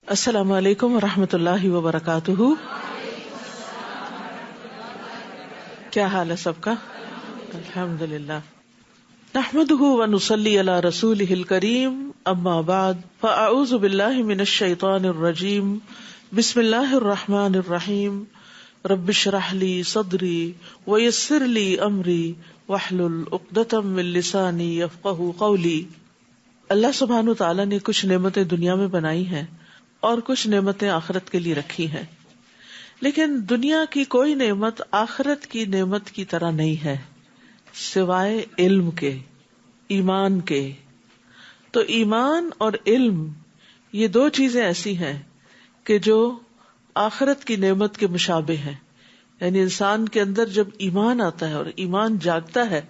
السلام علیکم ورحمۃ اللہ وبرکاتہ. کیا حال ہے سب کا؟ الحمدللہ. نحمده ونصلی علی رسولہ الکریم. اما بعد فاعوذ باللہ من الشیطان الرجیم. بسم اللہ الرحمن الرحیم. رب اشرح لی صدری ویسر لی امری واحلل عقدۃ من لسانی یفقہوا قولی. اللہ سبحانہ تعالیٰ نے کچھ نعمتیں دنیا میں بنائی ہیں اور کچھ نعمتیں آخرت کے لیے رکھی ہیں، لیکن دنیا کی کوئی نعمت آخرت کی نعمت کی طرح نہیں ہے سوائے علم کے، ایمان کے. تو ایمان اور علم یہ دو چیزیں ایسی ہیں کہ جو آخرت کی نعمت کے مشابہ ہیں. یعنی انسان کے اندر جب ایمان آتا ہے اور ایمان جاگتا ہے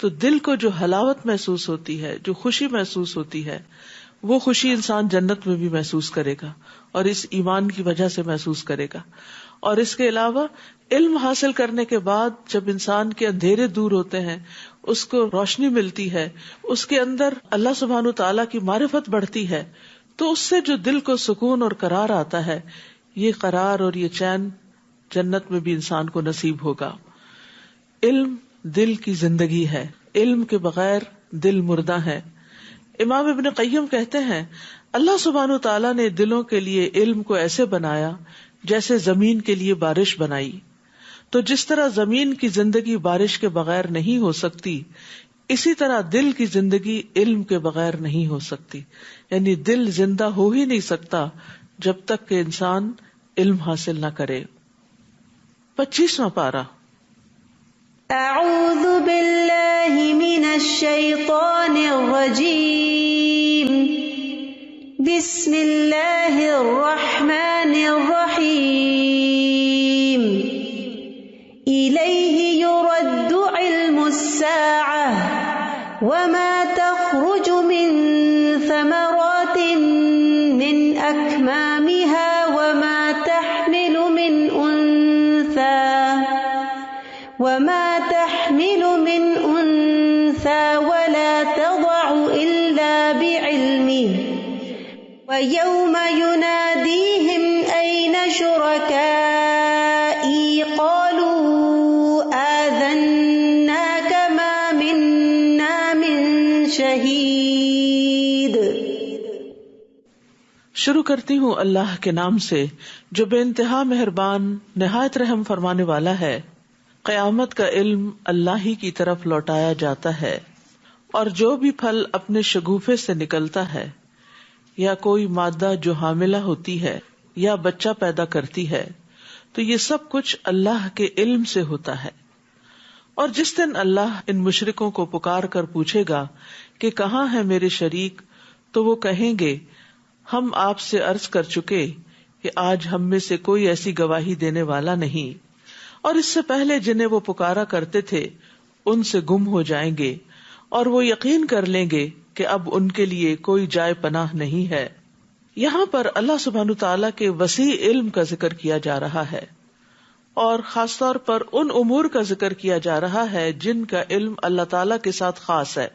تو دل کو جو حلاوت محسوس ہوتی ہے، جو خوشی محسوس ہوتی ہے، وہ خوشی انسان جنت میں بھی محسوس کرے گا اور اس ایمان کی وجہ سے محسوس کرے گا. اور اس کے علاوہ علم حاصل کرنے کے بعد جب انسان کے اندھیرے دور ہوتے ہیں، اس کو روشنی ملتی ہے، اس کے اندر اللہ سبحانہ تعالیٰ کی معرفت بڑھتی ہے، تو اس سے جو دل کو سکون اور قرار آتا ہے، یہ قرار اور یہ چین جنت میں بھی انسان کو نصیب ہوگا. علم دل کی زندگی ہے، علم کے بغیر دل مردہ ہے. امام ابن قیم کہتے ہیں اللہ سبحانہ تعالیٰ نے دلوں کے لیے علم کو ایسے بنایا جیسے زمین کے لیے بارش بنائی. تو جس طرح زمین کی زندگی بارش کے بغیر نہیں ہو سکتی، اسی طرح دل کی زندگی علم کے بغیر نہیں ہو سکتی. یعنی دل زندہ ہو ہی نہیں سکتا جب تک کہ انسان علم حاصل نہ کرے. 25واں پارہ. اعوذ باللہ من الشیطان الرجیم. بسم اللہ الرحمن الرحیم. الیہ یرد علم الساعة وما تخرج من ثمرات من اکمامها وما تحمل من انثى ولا تضع الا بعلمه ويوم يناديهم اين شركائي قالوا آذناك ما منا من شهيد. شروع کرتی ہوں اللہ کے نام سے جو بے انتہا مہربان نہایت رحم فرمانے والا ہے. قیامت کا علم اللہ ہی کی طرف لوٹایا جاتا ہے، اور جو بھی پھل اپنے شگوفے سے نکلتا ہے، یا کوئی مادہ جو حاملہ ہوتی ہے یا بچہ پیدا کرتی ہے، تو یہ سب کچھ اللہ کے علم سے ہوتا ہے. اور جس دن اللہ ان مشرکوں کو پکار کر پوچھے گا کہ کہاں ہے میرے شریک، تو وہ کہیں گے ہم آپ سے عرض کر چکے کہ آج ہم میں سے کوئی ایسی گواہی دینے والا نہیں، اور اس سے پہلے جنہیں وہ پکارا کرتے تھے ان سے گم ہو جائیں گے، اور وہ یقین کر لیں گے کہ اب ان کے لیے کوئی جائے پناہ نہیں ہے. یہاں پر اللہ سبحانہ تعالیٰ کے وسیع علم کا ذکر کیا جا رہا ہے، اور خاص طور پر ان امور کا ذکر کیا جا رہا ہے جن کا علم اللہ تعالیٰ کے ساتھ خاص ہے،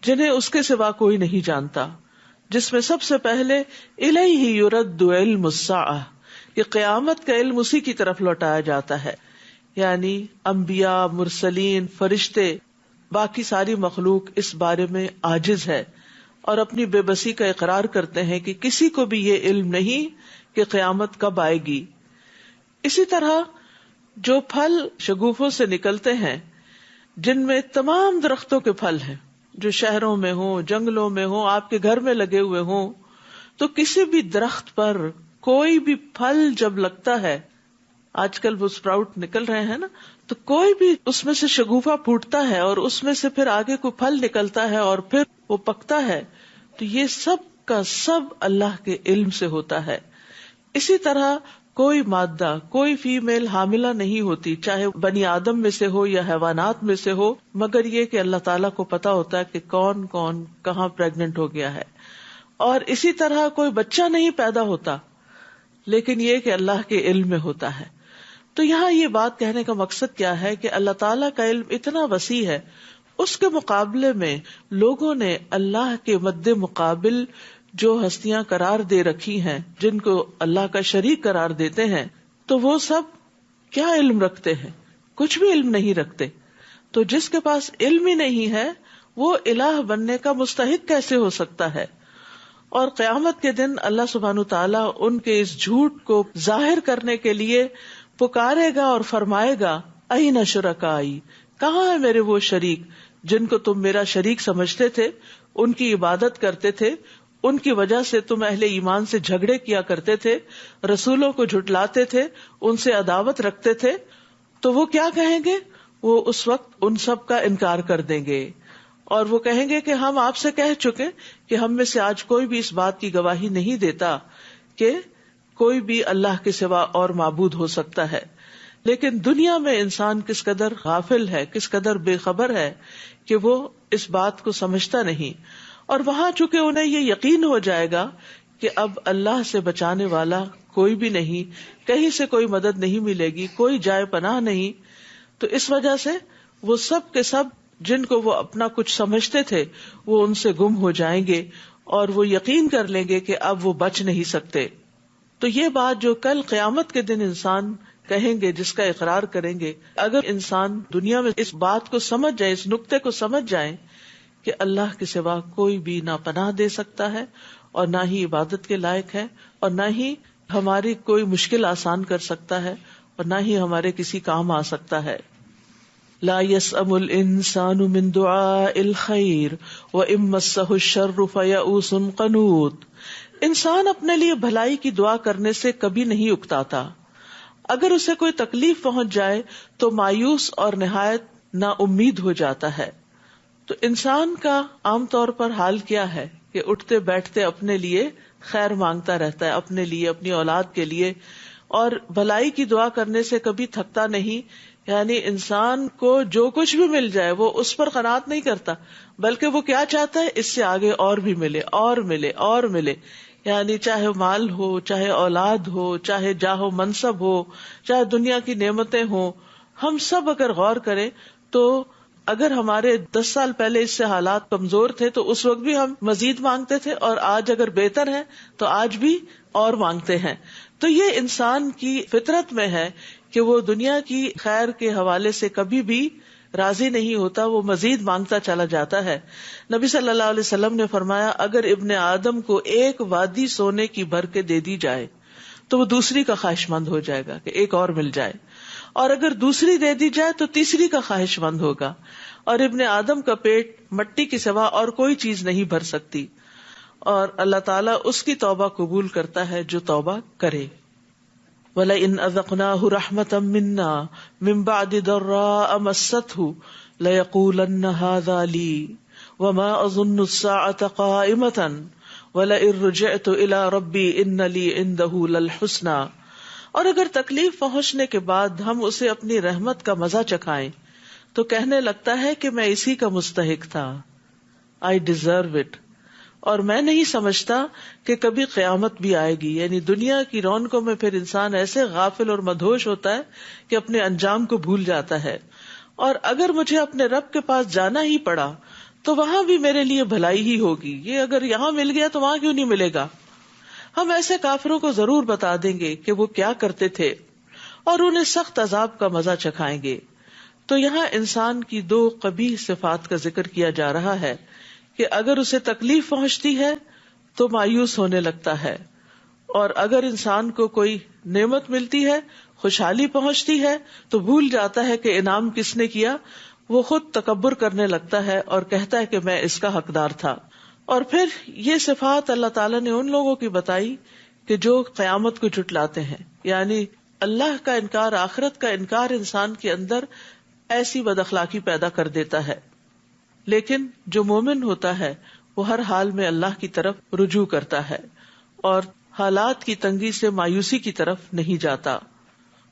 جنہیں اس کے سوا کوئی نہیں جانتا. جس میں سب سے پہلے الیہ یرد علم الساعہ، کہ قیامت کا علم اسی کی طرف لوٹایا جاتا ہے. یعنی انبیاء، مرسلین، فرشتے، باقی ساری مخلوق اس بارے میں عاجز ہے اور اپنی بے بسی کا اقرار کرتے ہیں کہ کسی کو بھی یہ علم نہیں کہ قیامت کب آئے گی. اسی طرح جو پھل شگوفوں سے نکلتے ہیں، جن میں تمام درختوں کے پھل ہیں، جو شہروں میں ہوں، جنگلوں میں ہوں، آپ کے گھر میں لگے ہوئے ہوں، تو کسی بھی درخت پر کوئی بھی پھل جب لگتا ہے، آج کل وہ اسپراؤٹ نکل رہے ہیں نا، تو کوئی بھی اس میں سے شگوفہ پھوٹتا ہے اور اس میں سے پھر آگے کوئی پھل نکلتا ہے اور پھر وہ پکتا ہے، تو یہ سب کا سب اللہ کے علم سے ہوتا ہے. اسی طرح کوئی مادہ، کوئی فیمیل حاملہ نہیں ہوتی، چاہے بنی آدم میں سے ہو یا حیوانات میں سے ہو، مگر یہ کہ اللہ تعالیٰ کو پتا ہوتا ہے کہ کون کون کہاں پریگننٹ ہو گیا ہے. اور اسی طرح کوئی بچہ نہیں پیدا ہوتا، لیکن یہ کہ اللہ کے علم میں ہوتا ہے. تو یہاں یہ بات کہنے کا مقصد کیا ہے کہ اللہ تعالیٰ کا علم اتنا وسیع ہے، اس کے مقابلے میں لوگوں نے اللہ کے مد مقابل جو ہستیاں قرار دے رکھی ہیں، جن کو اللہ کا شریک قرار دیتے ہیں، تو وہ سب کیا علم رکھتے ہیں؟ کچھ بھی علم نہیں رکھتے. تو جس کے پاس علم ہی نہیں ہے وہ الہ بننے کا مستحق کیسے ہو سکتا ہے؟ اور قیامت کے دن اللہ سبحانہ تعالیٰ ان کے اس جھوٹ کو ظاہر کرنے کے لیے پکارے گا اور فرمائے گا اَیْنَ شُرَکَائِی، کہاں ہے میرے وہ شریک جن کو تم میرا شریک سمجھتے تھے، ان کی عبادت کرتے تھے، ان کی وجہ سے تم اہل ایمان سے جھگڑے کیا کرتے تھے، رسولوں کو جھٹلاتے تھے، ان سے عداوت رکھتے تھے. تو وہ کیا کہیں گے؟ وہ اس وقت ان سب کا انکار کر دیں گے اور وہ کہیں گے کہ ہم آپ سے کہہ چکے کہ ہم میں سے آج کوئی بھی اس بات کی گواہی نہیں دیتا کہ کوئی بھی اللہ کے سوا اور معبود ہو سکتا ہے. لیکن دنیا میں انسان کس قدر غافل ہے، کس قدر بے خبر ہے کہ وہ اس بات کو سمجھتا نہیں. اور وہاں چونکہ انہیں یہ یقین ہو جائے گا کہ اب اللہ سے بچانے والا کوئی بھی نہیں، کہیں سے کوئی مدد نہیں ملے گی، کوئی جائے پناہ نہیں، تو اس وجہ سے وہ سب کے سب جن کو وہ اپنا کچھ سمجھتے تھے وہ ان سے گم ہو جائیں گے اور وہ یقین کر لیں گے کہ اب وہ بچ نہیں سکتے. تو یہ بات جو کل قیامت کے دن انسان کہیں گے، جس کا اقرار کریں گے، اگر انسان دنیا میں اس بات کو سمجھ جائے، اس نقطے کو سمجھ جائیں کہ اللہ کے سوا کوئی بھی نہ پناہ دے سکتا ہے اور نہ ہی عبادت کے لائق ہے اور نہ ہی ہماری کوئی مشکل آسان کر سکتا ہے اور نہ ہی ہمارے کسی کام آ سکتا ہے. لا يسأم الانسان من دعاء الخير وان مسه الشر فيئوس قنوط. انسان اپنے لیے بھلائی کی دعا کرنے سے کبھی نہیں اکتاتا، اگر اسے کوئی تکلیف پہنچ جائے تو مایوس اور نہایت نا امید ہو جاتا ہے. تو انسان کا عام طور پر حال کیا ہے کہ اٹھتے بیٹھتے اپنے لیے خیر مانگتا رہتا ہے، اپنے لیے، اپنی اولاد کے لیے، اور بھلائی کی دعا کرنے سے کبھی تھکتا نہیں. یعنی انسان کو جو کچھ بھی مل جائے وہ اس پر قناعت نہیں کرتا، بلکہ وہ کیا چاہتا ہے، اس سے آگے اور بھی ملے اور ملے اور ملے. یعنی چاہے مال ہو، چاہے اولاد ہو، چاہے جاہ و منصب ہو، چاہے دنیا کی نعمتیں ہوں. ہم سب اگر غور کریں تو اگر ہمارے 10 سال پہلے اس سے حالات کمزور تھے تو اس وقت بھی ہم مزید مانگتے تھے، اور آج اگر بہتر ہے تو آج بھی اور مانگتے ہیں. تو یہ انسان کی فطرت میں ہے کہ وہ دنیا کی خیر کے حوالے سے کبھی بھی راضی نہیں ہوتا، وہ مزید مانگتا چلا جاتا ہے. نبی صلی اللہ علیہ وسلم نے فرمایا اگر ابن آدم کو ایک وادی سونے کی بھر کے دے دی جائے تو وہ دوسری کا خواہش مند ہو جائے گا کہ ایک اور مل جائے، اور اگر دوسری دے دی جائے تو تیسری کا خواہش مند ہوگا. اور ابن آدم کا پیٹ مٹی کے سوا اور کوئی چیز نہیں بھر سکتی، اور اللہ تعالیٰ اس کی توبہ قبول کرتا ہے جو توبہ کرے. وَلَئِنْ أَذَقْنَاهُ رَحْمَةً مِنَّا مِن بَعْدِ ضَرَّاءَ مَسَّتْهُ لَيَقُولَنَّ هَذَا لِي وَمَا أَظُنُّ السَّاعَةَ قَائِمَةً وَلَئِن رُجِعْتُ إِلَى رَبِّي إِنَّ لِي عِندَهُ لَلْحُسْنَى. اور اگر تکلیف پہنچنے کے بعد ہم اسے اپنی رحمت کا مزہ چکھائیں تو کہنے لگتا ہے کہ میں اسی کا مستحق تھا، I deserve it. اور میں نہیں سمجھتا کہ کبھی قیامت بھی آئے گی. یعنی دنیا کی رونقوں میں پھر انسان ایسے غافل اور مدہوش ہوتا ہے کہ اپنے انجام کو بھول جاتا ہے. اور اگر مجھے اپنے رب کے پاس جانا ہی پڑا تو وہاں بھی میرے لیے بھلائی ہی ہوگی، یہ اگر یہاں مل گیا تو وہاں کیوں نہیں ملے گا. ہم ایسے کافروں کو ضرور بتا دیں گے کہ وہ کیا کرتے تھے اور انہیں سخت عذاب کا مزہ چکھائیں گے. تو یہاں انسان کی 2 قبیح صفات کا ذکر کیا جا رہا ہے کہ اگر اسے تکلیف پہنچتی ہے تو مایوس ہونے لگتا ہے، اور اگر انسان کو کوئی نعمت ملتی ہے، خوشحالی پہنچتی ہے تو بھول جاتا ہے کہ انعام کس نے کیا. وہ خود تکبر کرنے لگتا ہے اور کہتا ہے کہ میں اس کا حقدار تھا. اور پھر یہ صفات اللہ تعالیٰ نے ان لوگوں کی بتائی کہ جو قیامت کو جھٹلاتے ہیں، یعنی اللہ کا انکار، آخرت کا انکار انسان کے اندر ایسی بد اخلاقی پیدا کر دیتا ہے. لیکن جو مومن ہوتا ہے وہ ہر حال میں اللہ کی طرف رجوع کرتا ہے اور حالات کی تنگی سے مایوسی کی طرف نہیں جاتا.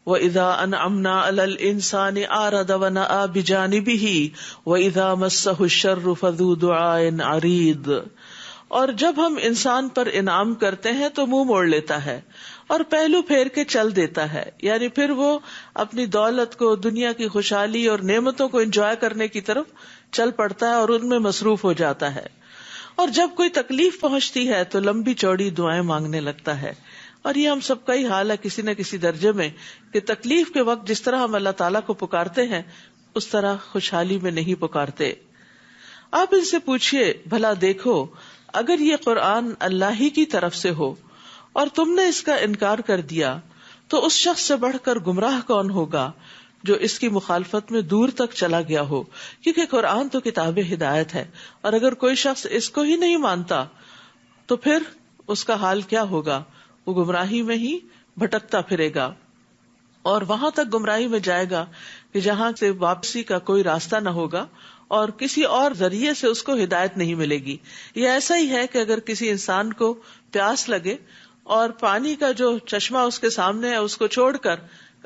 وَإِذَا أَنْعَمْنَا عَلَى الْإِنسَانِ أَعْرَضَ وَنَأَىٰ بِجَانِبِهِ وَإِذَا مَسَّهُ الشَّرُّ فَذُو دُعَاءٍ عَرِيضٍ. اور جب ہم انسان پر انعام کرتے ہیں تو منہ موڑ لیتا ہے اور پہلو پھیر کے چل دیتا ہے. یعنی پھر وہ اپنی دولت کو، دنیا کی خوشحالی اور نعمتوں کو انجوائے کرنے کی طرف چل پڑتا ہے اور ان میں مصروف ہو جاتا ہے. اور جب کوئی تکلیف پہنچتی ہے تو لمبی چوڑی دعائیں مانگنے لگتا ہے. اور یہ ہم سب کا ہی حال ہے کسی نہ کسی درجے میں کہ تکلیف کے وقت جس طرح ہم اللہ تعالیٰ کو پکارتے ہیں اس طرح خوشحالی میں نہیں پکارتے. آپ ان سے پوچھئے بھلا دیکھو اگر یہ قرآن اللہ ہی کی طرف سے ہو اور تم نے اس کا انکار کر دیا تو اس شخص سے بڑھ کر گمراہ کون ہوگا جو اس کی مخالفت میں دور تک چلا گیا ہو. کیونکہ قرآن تو کتاب ہدایت ہے، اور اگر کوئی شخص اس کو ہی نہیں مانتا تو پھر اس کا حال کیا ہوگا؟ وہ گمراہی میں ہی بھٹکتا پھرے گا اور وہاں تک گمراہی میں جائے گا کہ جہاں سے واپسی کا کوئی راستہ نہ ہوگا اور کسی اور ذریعے سے اس کو ہدایت نہیں ملے گی. یہ ایسا ہی ہے کہ اگر کسی انسان کو پیاس لگے اور پانی کا جو چشمہ اس کے سامنے ہے اس کو چھوڑ کر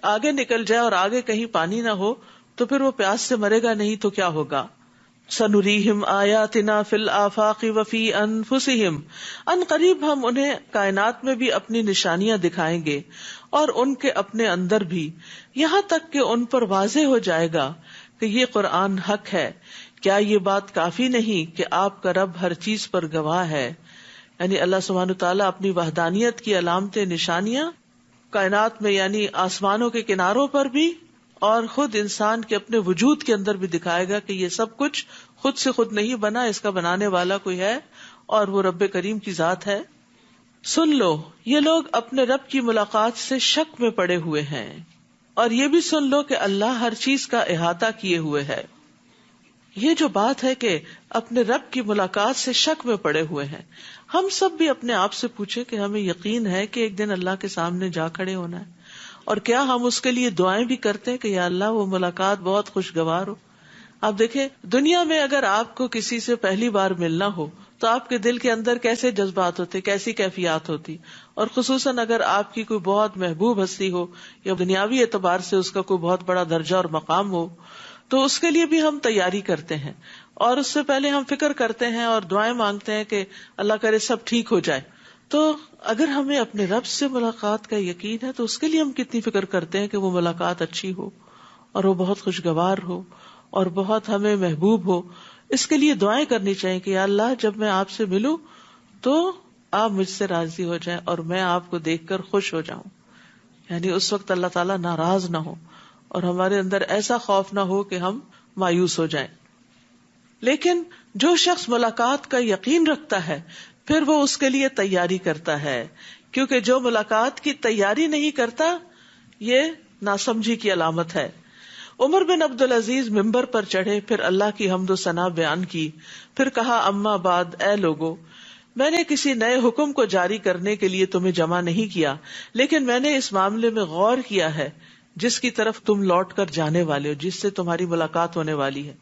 آگے نکل جائے اور آگے کہیں پانی نہ ہو تو پھر وہ پیاس سے مرے گا نہیں تو کیا ہوگا؟ سنریہم آیاتنا فی الآفاق وفی انفسہم، ان قریب ہم انہیں کائنات میں بھی اپنی نشانیاں دکھائیں گے اور ان کے اپنے اندر بھی، یہاں تک کہ ان پر واضح ہو جائے گا کہ یہ قرآن حق ہے. کیا یہ بات کافی نہیں کہ آپ کا رب ہر چیز پر گواہ ہے؟ یعنی اللہ سبحانہ تعالیٰ اپنی وحدانیت کی علامتیں، نشانیاں کائنات میں یعنی آسمانوں کے کناروں پر بھی اور خود انسان کے اپنے وجود کے اندر بھی دکھائے گا کہ یہ سب کچھ خود سے خود نہیں بنا، اس کا بنانے والا کوئی ہے اور وہ رب کریم کی ذات ہے. سن لو یہ لوگ اپنے رب کی ملاقات سے شک میں پڑے ہوئے ہیں، اور یہ بھی سن لو کہ اللہ ہر چیز کا احاطہ کیے ہوئے ہے. یہ جو بات ہے کہ اپنے رب کی ملاقات سے شک میں پڑے ہوئے ہیں، ہم سب بھی اپنے آپ سے پوچھیں کہ ہمیں یقین ہے کہ ایک دن اللہ کے سامنے جا کھڑے ہونا ہے، اور کیا ہم اس کے لیے دعائیں بھی کرتے ہیں کہ یا اللہ وہ ملاقات بہت خوشگوار ہو. آپ دیکھیں دنیا میں اگر آپ کو کسی سے پہلی بار ملنا ہو تو آپ کے دل کے اندر کیسے جذبات ہوتے، کیسی کیفیات ہوتی، اور خصوصاً اگر آپ کی کوئی بہت محبوب ہستی ہو یا دنیاوی اعتبار سے اس کا کوئی بہت بڑا درجہ اور مقام ہو تو اس کے لیے بھی ہم تیاری کرتے ہیں، اور اس سے پہلے ہم فکر کرتے ہیں اور دعائیں مانگتے ہیں کہ اللہ کرے سب ٹھیک ہو جائے. تو اگر ہمیں اپنے رب سے ملاقات کا یقین ہے تو اس کے لیے ہم کتنی فکر کرتے ہیں کہ وہ ملاقات اچھی ہو اور وہ بہت خوشگوار ہو اور بہت ہمیں محبوب ہو. اس کے لیے دعائیں کرنی چاہیے کہ یا اللہ جب میں آپ سے ملوں تو آپ مجھ سے راضی ہو جائیں اور میں آپ کو دیکھ کر خوش ہو جاؤں. یعنی اس وقت اللہ تعالیٰ ناراض نہ ہو اور ہمارے اندر ایسا خوف نہ ہو کہ ہم مایوس ہو جائیں. لیکن جو شخص ملاقات کا یقین رکھتا ہے پھر وہ اس کے لیے تیاری کرتا ہے، کیونکہ جو ملاقات کی تیاری نہیں کرتا یہ ناسمجھی کی علامت ہے. عمر بن عبدالعزیز ممبر پر چڑھے، پھر اللہ کی حمد و ثنا بیان کی، پھر کہا اما بعد، اے لوگو، میں نے کسی نئے حکم کو جاری کرنے کے لیے تمہیں جمع نہیں کیا، لیکن میں نے اس معاملے میں غور کیا ہے جس کی طرف تم لوٹ کر جانے والے ہو، جس سے تمہاری ملاقات ہونے والی ہے.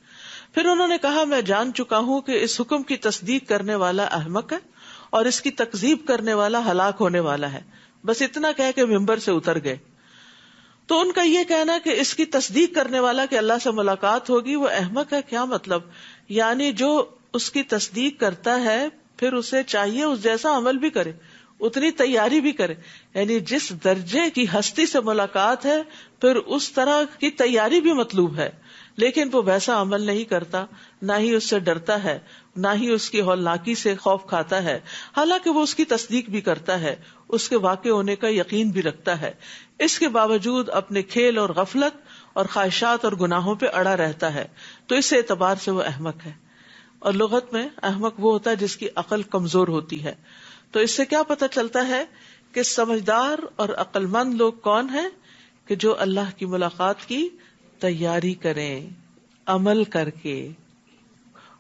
پھر انہوں نے کہا میں جان چکا ہوں کہ اس حکم کی تصدیق کرنے والا احمق ہے اور اس کی تکذیب کرنے والا ہلاک ہونے والا ہے. بس اتنا کہہ کے ممبر سے اتر گئے. تو ان کا یہ کہنا کہ اس کی تصدیق کرنے والا کہ اللہ سے ملاقات ہوگی وہ احمق ہے، کیا مطلب؟ یعنی جو اس کی تصدیق کرتا ہے پھر اسے چاہیے اس جیسا عمل بھی کرے، اتنی تیاری بھی کرے. یعنی جس درجے کی ہستی سے ملاقات ہے پھر اس طرح کی تیاری بھی مطلوب ہے، لیکن وہ ویسا عمل نہیں کرتا، نہ ہی اس سے ڈرتا ہے، نہ ہی اس کی ہولناکی سے خوف کھاتا ہے، حالانکہ وہ اس کی تصدیق بھی کرتا ہے، اس کے واقع ہونے کا یقین بھی رکھتا ہے. اس کے باوجود اپنے کھیل اور غفلت اور خواہشات اور گناہوں پہ اڑا رہتا ہے، تو اس اعتبار سے وہ احمق ہے. اور لغت میں احمق وہ ہوتا ہے جس کی عقل کمزور ہوتی ہے. تو اس سے کیا پتہ چلتا ہے کہ سمجھدار اور عقل مند لوگ کون ہیں؟ کہ جو اللہ کی ملاقات کی تیاری کریں عمل کر کے،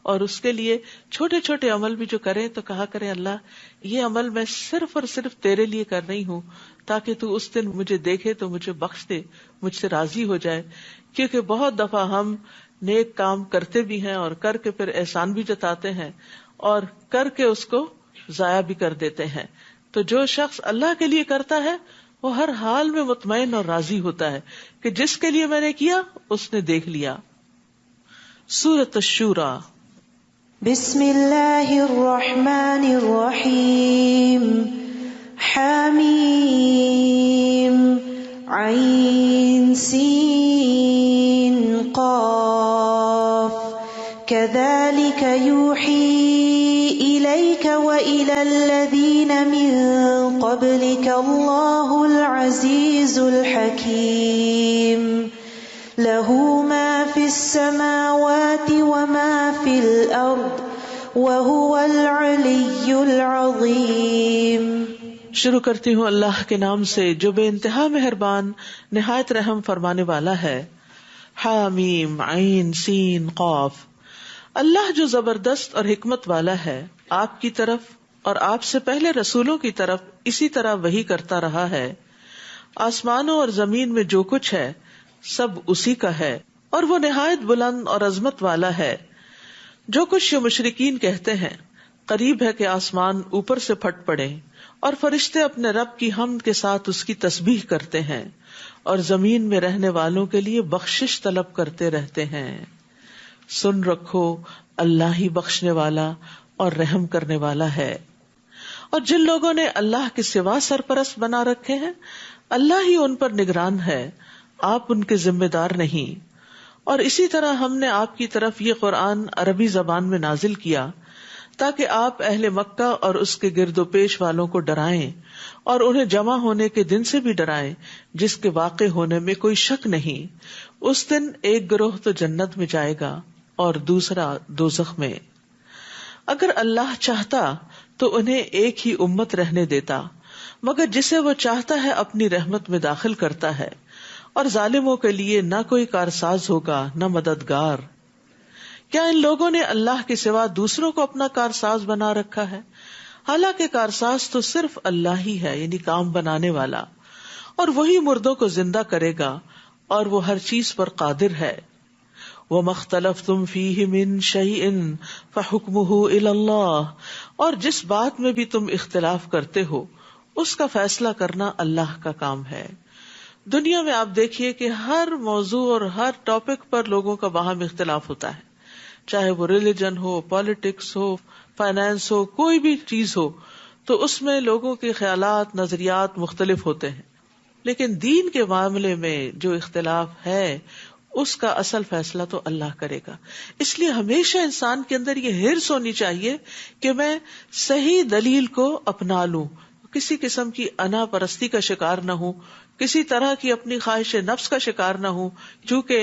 اور اس کے لیے چھوٹے چھوٹے عمل بھی جو کریں تو کہا کریں اللہ یہ عمل میں صرف اور صرف تیرے لیے کر رہی ہوں تاکہ تو اس دن مجھے دیکھے تو مجھے بخش دے، مجھ سے راضی ہو جائے. کیونکہ بہت دفعہ ہم نیک کام کرتے بھی ہیں اور کر کے پھر احسان بھی جتاتے ہیں اور کر کے اس کو ضائع بھی کر دیتے ہیں. تو جو شخص اللہ کے لیے کرتا ہے وہ ہر حال میں مطمئن اور راضی ہوتا ہے کہ جس کے لیے میں نے کیا اس نے دیکھ لیا. سورۃ الشورى. بسم اللہ الرحمن الرحیم. حمیم عین سین قاف. كذلك يوحي الذين من قبلك الله العزيز الحكيم له ما في السماوات وما في الأرض وهو العلي العظيم. شروع کرتی ہوں اللہ کے نام سے جو بے انتہا مہربان نہایت رحم فرمانے والا ہے. حامیم عین سین قاف. اللہ جو زبردست اور حکمت والا ہے، آپ کی طرف اور آپ سے پہلے رسولوں کی طرف اسی طرح وحی کرتا رہا ہے. آسمانوں اور زمین میں جو کچھ ہے سب اسی کا ہے، اور وہ نہایت بلند اور عظمت والا ہے. جو کچھ مشرکین کہتے ہیں قریب ہے کہ آسمان اوپر سے پھٹ پڑے اور فرشتے اپنے رب کی حمد کے ساتھ اس کی تسبیح کرتے ہیں اور زمین میں رہنے والوں کے لیے بخشش طلب کرتے رہتے ہیں. سن رکھو اللہ ہی بخشنے والا اور رحم کرنے والا ہے. اور جن لوگوں نے اللہ کے سوا سرپرست بنا رکھے ہیں اللہ ہی ان پر نگران ہے، آپ ان کے ذمہ دار نہیں. اور اسی طرح ہم نے آپ کی طرف یہ قرآن عربی زبان میں نازل کیا تاکہ آپ اہل مکہ اور اس کے گرد و پیش والوں کو ڈرائیں اور انہیں جمع ہونے کے دن سے بھی ڈرائیں جس کے واقع ہونے میں کوئی شک نہیں. اس دن ایک گروہ تو جنت میں جائے گا اور دوسرا دوزخ میں. اگر اللہ چاہتا تو انہیں ایک ہی امت رہنے دیتا، مگر جسے وہ چاہتا ہے اپنی رحمت میں داخل کرتا ہے، اور ظالموں کے لیے نہ کوئی کارساز ہوگا نہ مددگار. کیا ان لوگوں نے اللہ کے سوا دوسروں کو اپنا کارساز بنا رکھا ہے؟ حالانکہ کارساز تو صرف اللہ ہی ہے، یعنی کام بنانے والا، اور وہی مردوں کو زندہ کرے گا اور وہ ہر چیز پر قادر ہے. وَمَا اخْتَلَفْتُمْ فِيهِ مِنْ شَيْءٍ فَحُكْمُهُ إِلَى اللَّهِ. اور جس بات میں بھی تم اختلاف کرتے ہو اس کا فیصلہ کرنا اللہ کا کام ہے. دنیا میں آپ دیکھیے کہ ہر موضوع اور ہر ٹاپک پر لوگوں کا باہم اختلاف ہوتا ہے، چاہے وہ ریلیجن ہو، پالیٹکس ہو، فائنانس ہو، کوئی بھی چیز ہو، تو اس میں لوگوں کے خیالات نظریات مختلف ہوتے ہیں. لیکن دین کے معاملے میں جو اختلاف ہے اس کا اصل فیصلہ تو اللہ کرے گا. اس لیے ہمیشہ انسان کے اندر یہ حرص ہونی چاہیے کہ میں صحیح دلیل کو اپنا لوں، کسی قسم کی انا پرستی کا شکار نہ ہوں، کسی طرح کی اپنی خواہش نفس کا شکار نہ ہوں، چونکہ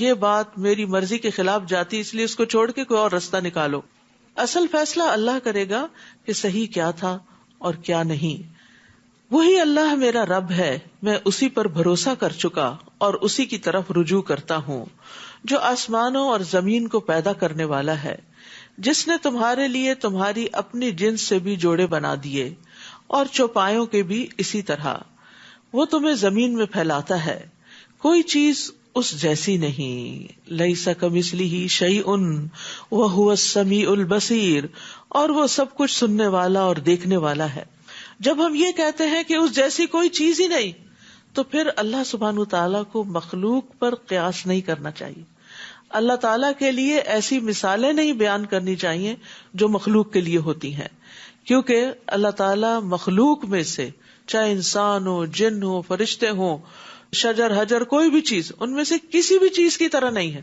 یہ بات میری مرضی کے خلاف جاتی اس لیے اس کو چھوڑ کے کوئی اور رستہ نکالو. اصل فیصلہ اللہ کرے گا کہ صحیح کیا تھا اور کیا نہیں. وہی اللہ میرا رب ہے، میں اسی پر بھروسہ کر چکا اور اسی کی طرف رجوع کرتا ہوں، جو آسمانوں اور زمین کو پیدا کرنے والا ہے، جس نے تمہارے لیے تمہاری اپنی جنس سے بھی جوڑے بنا دیے اور چوپایوں کے بھی اسی طرح. وہ تمہیں زمین میں پھیلاتا ہے، کوئی چیز اس جیسی نہیں. لیس کمثلہ شیء وہو السمیع البصیر. اور وہ سب کچھ سننے والا اور دیکھنے والا ہے. جب ہم یہ کہتے ہیں کہ اس جیسی کوئی چیز ہی نہیں تو پھر اللہ سبحانہ تعالیٰ کو مخلوق پر قیاس نہیں کرنا چاہیے. اللہ تعالیٰ کے لیے ایسی مثالیں نہیں بیان کرنی چاہیے جو مخلوق کے لیے ہوتی ہیں، کیونکہ اللہ تعالیٰ مخلوق میں سے چاہے انسان ہو، جن ہو، فرشتے ہوں، شجر حجر، کوئی بھی چیز ان میں سے کسی بھی چیز کی طرح نہیں ہے.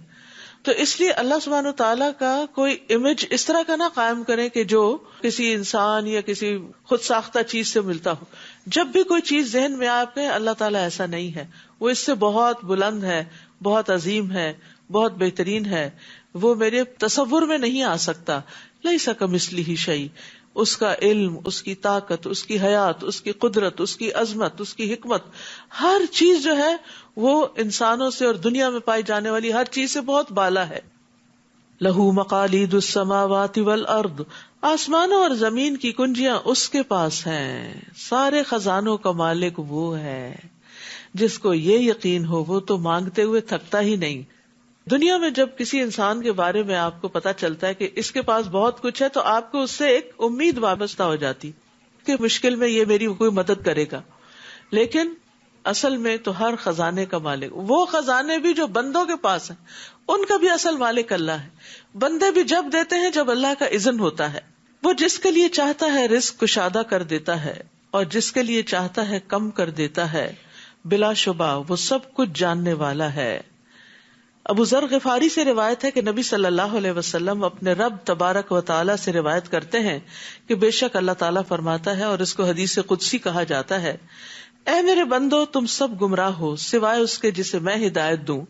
تو اس لیے اللہ سبحانہ تعالیٰ کا کوئی امیج اس طرح کا نہ قائم کرے کہ جو کسی انسان یا کسی خود ساختہ چیز سے ملتا ہو. جب بھی کوئی چیز ذہن میں آپ کے، اللہ تعالیٰ ایسا نہیں ہے، وہ اس سے بہت بلند ہے، بہت عظیم ہے، بہت بہترین ہے، وہ میرے تصور میں نہیں آ سکتا. لیس کمثلہ شیء. اس کا علم، اس کی طاقت، اس کی حیات، اس کی قدرت، اس کی عظمت، اس کی حکمت، ہر چیز جو ہے وہ انسانوں سے اور دنیا میں پائی جانے والی ہر چیز سے بہت بالا ہے. لہو مقالید السماوات والارض. آسمانوں اور زمین کی کنجیاں اس کے پاس ہیں. سارے خزانوں کا مالک وہ ہے. جس کو یہ یقین ہو وہ تو مانگتے ہوئے تھکتا ہی نہیں. دنیا میں جب کسی انسان کے بارے میں آپ کو پتا چلتا ہے کہ اس کے پاس بہت کچھ ہے تو آپ کو اس سے ایک امید وابستہ ہو جاتی کہ مشکل میں یہ میری کوئی مدد کرے گا. لیکن اصل میں تو ہر خزانے کا مالک، وہ خزانے بھی جو بندوں کے پاس ہیں ان کا بھی اصل مالک اللہ ہے. بندے بھی جب دیتے ہیں جب اللہ کا اذن ہوتا ہے. وہ جس کے لیے چاہتا ہے رزق کشادہ کر دیتا ہے اور جس کے لیے چاہتا ہے کم کر دیتا ہے. بلا شبہ وہ سب کچھ جاننے والا ہے. ابو ذر غفاری سے روایت ہے کہ نبی صلی اللہ علیہ وسلم اپنے رب تبارک و تعالی سے روایت کرتے ہیں کہ بے شک اللہ تعالیٰ فرماتا ہے، اور اس کو حدیث قدسی کہا جاتا ہے، اے میرے بندو تم سب گمراہ ہو سوائے اس کے جسے میں ہدایت دوں،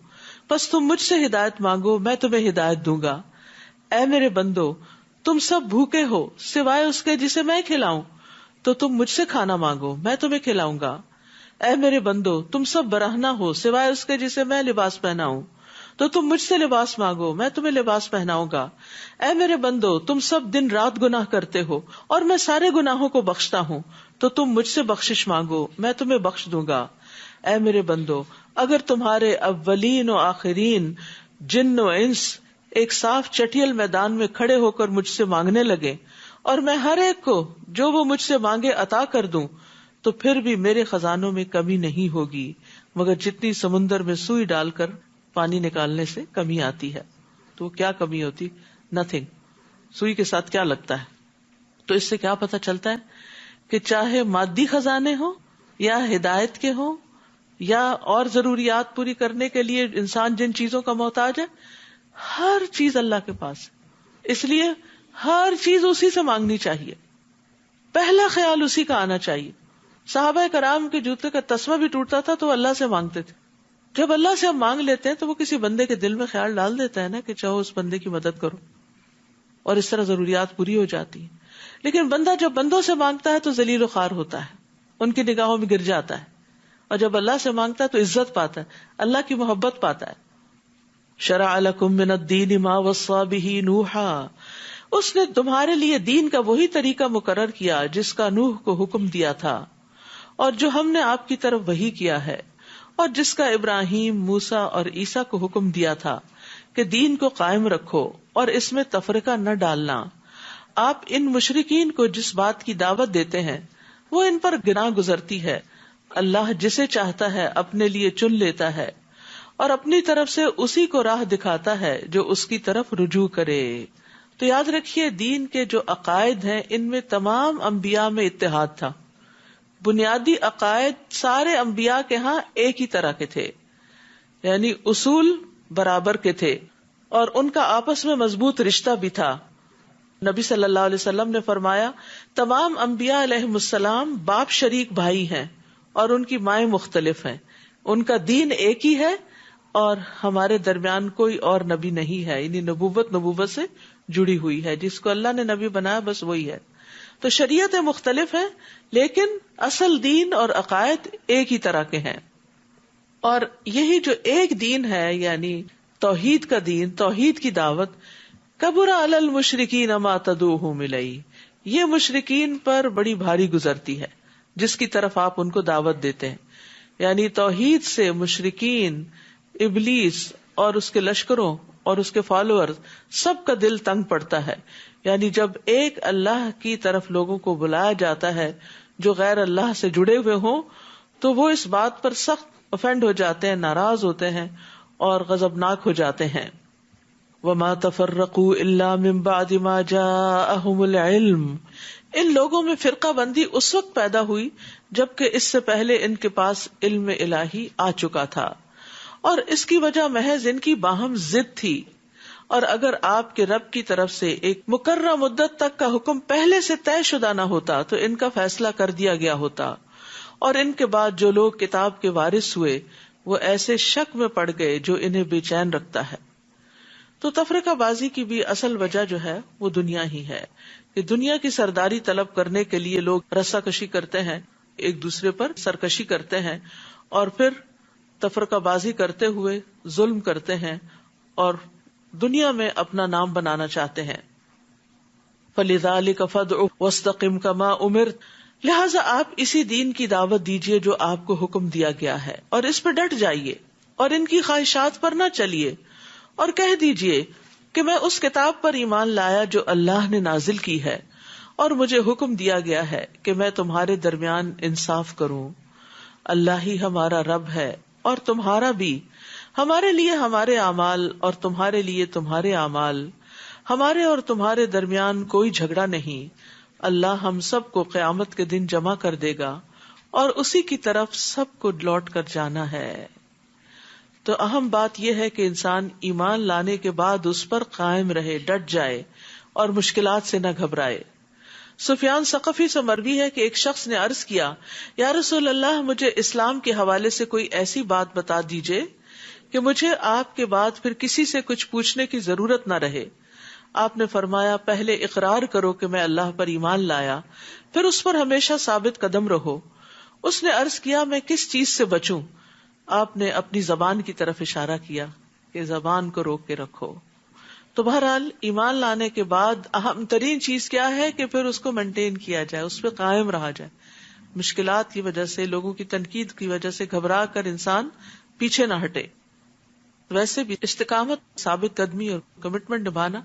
بس تم مجھ سے ہدایت مانگو میں تمہیں ہدایت دوں گا۔ اے میرے بندو تم سب بھوکے ہو سوائے اس کے جسے میں کھلاؤں، تو تم مجھ سے کھانا مانگو میں تمہیں کھلاؤں گا۔ اے میرے بندو تم سب برہنہ ہو سوائے اس کے جسے میں لباس پہناؤں، تو تم مجھ سے لباس مانگو میں تمہیں لباس پہناؤں گا۔ اے میرے بندو تم سب دن رات گناہ کرتے ہو اور میں سارے گناہوں کو بخشتا ہوں، تو تم مجھ سے بخشش مانگو میں تمہیں بخش دوں گا۔ اے میرے بندو اگر تمہارے اولین و آخرین جن و انس ایک صاف چٹیل میدان میں کھڑے ہو کر مجھ سے مانگنے لگے اور میں ہر ایک کو جو وہ مجھ سے مانگے عطا کر دوں، تو پھر بھی میرے خزانوں میں کمی نہیں ہوگی مگر جتنی سمندر میں سوئی ڈال کر پانی نکالنے سے کمی آتی ہے۔ تو کیا کمی ہوتی؟ نتھنگ۔ سوئی کے ساتھ کیا لگتا ہے؟ تو اس سے کیا پتہ چلتا ہے کہ چاہے مادی خزانے ہوں یا ہدایت کے ہوں یا اور ضروریات پوری کرنے کے لیے انسان جن چیزوں کا محتاج ہے، ہر چیز اللہ کے پاس ہے۔ اس لیے ہر چیز اسی سے مانگنی چاہیے، پہلا خیال اسی کا آنا چاہیے۔ صحابہ کرام کے جوتے کا تسمہ بھی ٹوٹتا تھا تو اللہ سے مانگتے تھے۔ جب اللہ سے ہم مانگ لیتے ہیں تو وہ کسی بندے کے دل میں خیال ڈال دیتا ہے نا کہ چاہو اس بندے کی مدد کرو، اور اس طرح ضروریات پوری ہو جاتی ہیں۔ لیکن بندہ جب بندوں سے مانگتا ہے تو ذلیل و خوار ہوتا ہے، ان کی نگاہوں میں گر جاتا ہے، اور جب اللہ سے مانگتا ہے تو عزت پاتا ہے، اللہ کی محبت پاتا ہے۔ شرع لکم من الدین ما وصی بہ نوحا، اس نے تمہارے لیے دین کا وہی طریقہ مقرر کیا جس کا نوح کو حکم دیا تھا، اور جو ہم نے آپ کی طرف وحی کیا ہے، اور جس کا ابراہیم، موسیٰ اور عیسیٰ کو حکم دیا تھا کہ دین کو قائم رکھو اور اس میں تفرقہ نہ ڈالنا۔ آپ ان مشرکین کو جس بات کی دعوت دیتے ہیں وہ ان پر گناہ گزرتی ہے، اللہ جسے چاہتا ہے اپنے لیے چن لیتا ہے اور اپنی طرف سے اسی کو راہ دکھاتا ہے جو اس کی طرف رجوع کرے۔ تو یاد رکھیے دین کے جو عقائد ہیں ان میں تمام انبیاء میں اتحاد تھا، بنیادی عقائد سارے انبیاء کے ہاں ایک ہی طرح کے تھے، یعنی اصول برابر کے تھے، اور ان کا آپس میں مضبوط رشتہ بھی تھا۔ نبی صلی اللہ علیہ وسلم نے فرمایا تمام انبیاء علیہم السلام باپ شریک بھائی ہیں اور ان کی مائیں مختلف ہیں، ان کا دین ایک ہی ہے اور ہمارے درمیان کوئی اور نبی نہیں ہے، یعنی نبوت سے جڑی ہوئی ہے، جس کو اللہ نے نبی بنایا بس وہی ہے۔ تو شریعتیں مختلف ہیں لیکن اصل دین اور عقائد ایک ہی طرح کے ہیں، اور یہی جو ایک دین ہے یعنی توحید کا دین، توحید کی دعوت، کبر علی المشرکین ما تدعوہم الیہ، یہ مشرکین پر بڑی بھاری گزرتی ہے جس کی طرف آپ ان کو دعوت دیتے ہیں۔ یعنی توحید سے مشرکین، ابلیس اور اس کے لشکروں اور اس کے فالوورز سب کا دل تنگ پڑتا ہے۔ یعنی جب ایک اللہ کی طرف لوگوں کو بلایا جاتا ہے جو غیر اللہ سے جڑے ہوئے ہوں تو وہ اس بات پر سخت افینڈ ہو جاتے ہیں، ناراض ہوتے ہیں اور غضبناک ہو جاتے ہیں۔ وَمَا تَفَرَّقُوا إِلَّا مِن بَعْدِ مَا جَاءَهُمُ الْعِلْمُ، ان لوگوں میں فرقہ بندی اس وقت پیدا ہوئی جبکہ اس سے پہلے ان کے پاس علم الہی آ چکا تھا، اور اس کی وجہ محض ان کی باہم ضد تھی۔ اور اگر آپ کے رب کی طرف سے ایک مقررہ مدت تک کا حکم پہلے سے طے شدہ نہ ہوتا تو ان کا فیصلہ کر دیا گیا ہوتا، اور ان کے بعد جو لوگ کتاب کے وارث ہوئے وہ ایسے شک میں پڑ گئے جو انہیں بے چین رکھتا ہے۔ تو تفرقہ بازی کی بھی اصل وجہ جو ہے وہ دنیا ہی ہے، کہ دنیا کی سرداری طلب کرنے کے لیے لوگ رسا کشی کرتے ہیں، ایک دوسرے پر سرکشی کرتے ہیں، اور پھر تفرقہ بازی کرتے ہوئے ظلم کرتے ہیں اور دنیا میں اپنا نام بنانا چاہتے ہیں۔ فَلِذَلِكَ فَادْعُ وَاسْتَقِمْ كَمَا أُمِرْتَ، لہٰذا آپ اسی دین کی دعوت دیجیے جو آپ کو حکم دیا گیا ہے، اور اس پہ ڈٹ جائیے اور ان کی خواہشات پر نہ چلیے، اور کہہ دیجیے کہ میں اس کتاب پر ایمان لایا جو اللہ نے نازل کی ہے، اور مجھے حکم دیا گیا ہے کہ میں تمہارے درمیان انصاف کروں۔ اللہ ہی ہمارا رب ہے اور تمہارا بھی، ہمارے لیے ہمارے اعمال اور تمہارے لیے تمہارے اعمال، ہمارے اور تمہارے درمیان کوئی جھگڑا نہیں۔ اللہ ہم سب کو قیامت کے دن جمع کر دے گا اور اسی کی طرف سب کو لوٹ کر جانا ہے۔ تو اہم بات یہ ہے کہ انسان ایمان لانے کے بعد اس پر قائم رہے، ڈٹ جائے اور مشکلات سے نہ گھبرائے۔ سفیان ثقفی سے مروی ہے کہ ایک شخص نے عرض کیا، یا رسول اللہ، مجھے اسلام کے حوالے سے کوئی ایسی بات بتا دیجئے کہ مجھے آپ کے بعد پھر کسی سے کچھ پوچھنے کی ضرورت نہ رہے۔ آپ نے فرمایا، پہلے اقرار کرو کہ میں اللہ پر ایمان لایا، پھر اس پر ہمیشہ ثابت قدم رہو۔ اس نے عرض کیا، میں کس چیز سے بچوں؟ آپ نے اپنی زبان کی طرف اشارہ کیا کہ زبان کو روک کے رکھو۔ تو بہرحال ایمان لانے کے بعد اہم ترین چیز کیا ہے کہ پھر اس کو مینٹین کیا جائے، اس پہ قائم رہا جائے۔ مشکلات کی وجہ سے، لوگوں کی تنقید کی وجہ سے گھبرا کر انسان پیچھے نہ ہٹے۔ ویسے بھی استقامت، ثابت قدمی اور کمٹمنٹ نبھانا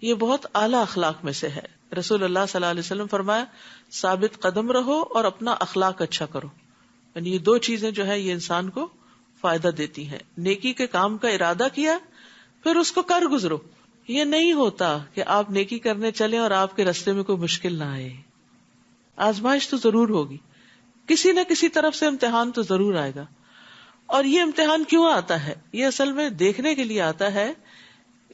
یہ بہت اعلیٰ اخلاق میں سے ہے۔ رسول اللہ صلی اللہ علیہ وسلم فرمایا، ثابت قدم رہو اور اپنا اخلاق اچھا کرو۔ یعنی یہ دو چیزیں جو ہے یہ انسان کو فائدہ دیتی ہیں۔ نیکی کے کام کا ارادہ کیا، پھر اس کو کر گزرو۔ یہ نہیں ہوتا کہ آپ نیکی کرنے چلیں اور آپ کے راستے میں کوئی مشکل نہ آئے۔ آزمائش تو ضرور ہوگی، کسی نہ کسی طرف سے امتحان تو ضرور آئے گا۔ اور یہ امتحان کیوں آتا ہے؟ یہ اصل میں دیکھنے کے لیے آتا ہے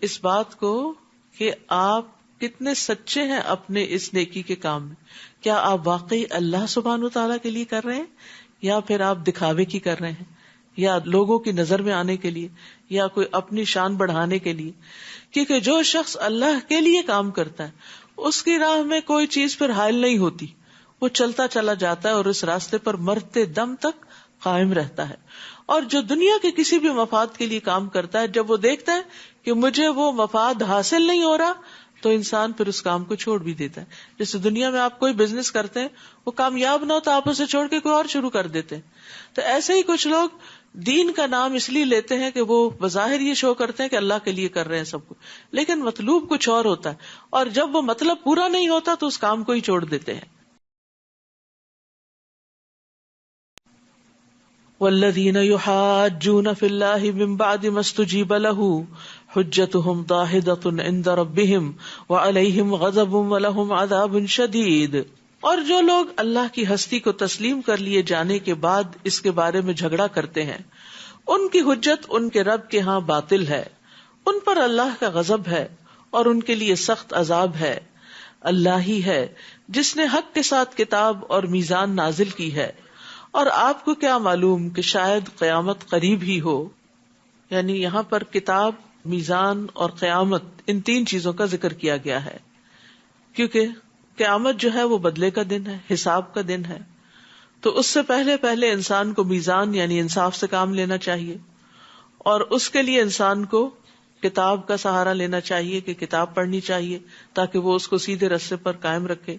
اس بات کو کہ آپ کتنے سچے ہیں اپنے اس نیکی کے کام میں۔ کیا آپ واقعی اللہ سبحانہ وتعالیٰ کے لیے کر رہے ہیں، یا پھر آپ دکھاوے کی کر رہے ہیں، یا لوگوں کی نظر میں آنے کے لیے، یا کوئی اپنی شان بڑھانے کے لیے؟ کیونکہ جو شخص اللہ کے لیے کام کرتا ہے اس کی راہ میں کوئی چیز پھر حائل نہیں ہوتی، وہ چلتا چلا جاتا ہے اور اس راستے پر مرتے دم تک قائم رہتا ہے۔ اور جو دنیا کے کسی بھی مفاد کے لیے کام کرتا ہے، جب وہ دیکھتا ہے کہ مجھے وہ مفاد حاصل نہیں ہو رہا تو انسان پھر اس کام کو چھوڑ بھی دیتا ہے۔ جیسے دنیا میں آپ کوئی بزنس کرتے ہیں، وہ کامیاب نہ ہو تو آپ اسے چھوڑ کے کوئی اور شروع کر دیتے ہیں۔ تو ایسے ہی کچھ لوگ دین کا نام اس لیے لیتے ہیں کہ وہ بظاہر یہ شو کرتے ہیں کہ اللہ کے لیے کر رہے ہیں سب کچھ، لیکن مطلوب کچھ اور ہوتا ہے، اور جب وہ مطلب پورا نہیں ہوتا تو اس کام کو ہی چھوڑ دیتے ہیں۔ والذین یحاجون فی اللہ من بعد ما استجیب له حجتهم داحدۃ عند ربهم وعلیہم غضب ولہم عذاب شدید۔ اور جو لوگ اللہ کی ہستی کو تسلیم کر لیے جانے کے بعد اس کے بارے میں جھگڑا کرتے ہیں، ان کی حجت ان کے رب کے ہاں باطل ہے، ان پر اللہ کا غضب ہے اور ان کے لیے سخت عذاب ہے۔ اللہ ہی ہے جس نے حق کے ساتھ کتاب اور میزان نازل کی ہے، اور آپ کو کیا معلوم کہ شاید قیامت قریب ہی ہو۔ یعنی یہاں پر کتاب، میزان اور قیامت، ان تین چیزوں کا ذکر کیا گیا ہے، کیونکہ قیامت جو ہے وہ بدلے کا دن ہے، حساب کا دن ہے۔ تو اس سے پہلے انسان کو میزان یعنی انصاف سے کام لینا چاہیے، اور اس کے لیے انسان کو کتاب کا سہارا لینا چاہیے کہ کتاب پڑھنی چاہیے تاکہ وہ اس کو سیدھے راستے پر قائم رکھے۔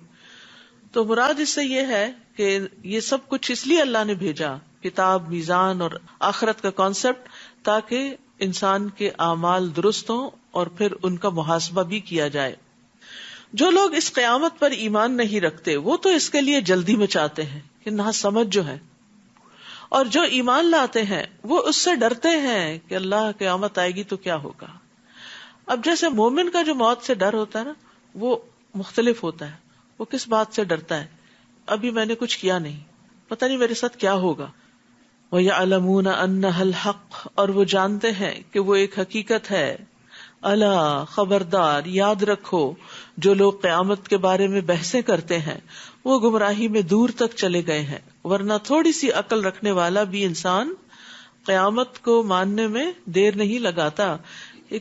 تو مراد اس سے یہ ہے کہ یہ سب کچھ اس لیے اللہ نے بھیجا، کتاب، میزان اور آخرت کا کانسیپٹ، تاکہ انسان کے اعمال درست ہوں اور پھر ان کا محاسبہ بھی کیا جائے۔ جو لوگ اس قیامت پر ایمان نہیں رکھتے وہ تو اس کے لیے جلدی میں چاہتے ہیں کہ نہ سمجھ جو ہے، اور جو ایمان لاتے ہیں وہ اس سے ڈرتے ہیں کہ اللہ قیامت آئے گی تو کیا ہوگا۔ اب جیسے مومن کا جو موت سے ڈر ہوتا ہے نا، وہ مختلف ہوتا ہے۔ وہ کس بات سے ڈرتا ہے؟ ابھی میں نے کچھ کیا نہیں، پتہ نہیں میرے ساتھ کیا ہوگا۔ وَيَعْلَمُونَ أَنَّهَا الْحَقُّ، اور وہ جانتے ہیں کہ وہ ایک حقیقت ہے۔ الا، خبردار، یاد رکھو، جو لوگ قیامت کے بارے میں بحثیں کرتے ہیں وہ گمراہی میں دور تک چلے گئے ہیں، ورنہ تھوڑی سی عقل رکھنے والا بھی انسان قیامت کو ماننے میں دیر نہیں لگاتا۔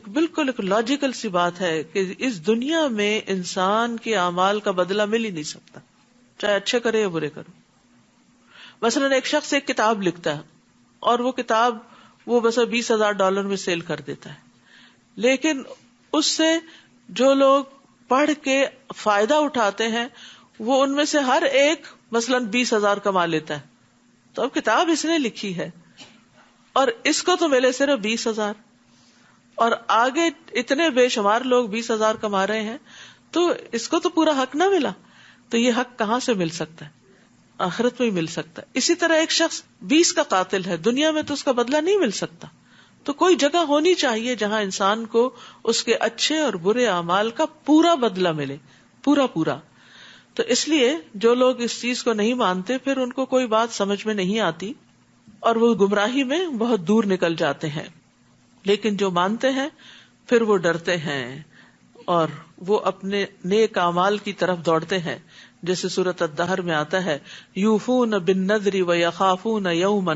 بالکل ایک لاجیکل سی بات ہے کہ اس دنیا میں انسان کے اعمال کا بدلہ مل ہی نہیں سکتا، چاہے اچھے کرے یا برے کرے۔ مثلاً ایک شخص ایک کتاب لکھتا ہے اور وہ کتاب وہ بس $20,000 میں سیل کر دیتا ہے، لیکن اس سے جو لوگ پڑھ کے فائدہ اٹھاتے ہیں وہ ان میں سے ہر ایک مثلاً 20,000 کما لیتا ہے۔ تو اب کتاب اس نے لکھی ہے اور اس کو تو ملے صرف 20,000، اور آگے اتنے بے شمار لوگ 20,000 کما رہے ہیں، تو اس کو تو پورا حق نہ ملا۔ تو یہ حق کہاں سے مل سکتا ہے؟ آخرت میں ہی مل سکتا ہے۔ اسی طرح ایک شخص 20 کا قاتل ہے، دنیا میں تو اس کا بدلہ نہیں مل سکتا۔ تو کوئی جگہ ہونی چاہیے جہاں انسان کو اس کے اچھے اور برے اعمال کا پورا بدلہ ملے، پورا۔ تو اس لیے جو لوگ اس چیز کو نہیں مانتے پھر ان کو کوئی بات سمجھ میں نہیں آتی، اور وہ گمراہی میں بہت دور نکل جاتے ہیں. لیکن جو مانتے ہیں پھر وہ ڈرتے ہیں اور وہ اپنے نیک اعمال کی طرف دوڑتے ہیں. جیسے سورۃ الدہر میں آتا ہے یوفون بالنذر ویخافون یوما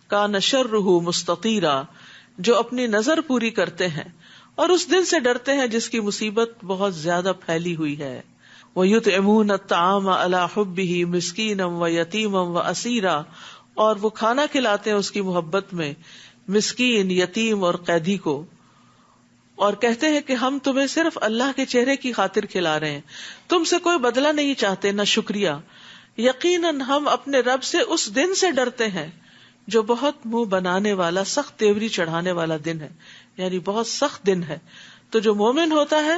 کان شرہ مستطیرا، جو اپنی نظر پوری کرتے ہیں اور اس دن سے ڈرتے ہیں جس کی مصیبت بہت زیادہ پھیلی ہوئی ہے. وَيُطْعِمُونَ الطَّعَامَ عَلَى حُبِّهِ مِسْكِينًا وَيَتِيمًا وَأَسِيرًا، اور وہ کھانا کھلاتے ہیں اس کی محبت میں مسکین، یتیم اور قیدی کو، اور کہتے ہیں کہ ہم تمہیں صرف اللہ کے چہرے کی خاطر کھلا رہے ہیں، تم سے کوئی بدلہ نہیں چاہتے نہ شکریہ. یقیناً ہم اپنے رب سے اس دن سے ڈرتے ہیں جو بہت منہ بنانے والا، سخت تیوری چڑھانے والا دن ہے، یعنی بہت سخت دن ہے. تو جو مومن ہوتا ہے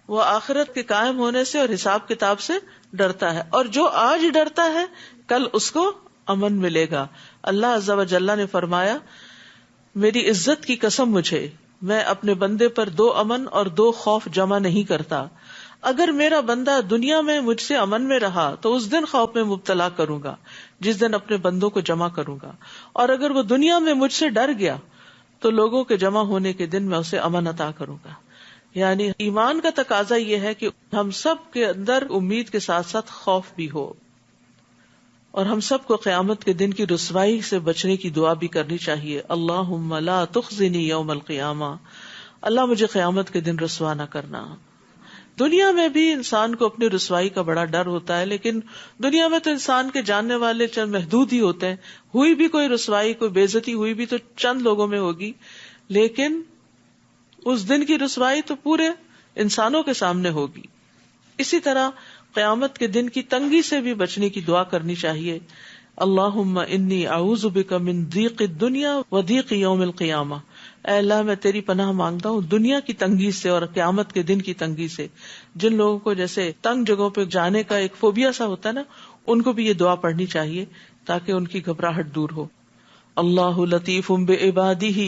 وہ آخرت کے قائم ہونے سے اور حساب کتاب سے ڈرتا ہے، اور جو آج ڈرتا ہے کل اس کو امن ملے گا. اللہ عز و جل نے فرمایا میری عزت کی قسم مجھے، میں اپنے بندے پر 2 امن اور 2 خوف جمع نہیں کرتا. اگر میرا بندہ دنیا میں مجھ سے امن میں رہا تو اس دن خوف میں مبتلا کروں گا جس دن اپنے بندوں کو جمع کروں گا، اور اگر وہ دنیا میں مجھ سے ڈر گیا تو لوگوں کے جمع ہونے کے دن میں اسے امن عطا کروں گا. یعنی ایمان کا تقاضا یہ ہے کہ ہم سب کے اندر امید کے ساتھ ساتھ خوف بھی ہو، اور ہم سب کو قیامت کے دن کی رسوائی سے بچنے کی دعا بھی کرنی چاہیے. اللہم لا تخزنی یوم القیامہ، اللہ مجھے قیامت کے دن رسوا نہ کرنا. دنیا میں بھی انسان کو اپنی رسوائی کا بڑا ڈر ہوتا ہے، لیکن دنیا میں تو انسان کے جاننے والے چند محدود ہی ہوتے ہیں. ہوئی بھی کوئی رسوائی، کوئی بے عزتی ہوئی بھی تو چند لوگوں میں ہوگی، لیکن اس دن کی رسوائی تو پورے انسانوں کے سامنے ہوگی. اسی طرح قیامت کے دن کی تنگی سے بھی بچنے کی دعا کرنی چاہیے. اللہم انی اعوذ بک من ضیق الدنیا و ضیق یوم القیامہ، اے اللہ میں تیری پناہ مانگتا ہوں دنیا کی تنگی سے اور قیامت کے دن کی تنگی سے. جن لوگوں کو جیسے تنگ جگہوں پہ جانے کا ایک فوبیا سا ہوتا ہے نا، ان کو بھی یہ دعا پڑھنی چاہیے تاکہ ان کی گھبراہٹ دور ہو. اللہ لطیف بعبادہ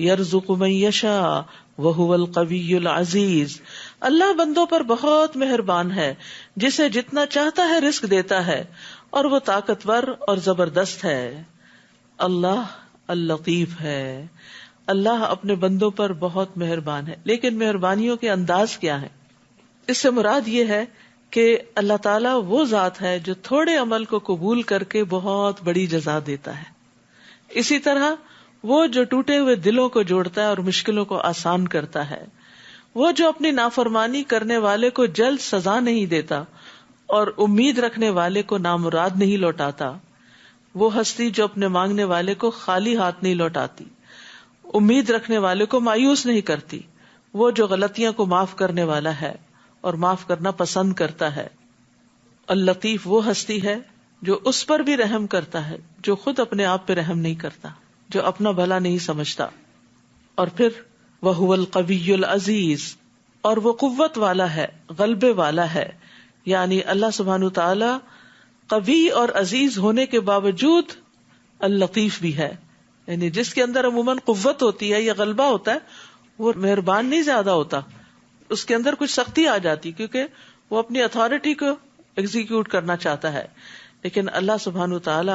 یرزق من یشاء وہو القوی العزیز، اللہ بندوں پر بہت مہربان ہے، جسے جتنا چاہتا ہے رزق دیتا ہے، اور وہ طاقتور اور زبردست ہے. اللہ اللطیف ہے، اللہ اپنے بندوں پر بہت مہربان ہے. لیکن مہربانیوں کے انداز کیا ہے؟ اس سے مراد یہ ہے کہ اللہ تعالیٰ وہ ذات ہے جو تھوڑے عمل کو قبول کر کے بہت بڑی جزا دیتا ہے. اسی طرح وہ جو ٹوٹے ہوئے دلوں کو جوڑتا ہے اور مشکلوں کو آسان کرتا ہے، وہ جو اپنی نافرمانی کرنے والے کو جلد سزا نہیں دیتا اور امید رکھنے والے کو نامراد نہیں لوٹاتا، وہ ہستی جو اپنے مانگنے والے کو خالی ہاتھ نہیں لوٹاتی، امید رکھنے والے کو مایوس نہیں کرتی، وہ جو غلطیاں کو معاف کرنے والا ہے اور معاف کرنا پسند کرتا ہے. اللطیف وہ ہستی ہے جو اس پر بھی رحم کرتا ہے جو خود اپنے آپ پہ رحم نہیں کرتا، جو اپنا بھلا نہیں سمجھتا. اور پھر وَهُوَ الْقَوِيُّ الْعَزِيزُ، اور وہ قوت والا ہے، غلبے والا ہے. یعنی اللہ سبحانہ تعالی قوی اور عزیز ہونے کے باوجود اللطیف بھی ہے. یعنی جس کے اندر عموماً قوت ہوتی ہے یا غلبہ ہوتا ہے وہ مہربان نہیں زیادہ ہوتا، اس کے اندر کچھ سختی آ جاتی کیونکہ وہ اپنی اتھارٹی کو ایگزیکیوٹ کرنا چاہتا ہے. لیکن اللہ سبحانہ تعالی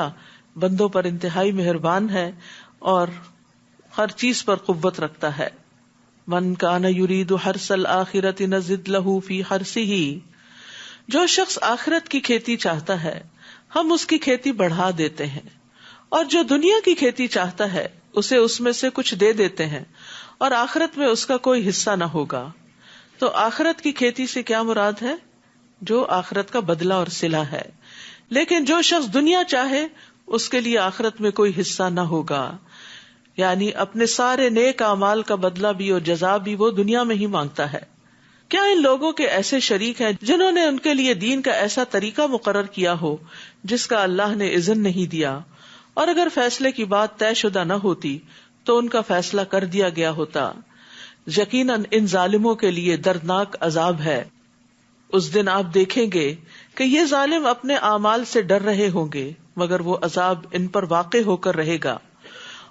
بندوں پر انتہائی مہربان ہے اور ہر چیز پر قوت رکھتا ہے. من کان یرید حرث الآخرۃ نزد لہ فی حرثہ، جو شخص آخرت کی کھیتی چاہتا ہے ہم اس کی کھیتی بڑھا دیتے ہیں، اور جو دنیا کی کھیتی چاہتا ہے اسے اس میں سے کچھ دے دیتے ہیں، اور آخرت میں اس کا کوئی حصہ نہ ہوگا. تو آخرت کی کھیتی سے کیا مراد ہے؟ جو آخرت کا بدلہ اور صلہ ہے. لیکن جو شخص دنیا چاہے اس کے لیے آخرت میں کوئی حصہ نہ ہوگا، یعنی اپنے سارے نیک اعمال کا بدلہ بھی اور جزا بھی وہ دنیا میں ہی مانگتا ہے. کیا ان لوگوں کے ایسے شریک ہیں جنہوں نے ان کے لیے دین کا ایسا طریقہ مقرر کیا ہو جس کا اللہ نے اذن نہیں دیا، اور اگر فیصلے کی بات طے شدہ نہ ہوتی تو ان کا فیصلہ کر دیا گیا ہوتا. یقیناً ان ظالموں کے لیے دردناک عذاب ہے. اس دن آپ دیکھیں گے کہ یہ ظالم اپنے اعمال سے ڈر رہے ہوں گے مگر وہ عذاب ان پر واقع ہو کر رہے گا.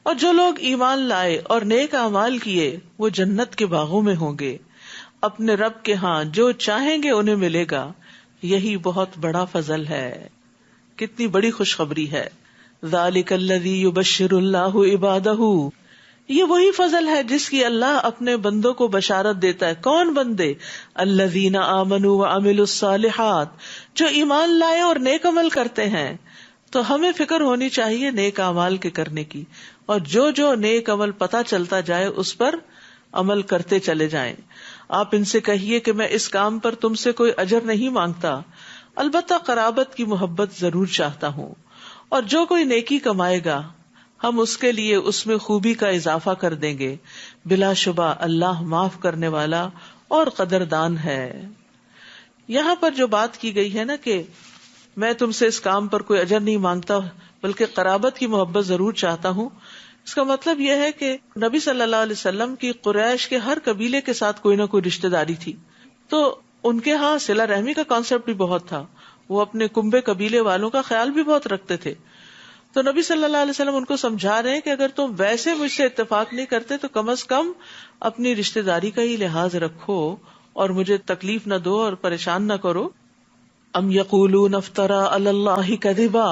اور جو لوگ ایمان لائے اور نیک اعمال کیے وہ جنت کے باغوں میں ہوں گے، اپنے رب کے ہاں جو چاہیں گے انہیں ملے گا. یہی بہت بڑا فضل ہے. کتنی بڑی خوشخبری ہے. ذالک الذی یبشر اللہ عبادہ، یہ وہی فضل ہے جس کی اللہ اپنے بندوں کو بشارت دیتا ہے. کون بندے؟ الذین آمنوا وعملوا الصالحات، جو ایمان لائے اور نیک عمل کرتے ہیں. تو ہمیں فکر ہونی چاہیے نیک اعمال کے کرنے کی، اور جو جو نیک عمل پتہ چلتا جائے اس پر عمل کرتے چلے جائیں. آپ ان سے کہیے کہ میں اس کام پر تم سے کوئی اجر نہیں مانگتا، البتہ قرابت کی محبت ضرور چاہتا ہوں. اور جو کوئی نیکی کمائے گا ہم اس کے لیے اس میں خوبی کا اضافہ کر دیں گے. بلا شبہ اللہ معاف کرنے والا اور قدردان ہے. یہاں پر جو بات کی گئی ہے نا کہ میں تم سے اس کام پر کوئی اجر نہیں مانگتا بلکہ قرابت کی محبت ضرور چاہتا ہوں، اس کا مطلب یہ ہے کہ نبی صلی اللہ علیہ وسلم کی قریش کے ہر قبیلے کے ساتھ کوئی نہ کوئی رشتہ داری تھی، تو ان کے ہاں صلہ رحمی کا کانسیپٹ بھی بہت تھا. وہ اپنے کنبے قبیلے والوں کا خیال بھی بہت رکھتے تھے. تو نبی صلی اللہ علیہ وسلم ان کو سمجھا رہے ہیں کہ اگر تم ویسے مجھ سے اتفاق نہیں کرتے تو کم از کم اپنی رشتہ داری کا ہی لحاظ رکھو اور مجھے تکلیف نہ دو اور پریشان نہ کرو. ام یقولون افترى علی اللہ کذبا،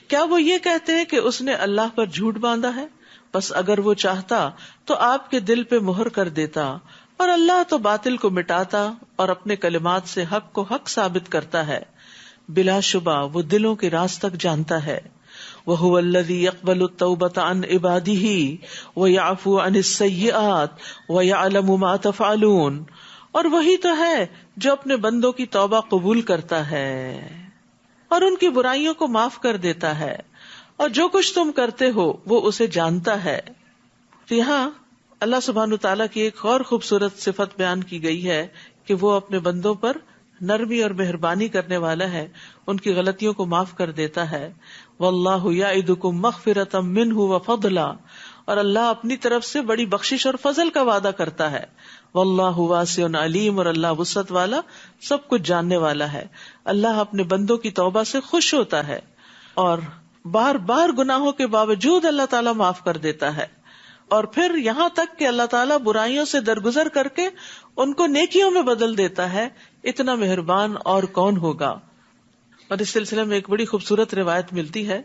کیا وہ یہ کہتے ہیں کہ اس نے اللہ پر جھوٹ باندھا ہے؟ بس اگر وہ چاہتا تو آپ کے دل پہ مہر کر دیتا، اور اللہ تو باطل کو مٹاتا اور اپنے کلمات سے حق کو حق ثابت کرتا ہے. بلا شبہ وہ دلوں کے راز تک جانتا ہے. وَهُوَ الَّذِي يَقْبَلُ التَّوْبَةَ عَنْ عِبَادِهِ وَيَعْفُو عَنِ السَّيِّئَاتِ وَيَعْلَمُ مَا تَفْعَلُونَ، اور وہی تو ہے جو اپنے بندوں کی توبہ قبول کرتا ہے اور ان کی برائیوں کو معاف کر دیتا ہے، اور جو کچھ تم کرتے ہو وہ اسے جانتا ہے. تو یہاں اللہ سبحانہ تعالیٰ کی ایک اور خوبصورت صفت بیان کی گئی ہے کہ وہ اپنے بندوں پر نرمی اور مہربانی کرنے والا ہے، ان کی غلطیوں کو معاف کر دیتا ہے. واللہ یعدکم مغفرۃ منہ وفضلا، اور اللہ اپنی طرف سے بڑی بخشش اور فضل کا وعدہ کرتا ہے. واللہ واسع علیم، اور اللہ وسعت والا سب کچھ جاننے والا ہے. اللہ اپنے بندوں کی توبہ سے خوش ہوتا ہے اور بار بار گناہوں کے باوجود اللہ تعالیٰ معاف کر دیتا ہے، اور پھر یہاں تک کہ اللہ تعالیٰ برائیوں سے درگزر کر کے ان کو نیکیوں میں بدل دیتا ہے. اتنا مہربان اور کون ہوگا. اور اس سلسلے میں ایک بڑی خوبصورت روایت ملتی ہے.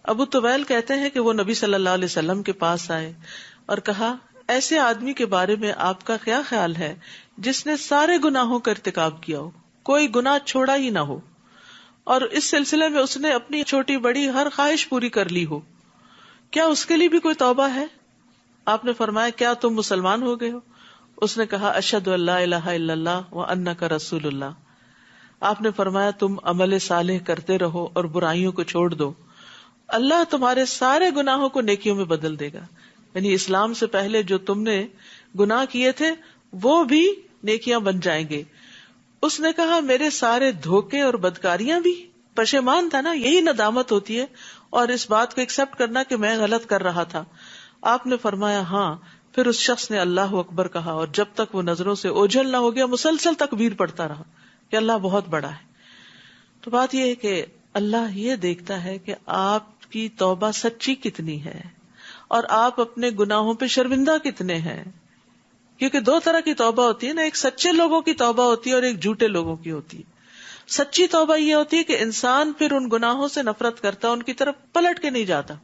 ابو طویل کہتے ہیں کہ وہ نبی صلی اللہ علیہ وسلم کے پاس آئے اور کہا، ایسے آدمی کے بارے میں آپ کا کیا خیال ہے جس نے سارے گناہوں کا ارتکاب کیا ہو، کوئی گناہ چھوڑا ہی نہ ہو، اور اس سلسلے میں اس نے اپنی چھوٹی بڑی ہر خواہش پوری کر لی ہو، کیا اس کے لیے بھی کوئی توبہ ہے؟ آپ نے فرمایا، کیا تم مسلمان ہو گئے ہو؟ اس نے کہا، اشہد ان لا الہ الا اللہ وانک رسول اللہ. آپ نے فرمایا، تم عمل صالح کرتے رہو اور برائیوں کو چھوڑ دو، اللہ تمہارے سارے گناہوں کو نیکیوں میں بدل دے گا. یعنی اسلام سے پہلے جو تم نے گناہ کیے تھے وہ بھی نیکیاں بن جائیں گے. اس نے کہا، میرے سارے دھوکے اور بدکاریاں بھی؟ پشیمان تھا نا، یہی ندامت ہوتی ہے، اور اس بات کو ایکسپٹ کرنا کہ میں غلط کر رہا تھا. آپ نے فرمایا ہاں. پھر اس شخص نے اللہ اکبر کہا، اور جب تک وہ نظروں سے اوجھل نہ ہو گیا مسلسل تکبیر پڑھتا رہا کہ اللہ بہت بڑا ہے. تو بات یہ ہے کہ اللہ یہ دیکھتا ہے کہ آپ کی توبہ سچی کتنی ہے اور آپ اپنے گناہوں پہ شرمندہ کتنے ہیں. کیونکہ دو طرح کی توبہ ہوتی ہے نا، ایک سچے لوگوں کی توبہ ہوتی ہے اور ایک جھوٹے لوگوں کی ہوتی ہے. سچی توبہ یہ ہوتی ہے کہ انسان پھر ان گناہوں سے نفرت کرتا، ان کی طرف پلٹ کے نہیں جاتا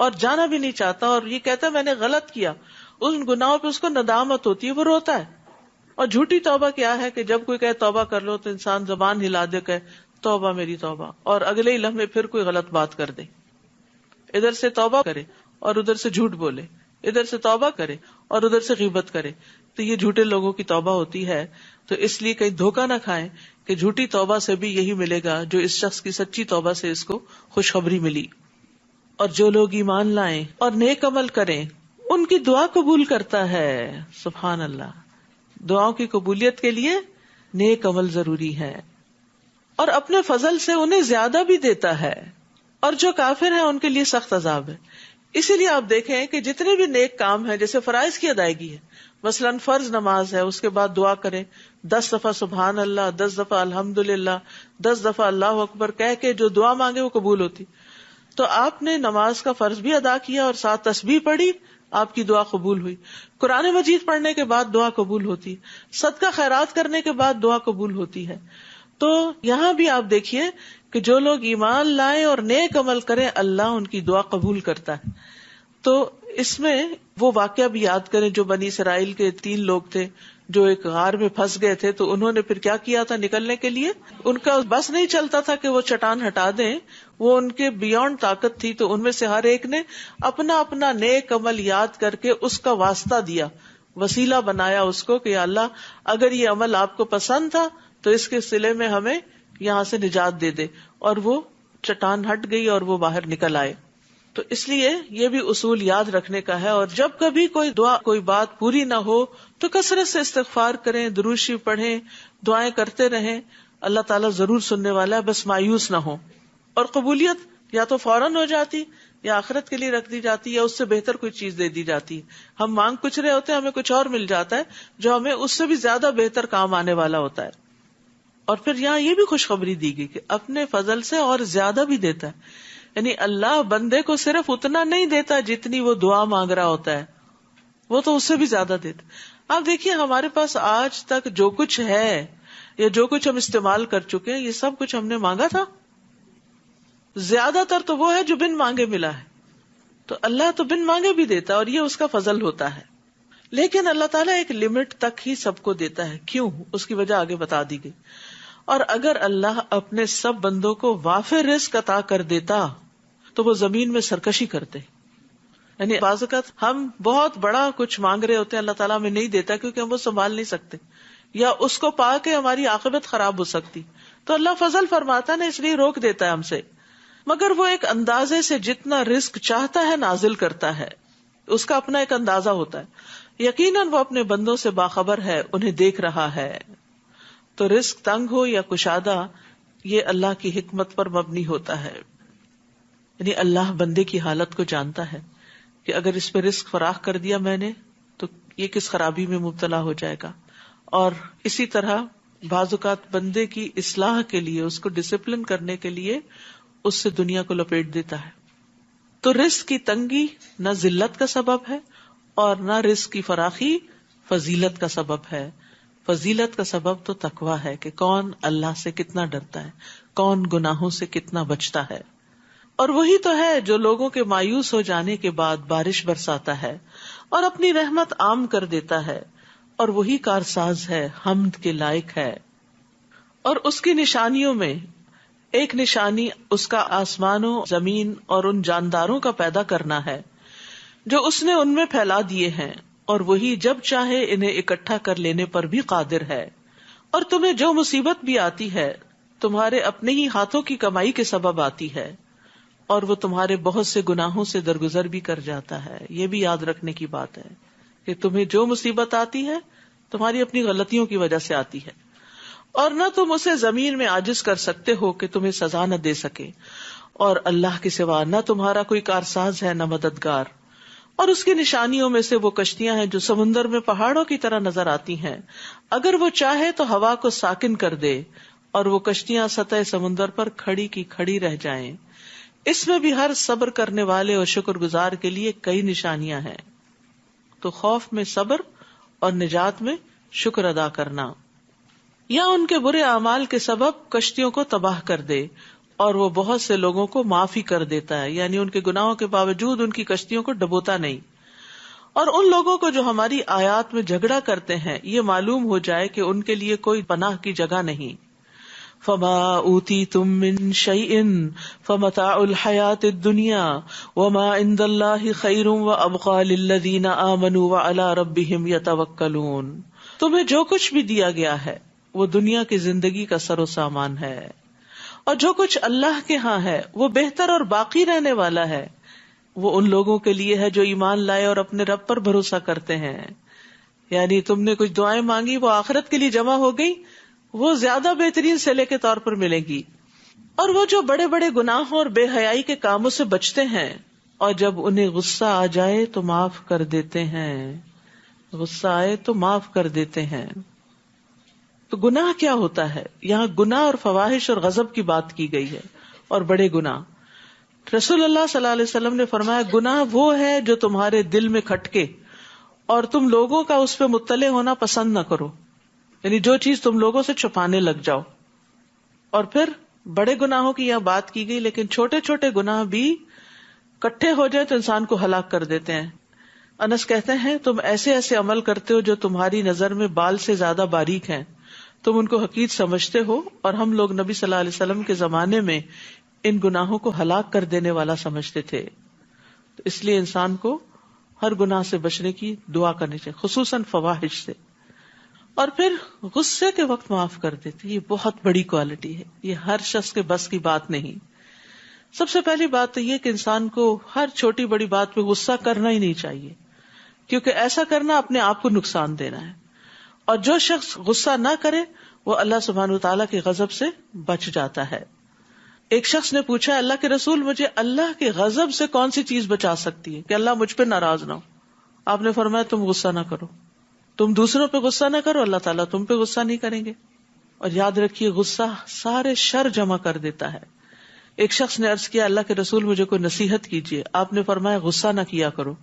اور جانا بھی نہیں چاہتا، اور یہ کہتا ہے میں نے غلط کیا. ان گناہوں پہ اس کو ندامت ہوتی ہے، وہ روتا ہے. اور جھوٹی توبہ کیا ہے کہ جب کوئی کہے توبہ کر لو تو انسان زبان ہلا دے کہ توبہ میری توبہ، اور اگلے ہی لمحے پھر کوئی غلط بات کر دے. ادھر سے توبہ کرے اور ادھر سے جھوٹ بولے، ادھر سے توبہ کرے اور ادھر سے غیبت کرے. تو یہ جھوٹے لوگوں کی توبہ ہوتی ہے. تو اس لیے کہیں دھوکہ نہ کھائیں کہ جھوٹی توبہ سے بھی یہی ملے گا جو اس شخص کی سچی توبہ سے اس کو خوشخبری ملی. اور جو لوگ ایمان لائیں اور نیک عمل کریں ان کی دعا قبول کرتا ہے. سبحان اللہ. دعاؤں کی قبولیت کے لیے نیک عمل ضروری ہے، اور اپنے فضل سے انہیں زیادہ بھی دیتا ہے. اور جو کافر ہیں ان کے لیے سخت عذاب ہے. اسی لیے آپ دیکھیں کہ جتنے بھی نیک کام ہیں، جیسے فرائض کی ادائیگی ہے، مثلاً فرض نماز ہے، اس کے بعد دعا کریں 10 دفعہ سبحان اللہ، 10 دفعہ الحمدللہ، 10 دفعہ اللہ اکبر کہہ کے جو دعا مانگے وہ قبول ہوتی. تو آپ نے نماز کا فرض بھی ادا کیا اور ساتھ تسبیح پڑھی، آپ کی دعا قبول ہوئی. قرآن مجید پڑھنے کے بعد دعا قبول ہوتی، صدقہ خیرات کرنے کے بعد دعا قبول ہوتی ہے. تو یہاں بھی آپ دیکھیے کہ جو لوگ ایمان لائیں اور نیک عمل کریں اللہ ان کی دعا قبول کرتا ہے. تو اس میں وہ واقعہ بھی یاد کریں جو بنی اسرائیل کے 3 لوگ تھے جو ایک غار میں پھنس گئے تھے. تو انہوں نے پھر کیا کیا تھا نکلنے کے لیے؟ ان کا بس نہیں چلتا تھا کہ وہ چٹان ہٹا دیں، وہ ان کے بیونڈ طاقت تھی. تو ان میں سے ہر ایک نے اپنا اپنا نیک عمل یاد کر کے اس کا واسطہ دیا، وسیلہ بنایا اس کو کہ اللہ اگر یہ عمل آپ کو پسند تھا تو اس کے صلے میں ہمیں یہاں سے نجات دے دے. اور وہ چٹان ہٹ گئی اور وہ باہر نکل آئے. تو اس لیے یہ بھی اصول یاد رکھنے کا ہے. اور جب کبھی کوئی دعا کوئی بات پوری نہ ہو تو کثرت سے استغفار کریں، درود شریف پڑھیں، دعائیں کرتے رہیں. اللہ تعالیٰ ضرور سننے والا ہے، بس مایوس نہ ہو. اور قبولیت یا تو فوراً ہو جاتی یا آخرت کے لیے رکھ دی جاتی یا اس سے بہتر کوئی چیز دے دی جاتی ہے. ہم مانگ کچھ رہے ہوتے ہیں، ہمیں کچھ اور مل جاتا ہے جو ہمیں اس سے بھی زیادہ بہتر کام آنے والا ہوتا ہے. اور پھر یہاں یہ بھی خوشخبری دی گئی کہ اپنے فضل سے اور زیادہ بھی دیتا ہے. یعنی اللہ بندے کو صرف اتنا نہیں دیتا جتنی وہ دعا مانگ رہا ہوتا ہے، وہ تو اس سے بھی زیادہ دیتا. آپ دیکھیے ہمارے پاس آج تک جو کچھ ہے یا جو کچھ ہم استعمال کر چکے ہیں، یہ سب کچھ ہم نے مانگا تھا؟ زیادہ تر تو وہ ہے جو بن مانگے ملا ہے. تو اللہ تو بن مانگے بھی دیتا ہے اور یہ اس کا فضل ہوتا ہے. لیکن اللہ تعالیٰ ایک لمٹ تک ہی سب کو دیتا ہے. کیوں؟ اس کی وجہ آگے بتا دی گئی. اور اگر اللہ اپنے سب بندوں کو وافر رزق عطا کر دیتا تو وہ زمین میں سرکشی کرتے. یعنی بعض اوقات ہم بہت بڑا کچھ مانگ رہے ہوتے ہیں، اللہ تعالیٰ ہمیں نہیں دیتا کیونکہ ہم وہ سنبھال نہیں سکتے یا اس کو پا کے ہماری عاقبت خراب ہو سکتی. تو اللہ فضل فرماتا ہے، اس لیے روک دیتا ہے ہم سے. مگر وہ ایک اندازے سے جتنا رزق چاہتا ہے نازل کرتا ہے، اس کا اپنا ایک اندازہ ہوتا ہے. یقیناً وہ اپنے بندوں سے باخبر ہے، انہیں دیکھ رہا ہے. تو رزق تنگ ہو یا کشادہ، یہ اللہ کی حکمت پر مبنی ہوتا ہے. یعنی اللہ بندے کی حالت کو جانتا ہے کہ اگر اس پہ رزق فراخ کر دیا میں نے تو یہ کس خرابی میں مبتلا ہو جائے گا. اور اسی طرح بعض اوقات بندے کی اصلاح کے لیے، اس کو ڈسپلن کرنے کے لیے اس سے دنیا کو لپیٹ دیتا ہے. تو رزق کی تنگی نہ ذلت کا سبب ہے اور نہ رزق کی فراخی فضیلت کا سبب ہے. فضیلت کا سبب تو تقویٰ ہے کہ کون اللہ سے کتنا ڈرتا ہے، کون گناہوں سے کتنا بچتا ہے. اور وہی تو ہے جو لوگوں کے مایوس ہو جانے کے بعد بارش برساتا ہے اور اپنی رحمت عام کر دیتا ہے. اور وہی کارساز ہے، حمد کے لائق ہے. اور اس کی نشانیوں میں ایک نشانی اس کا آسمانوں، زمین اور ان جانداروں کا پیدا کرنا ہے جو اس نے ان میں پھیلا دیے ہیں، اور وہی جب چاہے انہیں اکٹھا کر لینے پر بھی قادر ہے. اور تمہیں جو مصیبت بھی آتی ہے تمہارے اپنے ہی ہاتھوں کی کمائی کے سبب آتی ہے، اور وہ تمہارے بہت سے گناہوں سے درگزر بھی کر جاتا ہے. یہ بھی یاد رکھنے کی بات ہے کہ تمہیں جو مصیبت آتی ہے تمہاری اپنی غلطیوں کی وجہ سے آتی ہے، اور نہ تم اسے زمین میں عاجز کر سکتے ہو کہ تمہیں سزا نہ دے سکے. اور اللہ کے سوا نہ تمہارا کوئی کارساز ہے نہ مددگار. اور اس کی نشانیوں میں سے وہ کشتیاں ہیں جو سمندر میں پہاڑوں کی طرح نظر آتی ہیں. اگر وہ چاہے تو ہوا کو ساکن کر دے اور وہ کشتیاں سطح سمندر پر کھڑی کی کھڑی رہ جائیں. اس میں بھی ہر صبر کرنے والے اور شکر گزار کے لیے کئی نشانیاں ہیں. تو خوف میں صبر اور نجات میں شکر ادا کرنا. یا ان کے برے اعمال کے سبب کشتیوں کو تباہ کر دے اور وہ بہت سے لوگوں کو معافی کر دیتا ہے، یعنی ان کے گناہوں کے باوجود ان کی کشتیوں کو ڈبوتا نہیں. اور ان لوگوں کو جو ہماری آیات میں جھگڑا کرتے ہیں یہ معلوم ہو جائے کہ ان کے لیے کوئی پناہ کی جگہ نہیں. فما اوتیتم من شیء فمتاع الحیاۃ الدنیا وما عند اللہ خیر وابقى للذین آمنوا وعلی ربہم یتوکلون. تمہیں جو کچھ بھی دیا گیا ہے وہ دنیا کی زندگی کا سر و سامان ہے، اور جو کچھ اللہ کے ہاں ہے وہ بہتر اور باقی رہنے والا ہے. وہ ان لوگوں کے لیے ہے جو ایمان لائے اور اپنے رب پر بھروسہ کرتے ہیں. یعنی تم نے کچھ دعائیں مانگی، وہ آخرت کے لیے جمع ہو گئی، وہ زیادہ بہترین صلے کے طور پر ملے گی. اور وہ جو بڑے بڑے گناہوں اور بے حیائی کے کاموں سے بچتے ہیں اور جب انہیں غصہ آ جائے تو معاف کر دیتے ہیں. غصہ آئے تو معاف کر دیتے ہیں. تو گناہ کیا ہوتا ہے؟ یہاں گناہ اور فواحش اور غضب کی بات کی گئی ہے اور بڑے گناہ. رسول اللہ صلی اللہ علیہ وسلم نے فرمایا گناہ وہ ہے جو تمہارے دل میں کھٹکے اور تم لوگوں کا اس پہ مطلع ہونا پسند نہ کرو، یعنی جو چیز تم لوگوں سے چھپانے لگ جاؤ. اور پھر بڑے گناہوں کی یہاں بات کی گئی، لیکن چھوٹے چھوٹے گناہ بھی کٹھے ہو جائیں تو انسان کو ہلاک کر دیتے ہیں. انس کہتے ہیں تم ایسے ایسے عمل کرتے ہو جو تمہاری نظر میں بال سے زیادہ باریک ہیں، تم ان کو حقیر سمجھتے ہو، اور ہم لوگ نبی صلی اللہ علیہ وسلم کے زمانے میں ان گناہوں کو ہلاک کر دینے والا سمجھتے تھے. تو اس لیے انسان کو ہر گناہ سے بچنے کی دعا کرنی چاہیے، خصوصاً فواحش سے. اور پھر غصے کے وقت معاف کر دیتے، یہ بہت بڑی کوالٹی ہے، یہ ہر شخص کے بس کی بات نہیں. سب سے پہلی بات تو یہ کہ انسان کو ہر چھوٹی بڑی بات پہ غصہ کرنا ہی نہیں چاہیے، کیونکہ ایسا کرنا اپنے آپ کو نقصان دینا ہے. اور جو شخص غصہ نہ کرے وہ اللہ سبحانہ وتعالیٰ کے غضب سے بچ جاتا ہے. ایک شخص نے پوچھا اللہ کے رسول مجھے اللہ کے غضب سے کون سی چیز بچا سکتی ہے کہ اللہ مجھ پہ ناراض نہ ہو؟ آپ نے فرمایا تم غصہ نہ کرو، تم دوسروں پہ غصہ نہ کرو، اللہ تعالیٰ تم پہ غصہ نہیں کریں گے. اور یاد رکھیے غصہ سارے شر جمع کر دیتا ہے. ایک شخص نے عرض کیا اللہ کے رسول مجھے کوئی نصیحت کیجیے. آپ نے فرمایا غصہ نہ کیا کرو.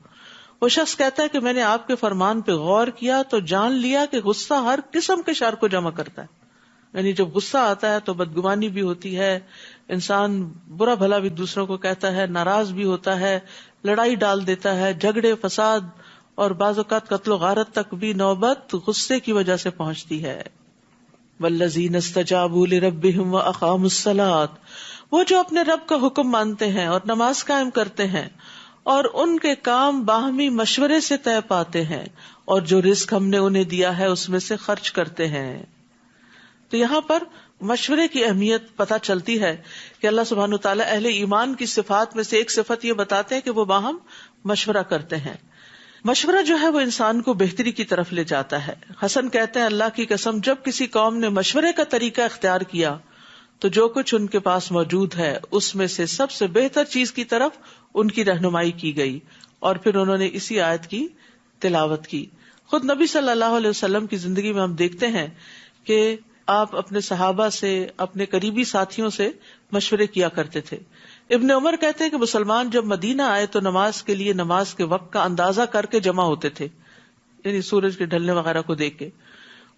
وہ شخص کہتا ہے کہ میں نے آپ کے فرمان پہ غور کیا تو جان لیا کہ غصہ ہر قسم کے شر کو جمع کرتا ہے. یعنی جب غصہ آتا ہے تو بدگمانی بھی ہوتی ہے، انسان برا بھلا بھی دوسروں کو کہتا ہے، ناراض بھی ہوتا ہے، لڑائی ڈال دیتا ہے، جھگڑے فساد اور بعض اوقات قتل و غارت تک بھی نوبت غصے کی وجہ سے پہنچتی ہے. والذین استجابوا لربہم واقاموا الصلاۃ، وہ جو اپنے رب کا حکم مانتے ہیں اور نماز قائم کرتے ہیں اور ان کے کام باہمی مشورے سے طے پاتے ہیں اور جو رزق ہم نے انہیں دیا ہے اس میں سے خرچ کرتے ہیں. تو یہاں پر مشورے کی اہمیت پتہ چلتی ہے کہ اللہ سبحانہ وتعالیٰ اہل ایمان کی صفات میں سے ایک صفت یہ بتاتے ہیں کہ وہ باہم مشورہ کرتے ہیں. مشورہ جو ہے وہ انسان کو بہتری کی طرف لے جاتا ہے. حسن کہتے ہیں اللہ کی قسم جب کسی قوم نے مشورے کا طریقہ اختیار کیا تو جو کچھ ان کے پاس موجود ہے اس میں سے سب سے بہتر چیز کی طرف ان کی رہنمائی کی گئی، اور پھر انہوں نے اسی آیت کی تلاوت کی. خود نبی صلی اللہ علیہ وسلم کی زندگی میں ہم دیکھتے ہیں کہ آپ اپنے صحابہ سے، اپنے قریبی ساتھیوں سے مشورے کیا کرتے تھے. ابن عمر کہتے ہیں کہ مسلمان جب مدینہ آئے تو نماز کے لیے نماز کے وقت کا اندازہ کر کے جمع ہوتے تھے، یعنی سورج کے ڈھلنے وغیرہ کو دیکھ کے.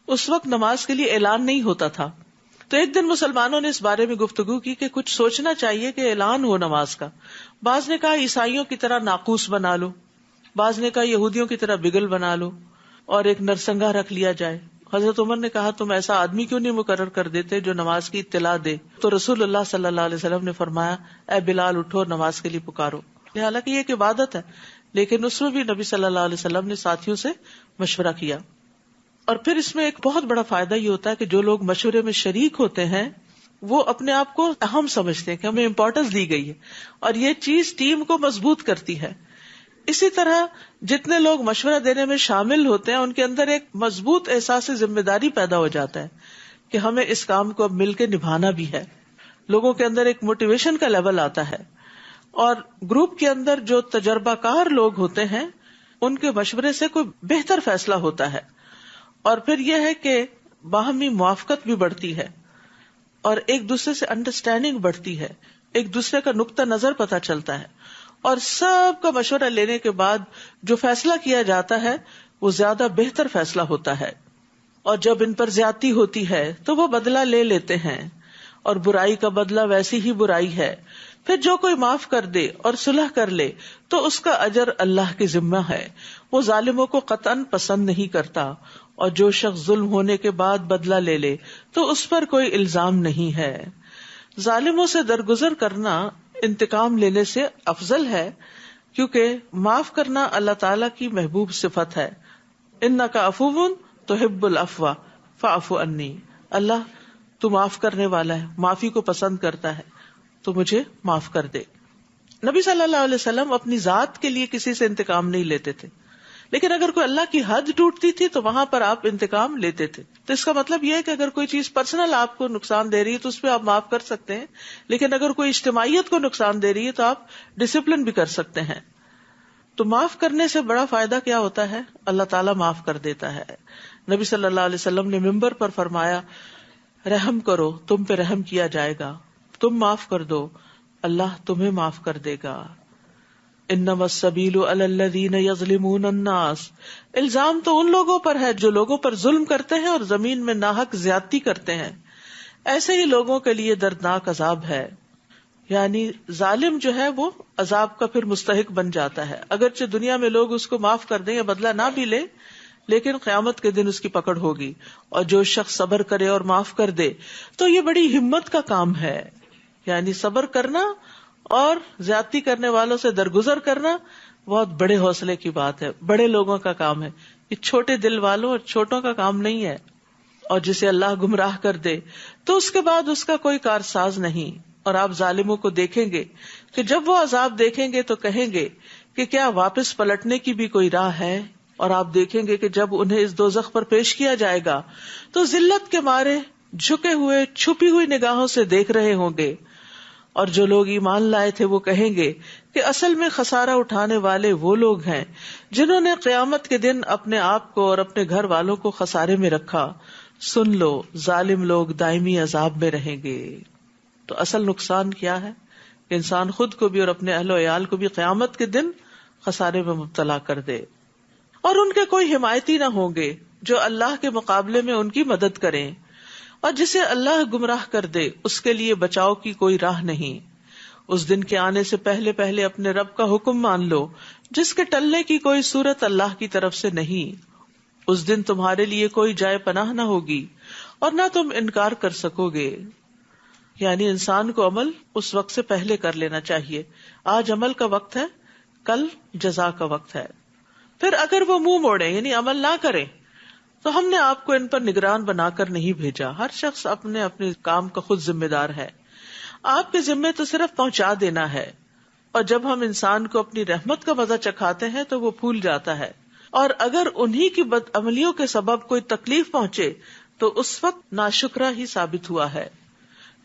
اس وقت نماز کے لیے اعلان نہیں ہوتا تھا. تو ایک دن مسلمانوں نے اس بارے میں گفتگو کی کہ کچھ سوچنا چاہیے کہ اعلان ہو نماز کا. بعض نے کہا عیسائیوں کی طرح ناقوس بنا لو، بعض نے کہا یہودیوں کی طرح بگل بنا لو اور ایک نرسنگا رکھ لیا جائے. حضرت عمر نے کہا تم ایسا آدمی کیوں نہیں مقرر کر دیتے جو نماز کی اطلاع دے؟ تو رسول اللہ صلی اللہ علیہ وسلم نے فرمایا اے بلال اٹھو اور نماز کے لیے پکارو. حالانکہ یہ ایک عبادت ہے، لیکن اس میں بھی نبی صلی اللہ علیہ وسلم نے ساتھیوں سے مشورہ کیا. اور پھر اس میں ایک بہت بڑا فائدہ یہ ہوتا ہے کہ جو لوگ مشورے میں شریک ہوتے ہیں وہ اپنے آپ کو اہم سمجھتے ہیں کہ ہمیں امپورٹنس دی گئی ہے، اور یہ چیز ٹیم کو مضبوط کرتی ہے. اسی طرح جتنے لوگ مشورہ دینے میں شامل ہوتے ہیں ان کے اندر ایک مضبوط احساس ذمہ داری پیدا ہو جاتا ہے کہ ہمیں اس کام کو اب مل کے نبھانا بھی ہے. لوگوں کے اندر ایک موٹیویشن کا لیول آتا ہے، اور گروپ کے اندر جو تجربہ کار لوگ ہوتے ہیں ان کے مشورے سے کوئی بہتر فیصلہ ہوتا ہے. اور پھر یہ ہے کہ باہمی موافقت بھی بڑھتی ہے اور ایک دوسرے سے انڈرسٹینڈنگ بڑھتی ہے، ایک دوسرے کا نقطہ نظر پتہ چلتا ہے، اور سب کا مشورہ لینے کے بعد جو فیصلہ کیا جاتا ہے وہ زیادہ بہتر فیصلہ ہوتا ہے. اور جب ان پر زیادتی ہوتی ہے تو وہ بدلہ لے لیتے ہیں، اور برائی کا بدلہ ویسی ہی برائی ہے. پھر جو کوئی معاف کر دے اور صلح کر لے تو اس کا اجر اللہ کے ذمہ ہے، وہ ظالموں کو قطعاً پسند نہیں کرتا. اور جو شخص ظلم ہونے کے بعد بدلہ لے لے تو اس پر کوئی الزام نہیں ہے. ظالموں سے درگزر کرنا انتقام لینے سے افضل ہے، کیونکہ معاف کرنا اللہ تعالیٰ کی محبوب صفت ہے. انک عفو تحب العفو فاعف عنی، اللہ تو معاف کرنے والا ہے، معافی کو پسند کرتا ہے، تو مجھے معاف کر دے. نبی صلی اللہ علیہ وسلم اپنی ذات کے لیے کسی سے انتقام نہیں لیتے تھے، لیکن اگر کوئی اللہ کی حد ٹوٹتی تھی تو وہاں پر آپ انتقام لیتے تھے. تو اس کا مطلب یہ ہے کہ اگر کوئی چیز پرسنل آپ کو نقصان دے رہی ہے تو اس پہ آپ معاف کر سکتے ہیں، لیکن اگر کوئی اجتماعیت کو نقصان دے رہی ہے تو آپ ڈسپلن بھی کر سکتے ہیں. تو معاف کرنے سے بڑا فائدہ کیا ہوتا ہے؟ اللہ تعالیٰ معاف کر دیتا ہے. نبی صلی اللہ علیہ وسلم نے منبر پر فرمایا رحم کرو تم پہ رحم کیا جائے گا، تم معاف کر دو اللہ تمہیں معاف کر دے گا. انما السبیل علی الذین یظلمون الناس، الزام تو ان لوگوں پر ہے جو لوگوں پر ظلم کرتے ہیں اور زمین میں ناحق زیادتی کرتے ہیں. ایسے ہی لوگوں کے لیے دردناک عذاب ہے. یعنی ظالم جو ہے وہ عذاب کا پھر مستحق بن جاتا ہے. اگرچہ دنیا میں لوگ اس کو معاف کر دیں یا بدلہ نہ بھی لے، لیکن قیامت کے دن اس کی پکڑ ہوگی. اور جو شخص صبر کرے اور معاف کر دے تو یہ بڑی ہمت کا کام ہے. یعنی صبر کرنا اور زیادتی کرنے والوں سے درگزر کرنا بہت بڑے حوصلے کی بات ہے، بڑے لوگوں کا کام ہے. یہ چھوٹے دل والوں اور چھوٹوں کا کام نہیں ہے. اور جسے اللہ گمراہ کر دے تو اس کے بعد اس کا کوئی کارساز نہیں. اور آپ ظالموں کو دیکھیں گے کہ جب وہ عذاب دیکھیں گے تو کہیں گے کہ کیا واپس پلٹنے کی بھی کوئی راہ ہے. اور آپ دیکھیں گے کہ جب انہیں اس دوزخ پر پیش کیا جائے گا تو ذلت کے مارے جھکے ہوئے چھپی ہوئی نگاہوں سے دیکھ رہے ہوں گے. اور جو لوگ ایمان لائے تھے وہ کہیں گے کہ اصل میں خسارہ اٹھانے والے وہ لوگ ہیں جنہوں نے قیامت کے دن اپنے آپ کو اور اپنے گھر والوں کو خسارے میں رکھا. سن لو، ظالم لوگ دائمی عذاب میں رہیں گے. تو اصل نقصان کیا ہے کہ انسان خود کو بھی اور اپنے اہل و عیال کو بھی قیامت کے دن خسارے میں مبتلا کر دے. اور ان کے کوئی حمایتی نہ ہوں گے جو اللہ کے مقابلے میں ان کی مدد کریں. اور جسے اللہ گمراہ کر دے اس کے لیے بچاؤ کی کوئی راہ نہیں. اس دن کے آنے سے پہلے پہلے اپنے رب کا حکم مان لو جس کے ٹلنے کی کوئی صورت اللہ کی طرف سے نہیں. اس دن تمہارے لیے کوئی جائے پناہ نہ ہوگی اور نہ تم انکار کر سکو گے. یعنی انسان کو عمل اس وقت سے پہلے کر لینا چاہیے. آج عمل کا وقت ہے، کل جزا کا وقت ہے. پھر اگر وہ منہ موڑے یعنی عمل نہ کرے تو ہم نے آپ کو ان پر نگران بنا کر نہیں بھیجا. ہر شخص اپنے اپنے کام کا خود ذمہ دار ہے. آپ کے ذمے تو صرف پہنچا دینا ہے. اور جب ہم انسان کو اپنی رحمت کا مزہ چکھاتے ہیں تو وہ پھول جاتا ہے. اور اگر انہی کی بد عملیوں کے سبب کوئی تکلیف پہنچے تو اس وقت ناشکرا ہی ثابت ہوا ہے.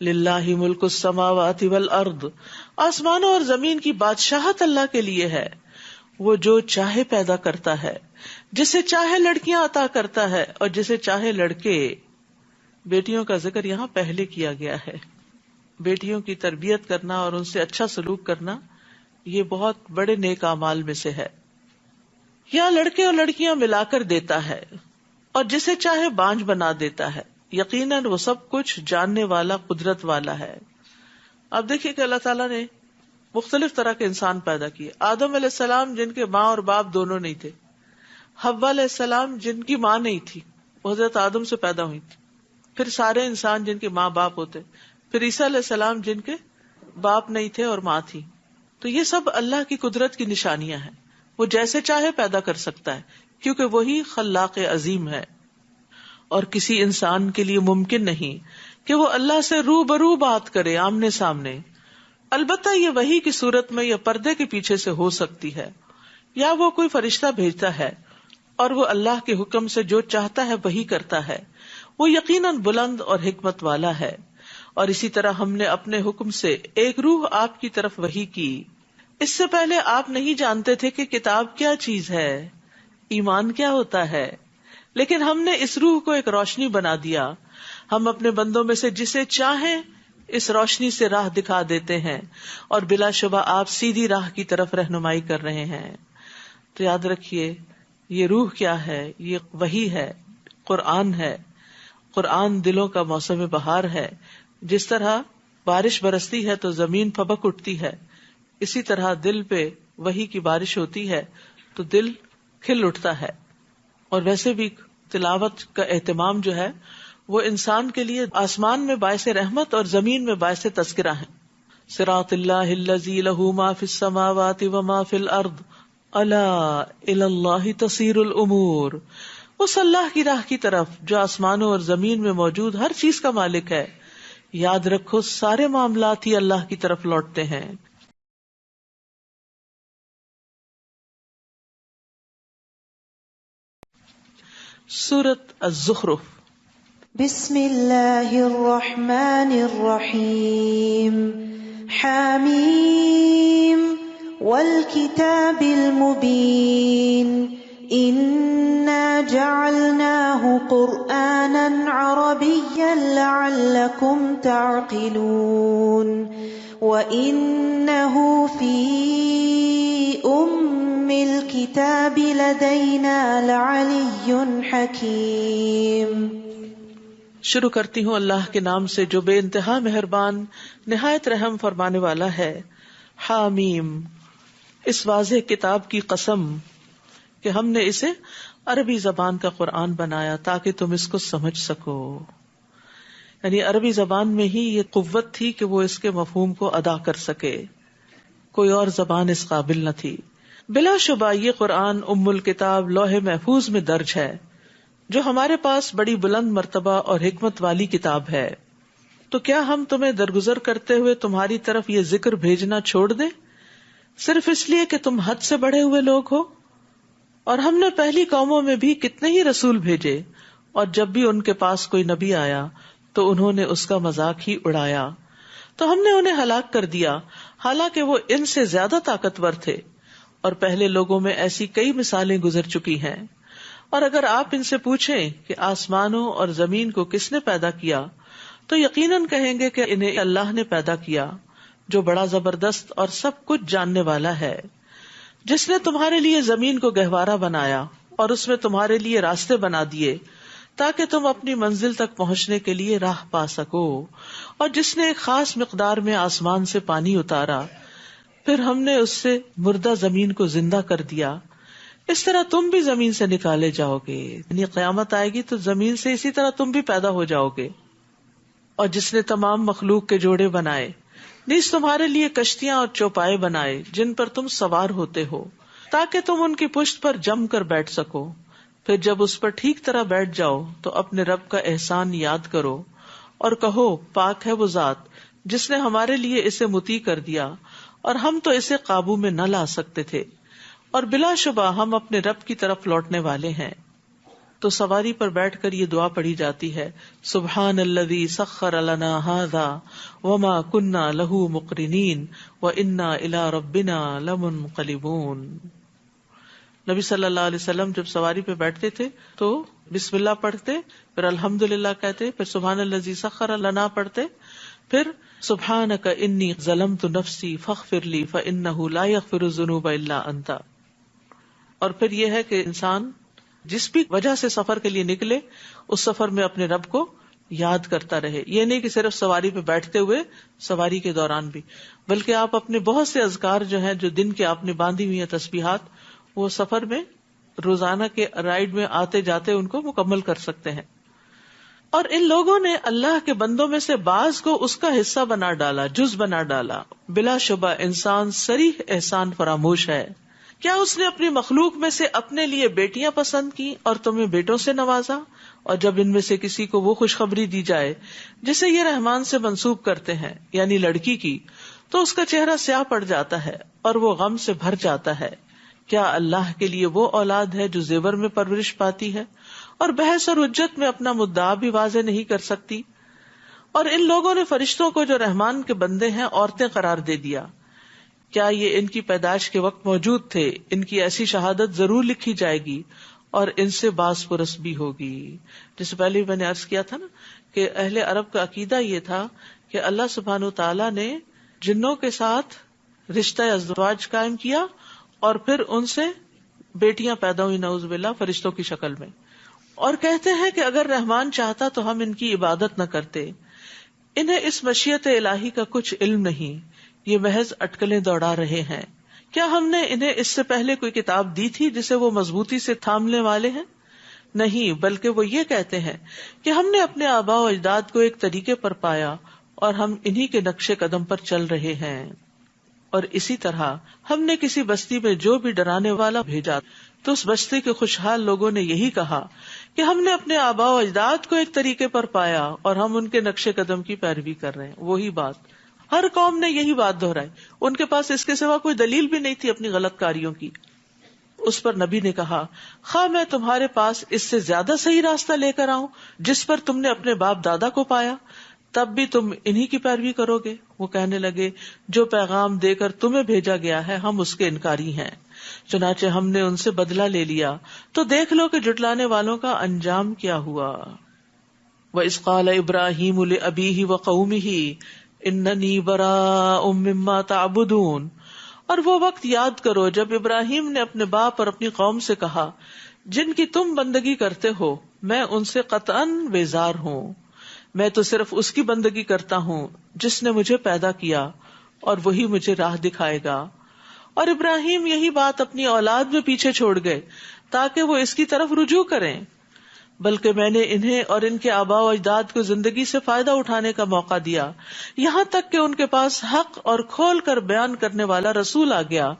للہ ملک السماوات والارض، آسمانوں اور زمین کی بادشاہت اللہ کے لیے ہے. وہ جو چاہے پیدا کرتا ہے، جسے چاہے لڑکیاں عطا کرتا ہے اور جسے چاہے لڑکے. بیٹیوں کا ذکر یہاں پہلے کیا گیا ہے. بیٹیوں کی تربیت کرنا اور ان سے اچھا سلوک کرنا یہ بہت بڑے نیک اعمال میں سے ہے. یا لڑکے اور لڑکیاں ملا کر دیتا ہے اور جسے چاہے بانجھ بنا دیتا ہے. یقیناً وہ سب کچھ جاننے والا، قدرت والا ہے. اب دیکھیے کہ اللہ تعالیٰ نے مختلف طرح کے انسان پیدا کیے. آدم علیہ السلام جن کے ماں اور باپ دونوں نہیں تھے، حوا علیہ السلام جن کی ماں نہیں تھی، وہ حضرت آدم سے پیدا ہوئی تھی. پھر سارے انسان جن کے ماں باپ ہوتے. پھر عیسیٰ علیہ السلام جن کے باپ نہیں تھے اور ماں تھی. تو یہ سب اللہ کی قدرت کی نشانیاں ہیں. وہ جیسے چاہے پیدا کر سکتا ہے کیونکہ وہی خلاق عظیم ہے. اور کسی انسان کے لیے ممکن نہیں کہ وہ اللہ سے روبرو بات کرے، آمنے سامنے. البتہ یہ وحی کی صورت میں یا پردے کے پیچھے سے ہو سکتی ہے، یا وہ کوئی فرشتہ بھیجتا ہے اور وہ اللہ کے حکم سے جو چاہتا ہے وہی کرتا ہے. وہ یقیناً بلند اور حکمت والا ہے. اور اسی طرح ہم نے اپنے حکم سے ایک روح آپ کی طرف وحی کی. اس سے پہلے آپ نہیں جانتے تھے کہ کتاب کیا چیز ہے، ایمان کیا ہوتا ہے، لیکن ہم نے اس روح کو ایک روشنی بنا دیا. ہم اپنے بندوں میں سے جسے چاہیں اس روشنی سے راہ دکھا دیتے ہیں، اور بلا شبہ آپ سیدھی راہ کی طرف رہنمائی کر رہے ہیں. تو یاد رکھیے یہ روح کیا ہے، یہ وحی ہے، قرآن ہے. قرآن دلوں کا موسم بہار ہے. جس طرح بارش برستی ہے تو زمین پھبک اٹھتی ہے، اسی طرح دل پہ وحی کی بارش ہوتی ہے تو دل کھل اٹھتا ہے. اور ویسے بھی تلاوت کا اہتمام جو ہے وہ انسان کے لیے آسمان میں باعث رحمت اور زمین میں باعث تذکرہ ہے. صراط اللہ الذی لہ ما فی السماوات و ما فی الارض الا الی اللہ تصیر الامور. اس اللہ کی راہ کی طرف جو آسمانوں اور زمین میں موجود ہر چیز کا مالک ہے. یاد رکھو سارے معاملات ہی اللہ کی طرف لوٹتے ہیں. سورۃ الزخرف. بسم اللہ الرحمن الرحیم. حامیم والکتاب المبین. انا جعلناه قرآنا عربیا لعلکم تعقلون. وإنه في الكتاب لدينا لعلي حكيم. شروع کرتی ہوں اللہ کے نام سے جو بے انتہا مہربان نہایت رحم فرمانے والا ہے. حامیم. اس واضح کتاب کی قسم کہ ہم نے اسے عربی زبان کا قرآن بنایا تاکہ تم اس کو سمجھ سکو. یعنی عربی زبان میں ہی یہ قوت تھی کہ وہ اس کے مفہوم کو ادا کر سکے، کوئی اور زبان اس قابل نہ تھی. بلا شبہ یہ قرآن ام الکتاب لوح محفوظ میں درج ہے جو ہمارے پاس بڑی بلند مرتبہ اور حکمت والی کتاب ہے. تو کیا ہم تمہیں درگزر کرتے ہوئے تمہاری طرف یہ ذکر بھیجنا چھوڑ دیں صرف اس لیے کہ تم حد سے بڑھے ہوئے لوگ ہو؟ اور ہم نے پہلی قوموں میں بھی کتنے ہی رسول بھیجے، اور جب بھی ان کے پاس کوئی نبی آیا تو انہوں نے اس کا مذاق ہی اڑایا، تو ہم نے انہیں ہلاک کر دیا حالانکہ وہ ان سے زیادہ طاقتور تھے. اور پہلے لوگوں میں ایسی کئی مثالیں گزر چکی ہیں. اور اگر آپ ان سے پوچھیں کہ آسمانوں اور زمین کو کس نے پیدا کیا تو یقیناً کہیں گے کہ انہیں اللہ نے پیدا کیا جو بڑا زبردست اور سب کچھ جاننے والا ہے، جس نے تمہارے لیے زمین کو گہوارہ بنایا اور اس میں تمہارے لیے راستے بنا دیے تاکہ تم اپنی منزل تک پہنچنے کے لیے راہ پا سکو، اور جس نے ایک خاص مقدار میں آسمان سے پانی اتارا، پھر ہم نے اس سے مردہ زمین کو زندہ کر دیا. اس طرح تم بھی زمین سے نکالے جاؤ گے، یعنی قیامت آئے گی تو زمین سے اسی طرح تم بھی پیدا ہو جاؤ گے. اور جس نے تمام مخلوق کے جوڑے بنائے، نیز تمہارے لیے کشتیاں اور چوپائے بنائے جن پر تم سوار ہوتے ہو تاکہ تم ان کی پشت پر جم کر بیٹھ سکو. پھر جب اس پر ٹھیک طرح بیٹھ جاؤ تو اپنے رب کا احسان یاد کرو اور کہو پاک ہے وہ ذات جس نے ہمارے لیے اسے مطیع کر دیا اور ہم تو اسے قابو میں نہ لا سکتے تھے، اور بلا شبہ ہم اپنے رب کی طرف لوٹنے والے ہیں. تو سواری پر بیٹھ کر یہ دعا پڑھی جاتی ہے، سبحان الذی سخر لنا ھذا وما كنا له مقرنین وانا الی ربنا لمنقلبون. نبی صلی اللہ علیہ وسلم جب سواری پہ بیٹھتے تھے تو بسم اللہ پڑھتے، پھر الحمدللہ کہتے، پھر سبحان الذی سخر لنا پڑھتے، پھر سبحانک انی ظلمت نفسی فاغفر لی فانہ لا یغفر الذنوب الا انت. اور پھر یہ ہے کہ انسان جس بھی وجہ سے سفر کے لیے نکلے اس سفر میں اپنے رب کو یاد کرتا رہے. یہ نہیں کہ صرف سواری پہ بیٹھتے ہوئے سواری کے دوران بھی، بلکہ آپ اپنے بہت سے اذکار جو ہیں جو دن کے آپ نے باندھی ہوئی ہیں تسبیحات، وہ سفر میں روزانہ کے رائڈ میں آتے جاتے ان کو مکمل کر سکتے ہیں. اور ان لوگوں نے اللہ کے بندوں میں سے بعض کو اس کا حصہ بنا ڈالا، جز بنا ڈالا. بلا شبہ انسان صریح احسان فراموش ہے. کیا اس نے اپنی مخلوق میں سے اپنے لیے بیٹیاں پسند کی اور تمہیں بیٹوں سے نوازا؟ اور جب ان میں سے کسی کو وہ خوشخبری دی جائے جسے یہ رحمان سے منسوب کرتے ہیں، یعنی لڑکی کی، تو اس کا چہرہ سیاہ پڑ جاتا ہے اور وہ غم سے بھر جاتا ہے. کیا اللہ کے لیے وہ اولاد ہے جو زیور میں پرورش پاتی ہے اور بحث اور حجت میں اپنا مدعا بھی واضح نہیں کر سکتی؟ اور ان لوگوں نے فرشتوں کو جو رحمان کے بندے ہیں عورتیں قرار دے دیا. کیا یہ ان کی پیدائش کے وقت موجود تھے؟ ان کی ایسی شہادت ضرور لکھی جائے گی اور ان سے باز پرس بھی ہوگی. جسے پہلے میں نے عرض کیا تھا نا کہ اہل عرب کا عقیدہ یہ تھا کہ اللہ سبحانہ تعالیٰ نے جنوں کے ساتھ رشتہ ازدواج قائم کیا اور پھر ان سے بیٹیاں پیدا ہوئی، نعوذ باللہ، فرشتوں کی شکل میں. اور کہتے ہیں کہ اگر رحمان چاہتا تو ہم ان کی عبادت نہ کرتے. انہیں اس مشیت الہی کا کچھ علم نہیں، یہ محض اٹکلیں دوڑا رہے ہیں. کیا ہم نے انہیں اس سے پہلے کوئی کتاب دی تھی جسے وہ مضبوطی سے تھامنے والے ہیں؟ نہیں، بلکہ وہ یہ کہتے ہیں کہ ہم نے اپنے آباء و اجداد کو ایک طریقے پر پایا اور ہم انہی کے نقش قدم پر چل رہے ہیں. اور اسی طرح ہم نے کسی بستی میں جو بھی ڈرانے والا بھیجا تو اس بستی کے خوشحال لوگوں نے یہی کہا کہ ہم نے اپنے آباء و اجداد کو ایک طریقے پر پایا اور ہم ان کے نقش قدم کی پیروی کر رہے ہیں. وہی بات ہر قوم نے یہی بات دہرائی، ان کے پاس اس کے سوا کوئی دلیل بھی نہیں تھی اپنی غلط کاریوں کی. اس پر نبی نے کہا، خواہ میں تمہارے پاس اس سے زیادہ صحیح راستہ لے کر آؤں جس پر تم نے اپنے باپ دادا کو پایا، تب بھی تم انہی کی پیروی کرو گے. وہ کہنے لگے، جو پیغام دے کر تمہیں بھیجا گیا ہے ہم اس کے انکاری ہیں، چنانچہ ہم نے ان سے بدلہ لے لیا، تو دیکھ لو کہ جھٹلانے والوں کا انجام کیا ہوا. وَإِذْ قَالَ إِبْرَاهِيمُ لِأَبِيهِ وَقَوْمِهِ إِنَّنِي بَرَاءٌ مِّمَّا تَعْبُدُونَ. اور وہ وقت یاد کرو جب ابراہیم نے اپنے باپ اور اپنی قوم سے کہا، جن کی تم بندگی کرتے ہو میں ان سے قطعاً بیزار ہوں. میں تو صرف اس کی بندگی کرتا ہوں جس نے مجھے پیدا کیا اور وہی مجھے راہ دکھائے گا. اور ابراہیم یہی بات اپنی اولاد میں پیچھے چھوڑ گئے تاکہ وہ اس کی طرف رجوع کریں. بلکہ میں نے انہیں اور ان کے آباء و اجداد کو زندگی سے فائدہ اٹھانے کا موقع دیا، یہاں تک کہ ان کے پاس حق اور کھول کر بیان کرنے والا رسول آ گیا.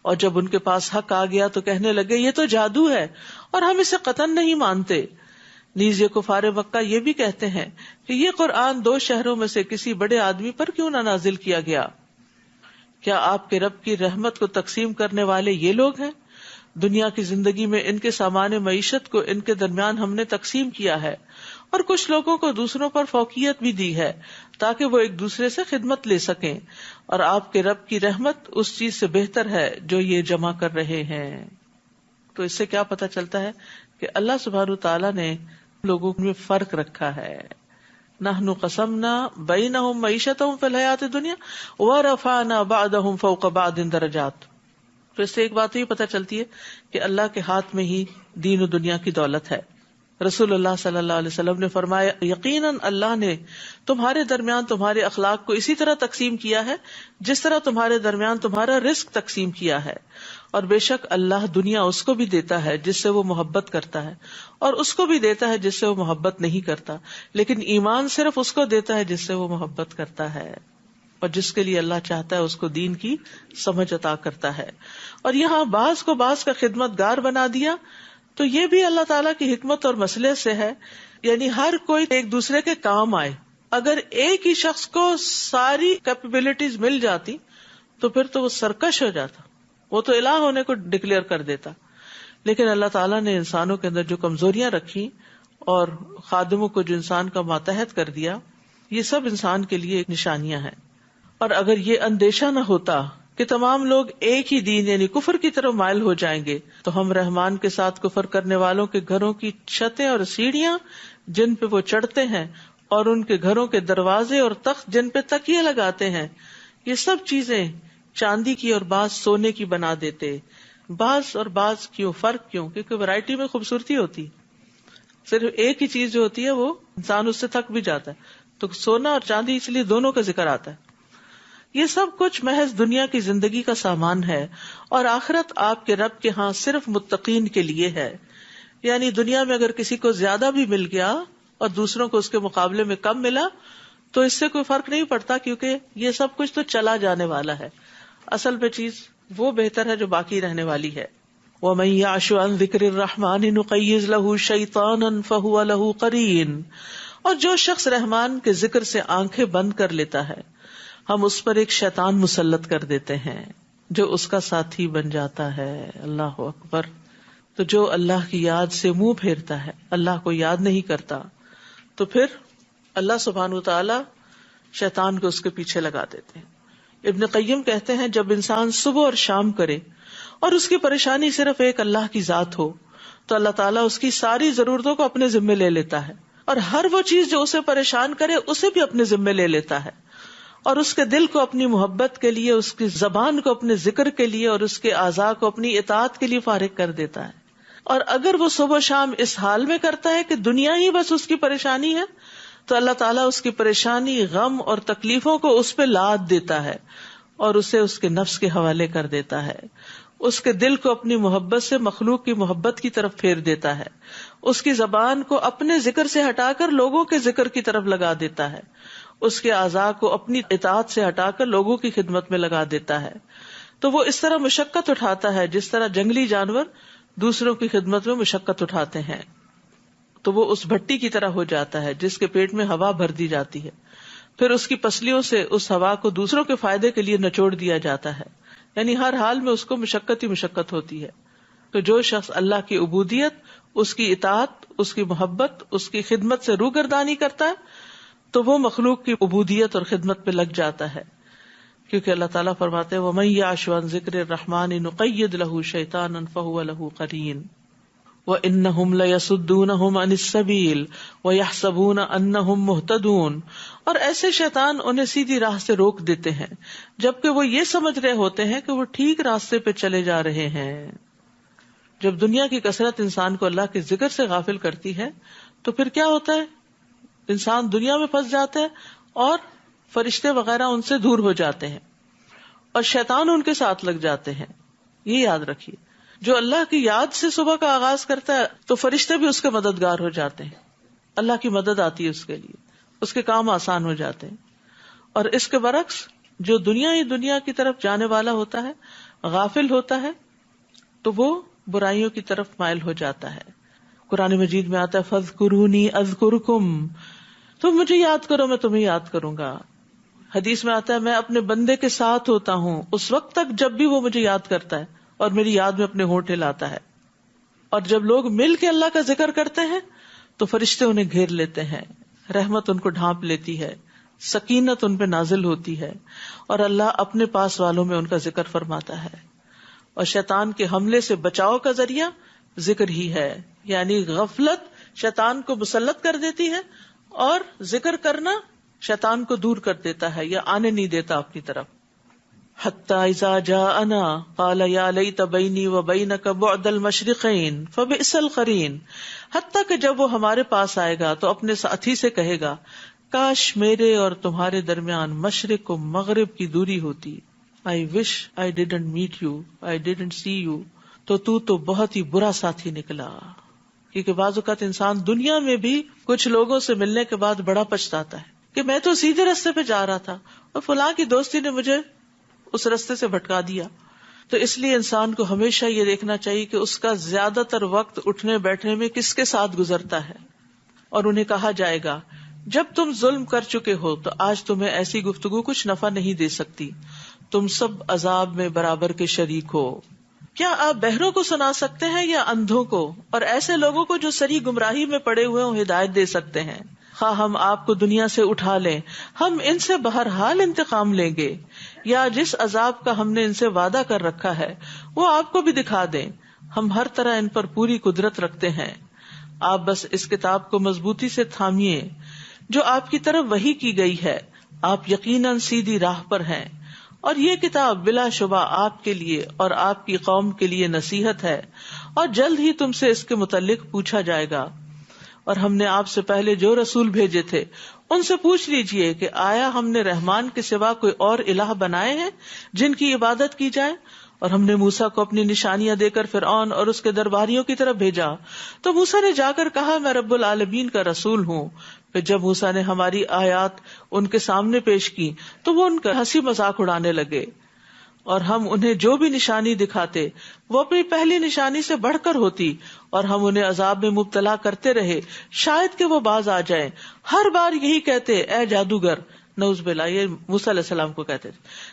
اور جب ان کے پاس حق آ گیا تو کہنے لگے یہ تو جادو ہے اور ہم اسے قطعاً نہیں مانتے. نیز یہ کفار مکہ یہ بھی کہتے ہیں کہ یہ قرآن 2 شہروں میں سے کسی بڑے آدمی پر کیوں نہ نازل کیا گیا. کیا آپ کے رب کی رحمت کو تقسیم کرنے والے یہ لوگ ہیں؟ دنیا کی زندگی میں ان کے سامان معیشت کو ان کے درمیان ہم نے تقسیم کیا ہے، اور کچھ لوگوں کو دوسروں پر فوقیت بھی دی ہے تاکہ وہ ایک دوسرے سے خدمت لے سکیں، اور آپ کے رب کی رحمت اس چیز سے بہتر ہے جو یہ جمع کر رہے ہیں. تو اس سے کیا پتہ چلتا ہے کہ اللہ سبحانہ تعالیٰ نے لوگوں میں فرق رکھا ہے. نحن قسمنا بینہم معیشتہم فی الحیات الدنیا ورفعنا بعضہم فوق بعض درجات. تو اس سے ایک بات یہ پتہ چلتی ہے کہ اللہ کے ہاتھ میں ہی دین و دنیا کی دولت ہے. رسول اللہ صلی اللہ علیہ وسلم نے فرمایا یقیناً اللہ نے تمہارے درمیان تمہارے اخلاق کو اسی طرح تقسیم کیا ہے جس طرح تمہارے درمیان تمہارا رزق تقسیم کیا ہے. اور بے شک اللہ دنیا اس کو بھی دیتا ہے جس سے وہ محبت کرتا ہے، اور اس کو بھی دیتا ہے جس سے وہ محبت نہیں کرتا، لیکن ایمان صرف اس کو دیتا ہے جس سے وہ محبت کرتا ہے، اور جس کے لیے اللہ چاہتا ہے اس کو دین کی سمجھ عطا کرتا ہے. اور یہاں بعض کو بعض کا خدمت گار بنا دیا تو یہ بھی اللہ تعالیٰ کی حکمت اور مسئلے سے ہے، یعنی ہر کوئی ایک دوسرے کے کام آئے. اگر ایک ہی شخص کو ساری کیپیبلٹیز مل جاتی تو پھر تو وہ سرکش ہو جاتا، وہ تو الہ ہونے کو ڈکلیئر کر دیتا. لیکن اللہ تعالیٰ نے انسانوں کے اندر جو کمزوریاں رکھی اور خادموں کو جو انسان کا ماتحت کر دیا، یہ سب انسان کے لیے ایک نشانیاں ہیں. اور اگر یہ اندیشہ نہ ہوتا کہ تمام لوگ ایک ہی دین یعنی کفر کی طرف مائل ہو جائیں گے تو ہم رحمان کے ساتھ کفر کرنے والوں کے گھروں کی چھتیں اور سیڑھیاں جن پہ وہ چڑھتے ہیں اور ان کے گھروں کے دروازے اور تخت جن پہ تکیے لگاتے ہیں، یہ سب چیزیں چاندی کی اور بعض سونے کی بنا دیتے. بعض اور بعض کیوں، فرق کیوں؟ کیونکہ ورائٹی میں خوبصورتی ہوتی. صرف ایک ہی چیز جو ہوتی ہے وہ انسان اس سے تھک بھی جاتا ہے، تو سونا اور چاندی اس لیے دونوں کا ذکر آتا ہے. یہ سب کچھ محض دنیا کی زندگی کا سامان ہے، اور آخرت آپ کے رب کے ہاں صرف متقین کے لیے ہے. یعنی دنیا میں اگر کسی کو زیادہ بھی مل گیا اور دوسروں کو اس کے مقابلے میں کم ملا تو اس سے کوئی فرق نہیں پڑتا، کیونکہ یہ سب کچھ تو چلا جانے والا ہے. اصل میں چیز وہ بہتر ہے جو باقی رہنے والی ہے. وَمَن يَعْشُ عَن ذِكْرِ الرَّحْمَنِ نُقَيِّضْ لَهُ شَيْطَانًا فَهُوَ لَهُ قَرِينٌ. اور جو شخص رحمان کے ذکر سے آنکھیں بند کر لیتا ہے ہم اس پر ایک شیطان مسلط کر دیتے ہیں جو اس کا ساتھی بن جاتا ہے. اللہ اکبر. تو جو اللہ کی یاد سے منہ پھیرتا ہے، اللہ کو یاد نہیں کرتا، تو پھر اللہ سبحانہ وتعالی شیطان کو اس کے پیچھے لگا دیتے ہیں. ابن قیم کہتے ہیں جب انسان صبح اور شام کرے اور اس کی پریشانی صرف ایک اللہ کی ذات ہو تو اللہ تعالیٰ اس کی ساری ضرورتوں کو اپنے ذمے لے لیتا ہے، اور ہر وہ چیز جو اسے پریشان کرے اسے بھی اپنے ذمے لے لیتا ہے، اور اس کے دل کو اپنی محبت کے لیے، اس کی زبان کو اپنے ذکر کے لیے اور اس کے اعضاء کو اپنی اطاعت کے لیے فارغ کر دیتا ہے. اور اگر وہ صبح شام اس حال میں کرتا ہے کہ دنیا ہی بس اس کی پریشانی ہے تو اللہ تعالیٰ اس کی پریشانی، غم اور تکلیفوں کو اس پہ لاد دیتا ہے اور اسے اس کے نفس کے حوالے کر دیتا ہے. اس کے دل کو اپنی محبت سے مخلوق کی محبت کی طرف پھیر دیتا ہے. اس کی زبان کو اپنے ذکر سے ہٹا کر لوگوں کے ذکر کی طرف لگا دیتا ہے. اس کے اعضاء کو اپنی اطاعت سے ہٹا کر لوگوں کی خدمت میں لگا دیتا ہے. تو وہ اس طرح مشقت اٹھاتا ہے جس طرح جنگلی جانور دوسروں کی خدمت میں مشقت اٹھاتے ہیں. تو وہ اس بھٹی کی طرح ہو جاتا ہے جس کے پیٹ میں ہوا بھر دی جاتی ہے، پھر اس کی پسلیوں سے اس ہوا کو دوسروں کے فائدے کے لیے نچوڑ دیا جاتا ہے. یعنی ہر حال میں اس کو مشقت ہی مشقت ہوتی ہے. تو جو شخص اللہ کی عبودیت، اس کی اطاعت، اس کی محبت، اس کی خدمت سے روگردانی کرتا ہے تو وہ مخلوق کی عبودیت اور خدمت پہ لگ جاتا ہے. کیونکہ اللہ تعالیٰ فرماتے ہیں وَمَن يَعْشُ عَن ذِكْرِ الرَّحْمَنِ نُقَيِّضْ لَهُ شَيْطَانًا فَهُوَ لَهُ قَرِينٌ وَإِنَّهُمْ لَيَصُدُّونَهُمْ عَنِ السَّبِيلِ وَيَحْسَبُونَ أَنَّهُمْ مُهْتَدُونَ. اور ایسے شیطان انہیں سیدھی راہ سے روک دیتے ہیں جبکہ وہ یہ سمجھ رہے ہوتے ہیں کہ وہ ٹھیک راستے پہ چلے جا رہے ہیں. جب دنیا کی کثرت انسان کو اللہ کے ذکر سے غافل کرتی ہے تو پھر کیا ہوتا ہے؟ انسان دنیا میں پھنس جاتا ہے اور فرشتے وغیرہ ان سے دور ہو جاتے ہیں اور شیطان ان کے ساتھ لگ جاتے ہیں. یہ یاد رکھیے, جو اللہ کی یاد سے صبح کا آغاز کرتا ہے تو فرشتے بھی اس کے مددگار ہو جاتے ہیں, اللہ کی مدد آتی ہے اس کے لیے, اس کے کام آسان ہو جاتے ہیں. اور اس کے برعکس جو دنیا کی طرف جانے والا ہوتا ہے, غافل ہوتا ہے, تو وہ برائیوں کی طرف مائل ہو جاتا ہے. قرآن مجید میں آتا ہے فَاذْكُرُونِي أَذْكُرْكُمْ, تم مجھے یاد کرو میں تمہیں یاد کروں گا. حدیث میں آتا ہے میں اپنے بندے کے ساتھ ہوتا ہوں اس وقت تک جب بھی وہ مجھے یاد کرتا ہے اور میری یاد میں اپنے ہونٹ ہلاتا ہے. اور جب لوگ مل کے اللہ کا ذکر کرتے ہیں تو فرشتے انہیں گھیر لیتے ہیں, رحمت ان کو ڈھانپ لیتی ہے, سکینت ان پہ نازل ہوتی ہے, اور اللہ اپنے پاس والوں میں ان کا ذکر فرماتا ہے. اور شیطان کے حملے سے بچاؤ کا ذریعہ ذکر ہی ہے, یعنی غفلت شیطان کو مسلط کر دیتی ہے اور ذکر کرنا شیطان کو دور کر دیتا ہے یا آنے نہیں دیتا اپنی طرف. حتی اذا جاءنا قال یا لیت بینی و بینک بعد المشرقین فبئس القرین, حتیٰ کہ جب وہ ہمارے پاس آئے گا تو اپنے ساتھی سے کہے گا کاش میرے اور تمہارے درمیان مشرق و مغرب کی دوری ہوتی. I wish I didn't meet you, I didn't see you. تو بہت ہی برا ساتھی نکلا. کیونکہ بعض اوقات انسان دنیا میں بھی کچھ لوگوں سے ملنے کے بعد بڑا پچھتاتا ہے کہ میں تو سیدھے راستے پہ جا رہا تھا اور فلاں کی دوستی نے مجھے اس راستے سے بھٹکا دیا. تو اس لیے انسان کو ہمیشہ یہ دیکھنا چاہیے کہ اس کا زیادہ تر وقت اٹھنے بیٹھنے میں کس کے ساتھ گزرتا ہے. اور انہیں کہا جائے گا جب تم ظلم کر چکے ہو تو آج تمہیں ایسی گفتگو کچھ نفع نہیں دے سکتی, تم سب عذاب میں برابر کے شریک ہو. کیا آپ بہروں کو سنا سکتے ہیں یا اندھوں کو, اور ایسے لوگوں کو جو سری گمراہی میں پڑے ہوئے ہوں ہدایت دے سکتے ہیں؟ خواہ ہم آپ کو دنیا سے اٹھا لیں, ہم ان سے بہرحال انتقام لیں گے, یا جس عذاب کا ہم نے ان سے وعدہ کر رکھا ہے وہ آپ کو بھی دکھا دیں, ہم ہر طرح ان پر پوری قدرت رکھتے ہیں. آپ بس اس کتاب کو مضبوطی سے تھامیے جو آپ کی طرف وحی کی گئی ہے, آپ یقیناً سیدھی راہ پر ہیں, اور یہ کتاب بلا شبہ آپ کے لیے اور آپ کی قوم کے لیے نصیحت ہے, اور جلد ہی تم سے اس کے متعلق پوچھا جائے گا. اور ہم نے آپ سے پہلے جو رسول بھیجے تھے ان سے پوچھ لیجئے کہ آیا ہم نے رحمان کے سوا کوئی اور الہ بنائے ہیں جن کی عبادت کی جائے؟ اور ہم نے موسیٰ کو اپنی نشانیاں دے کر فرعون اور اس کے درباریوں کی طرف بھیجا, تو موسیٰ نے جا کر کہا میں رب العالمین کا رسول ہوں. پھر جب موسیٰ نے ہماری آیات ان کے سامنے پیش کی تو وہ ان کا ہنسی مذاق اڑانے لگے, اور ہم انہیں جو بھی نشانی دکھاتے وہ اپنی پہلی نشانی سے بڑھ کر ہوتی, اور ہم انہیں عذاب میں مبتلا کرتے رہے شاید کہ وہ باز آ جائیں. ہر بار یہی کہتے اے جادوگر, نعوذ باللہ, یہ موسیٰ علیہ السلام کو کہتے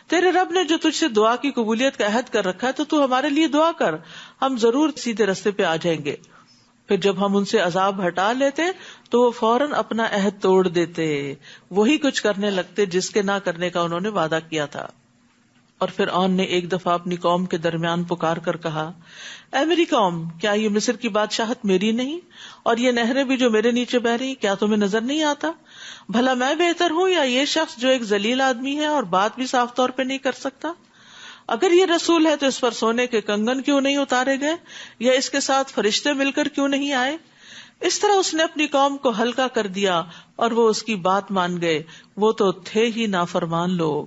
تیرے رب نے جو تجھ سے دعا کی قبولیت کا عہد کر رکھا ہے تو ہمارے لیے دعا کر, ہم ضرور سیدھے راستے پہ آ جائیں گے. پھر جب ہم ان سے عذاب ہٹا لیتے تو وہ فوراً اپنا عہد توڑ دیتے, وہی کچھ کرنے لگتے جس کے نہ کرنے کا انہوں نے وعدہ کیا تھا. اور فرعون نے ایک دفعہ اپنی قوم کے درمیان پکار کر کہا اے میری قوم, کیا یہ مصر کی بادشاہت میری نہیں, اور یہ نہریں بھی جو میرے نیچے بہ رہی, کیا تمہیں نظر نہیں آتا؟ بھلا میں بہتر ہوں یا یہ شخص جو ایک ذلیل آدمی ہے اور بات بھی صاف طور پہ نہیں کر سکتا؟ اگر یہ رسول ہے تو اس پر سونے کے کنگن کیوں نہیں اتارے گئے, یا اس کے ساتھ فرشتے مل کر کیوں نہیں آئے؟ اس طرح اس نے اپنی قوم کو ہلکا کر دیا اور وہ اس کی بات مان گئے, وہ تو تھے ہی نافرمان لوگ.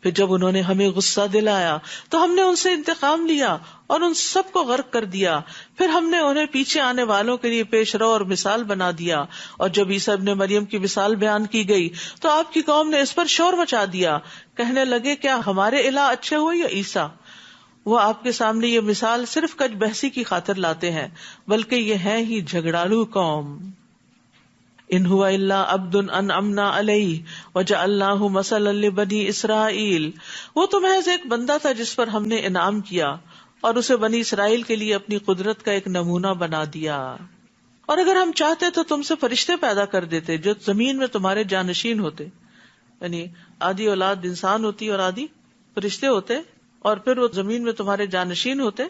پھر جب انہوں نے ہمیں غصہ دلایا تو ہم نے ان سے انتقام لیا اور ان سب کو غرق کر دیا. پھر ہم نے انہیں پیچھے آنے والوں کے لیے پیش رو اور مثال بنا دیا. اور جب عیسیٰ ابن مریم کی مثال بیان کی گئی تو آپ کی قوم نے اس پر شور مچا دیا, کہنے لگے کیا ہمارے الہ اچھے ہوئے یا عیسیٰ؟ وہ آپ کے سامنے یہ مثال صرف کج بحثی کی خاطر لاتے ہیں, بلکہ یہ ہیں ہی جھگڑالو قوم. ان هو الا عبد انعمنا علیہ وجعلناہ مثلا لبنی اسرائیل, وہ تو محض ایک بندہ تھا جس پر ہم نے انعام کیا اور اسے بنی اسرائیل کے لیے اپنی قدرت کا ایک نمونہ بنا دیا. اور اگر ہم چاہتے تو تم سے فرشتے پیدا کر دیتے جو زمین میں تمہارے جانشین ہوتے, یعنی آدھی اولاد انسان ہوتی اور آدھی فرشتے ہوتے, اور پھر وہ زمین میں تمہارے جانشین ہوتے.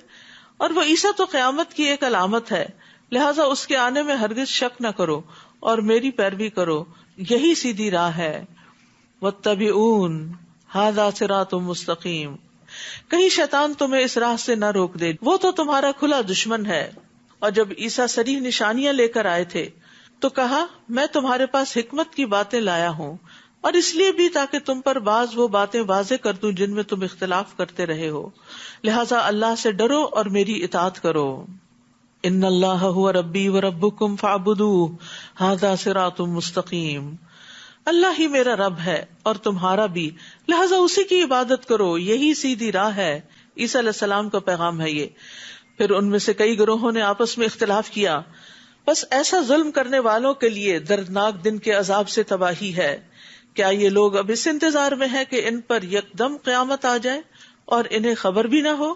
اور وہ عیسیٰ تو قیامت کی ایک علامت ہے, لہٰذا اس کے آنے میں ہرگز شک نہ کرو اور میری پیروی کرو, یہی سیدھی راہ ہے. واتبعون ھذا صراط مستقیم, کہیں شیطان تمہیں اس راہ سے نہ روک دے, وہ تو تمہارا کھلا دشمن ہے. اور جب عیسیٰ صریح نشانیاں لے کر آئے تھے تو کہا میں تمہارے پاس حکمت کی باتیں لایا ہوں، اور اس لیے بھی تاکہ تم پر بعض وہ باتیں واضح کر دوں جن میں تم اختلاف کرتے رہے ہو، لہٰذا اللہ سے ڈرو اور میری اطاعت کرو۔ ان اللہ هو ربی وربکم فاعبدوہ ھذا صراط مستقیم، اللہ ہی میرا رب ہے اور تمہارا بھی، لہٰذا اسی کی عبادت کرو، یہی سیدھی راہ ہے۔ عیسیٰ علیہ السلام کا پیغام ہے یہ۔ پھر ان میں سے کئی گروہوں نے آپس میں اختلاف کیا، بس ایسا ظلم کرنے والوں کے لیے دردناک دن کے عذاب سے تباہی ہے۔ کیا یہ لوگ اب اس انتظار میں ہیں کہ ان پر یکدم قیامت آ جائے اور انہیں خبر بھی نہ ہو؟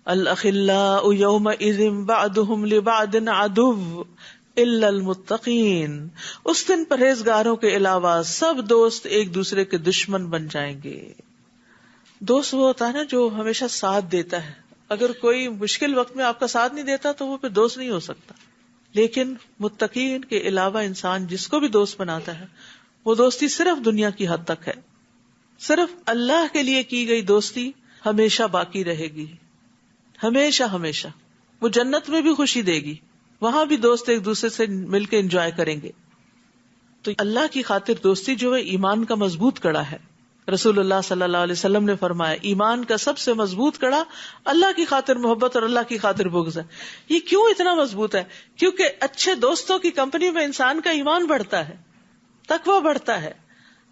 الاخلاء یومئذ بعضهم لبعض عدو الا المتقین، اس دن پرہیزگاروں کے علاوہ سب دوست ایک دوسرے کے دشمن بن جائیں گے۔ دوست وہ ہوتا ہے نا جو ہمیشہ ساتھ دیتا ہے، اگر کوئی مشکل وقت میں آپ کا ساتھ نہیں دیتا تو وہ پھر دوست نہیں ہو سکتا، لیکن متقین کے علاوہ انسان جس کو بھی دوست بناتا ہے وہ دوستی صرف دنیا کی حد تک ہے، صرف اللہ کے لیے کی گئی دوستی ہمیشہ باقی رہے گی، ہمیشہ ہمیشہ۔ وہ جنت میں بھی خوشی دے گی، وہاں بھی دوست ایک دوسرے سے مل کے انجوائے کریں گے۔ تو اللہ کی خاطر دوستی جو ہے ایمان کا مضبوط کڑا ہے۔ رسول اللہ صلی اللہ علیہ وسلم نے فرمایا ایمان کا سب سے مضبوط کڑا اللہ کی خاطر محبت اور اللہ کی خاطر بغض ہے۔ یہ کیوں اتنا مضبوط ہے؟ کیونکہ اچھے دوستوں کی کمپنی میں انسان کا ایمان بڑھتا ہے، تقویٰ بڑھتا ہے،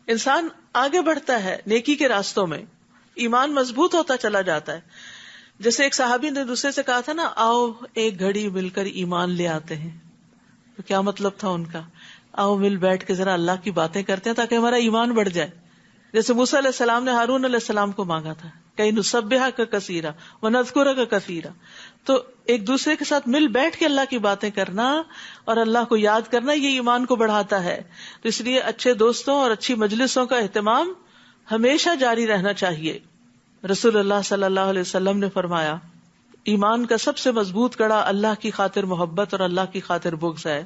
انسان آگے بڑھتا ہے نیکی کے راستوں میں، ایمان مضبوط ہوتا چلا جاتا ہے۔ جیسے ایک صحابی نے دوسرے سے کہا تھا نا، آؤ ایک گھڑی مل کر ایمان لے آتے ہیں، تو کیا مطلب تھا ان کا؟ آؤ مل بیٹھ کے ذرا اللہ کی باتیں کرتے ہیں تاکہ ہمارا ایمان بڑھ جائے۔ جیسے موسیٰ علیہ السلام نے ہارون علیہ السلام کو مانگا تھا کہ نسبحک کثیرا ونذکرک کثیرا، تو ایک دوسرے کے ساتھ مل بیٹھ کے اللہ کی باتیں کرنا اور اللہ کو یاد کرنا یہ ایمان کو بڑھاتا ہے۔ تو اس لیے اچھے دوستوں اور اچھی مجلسوں کا اہتمام ہمیشہ جاری رہنا چاہیے۔ رسول اللہ صلی اللہ علیہ وسلم نے فرمایا ایمان کا سب سے مضبوط کڑا اللہ کی خاطر محبت اور اللہ کی خاطر بغض ہے۔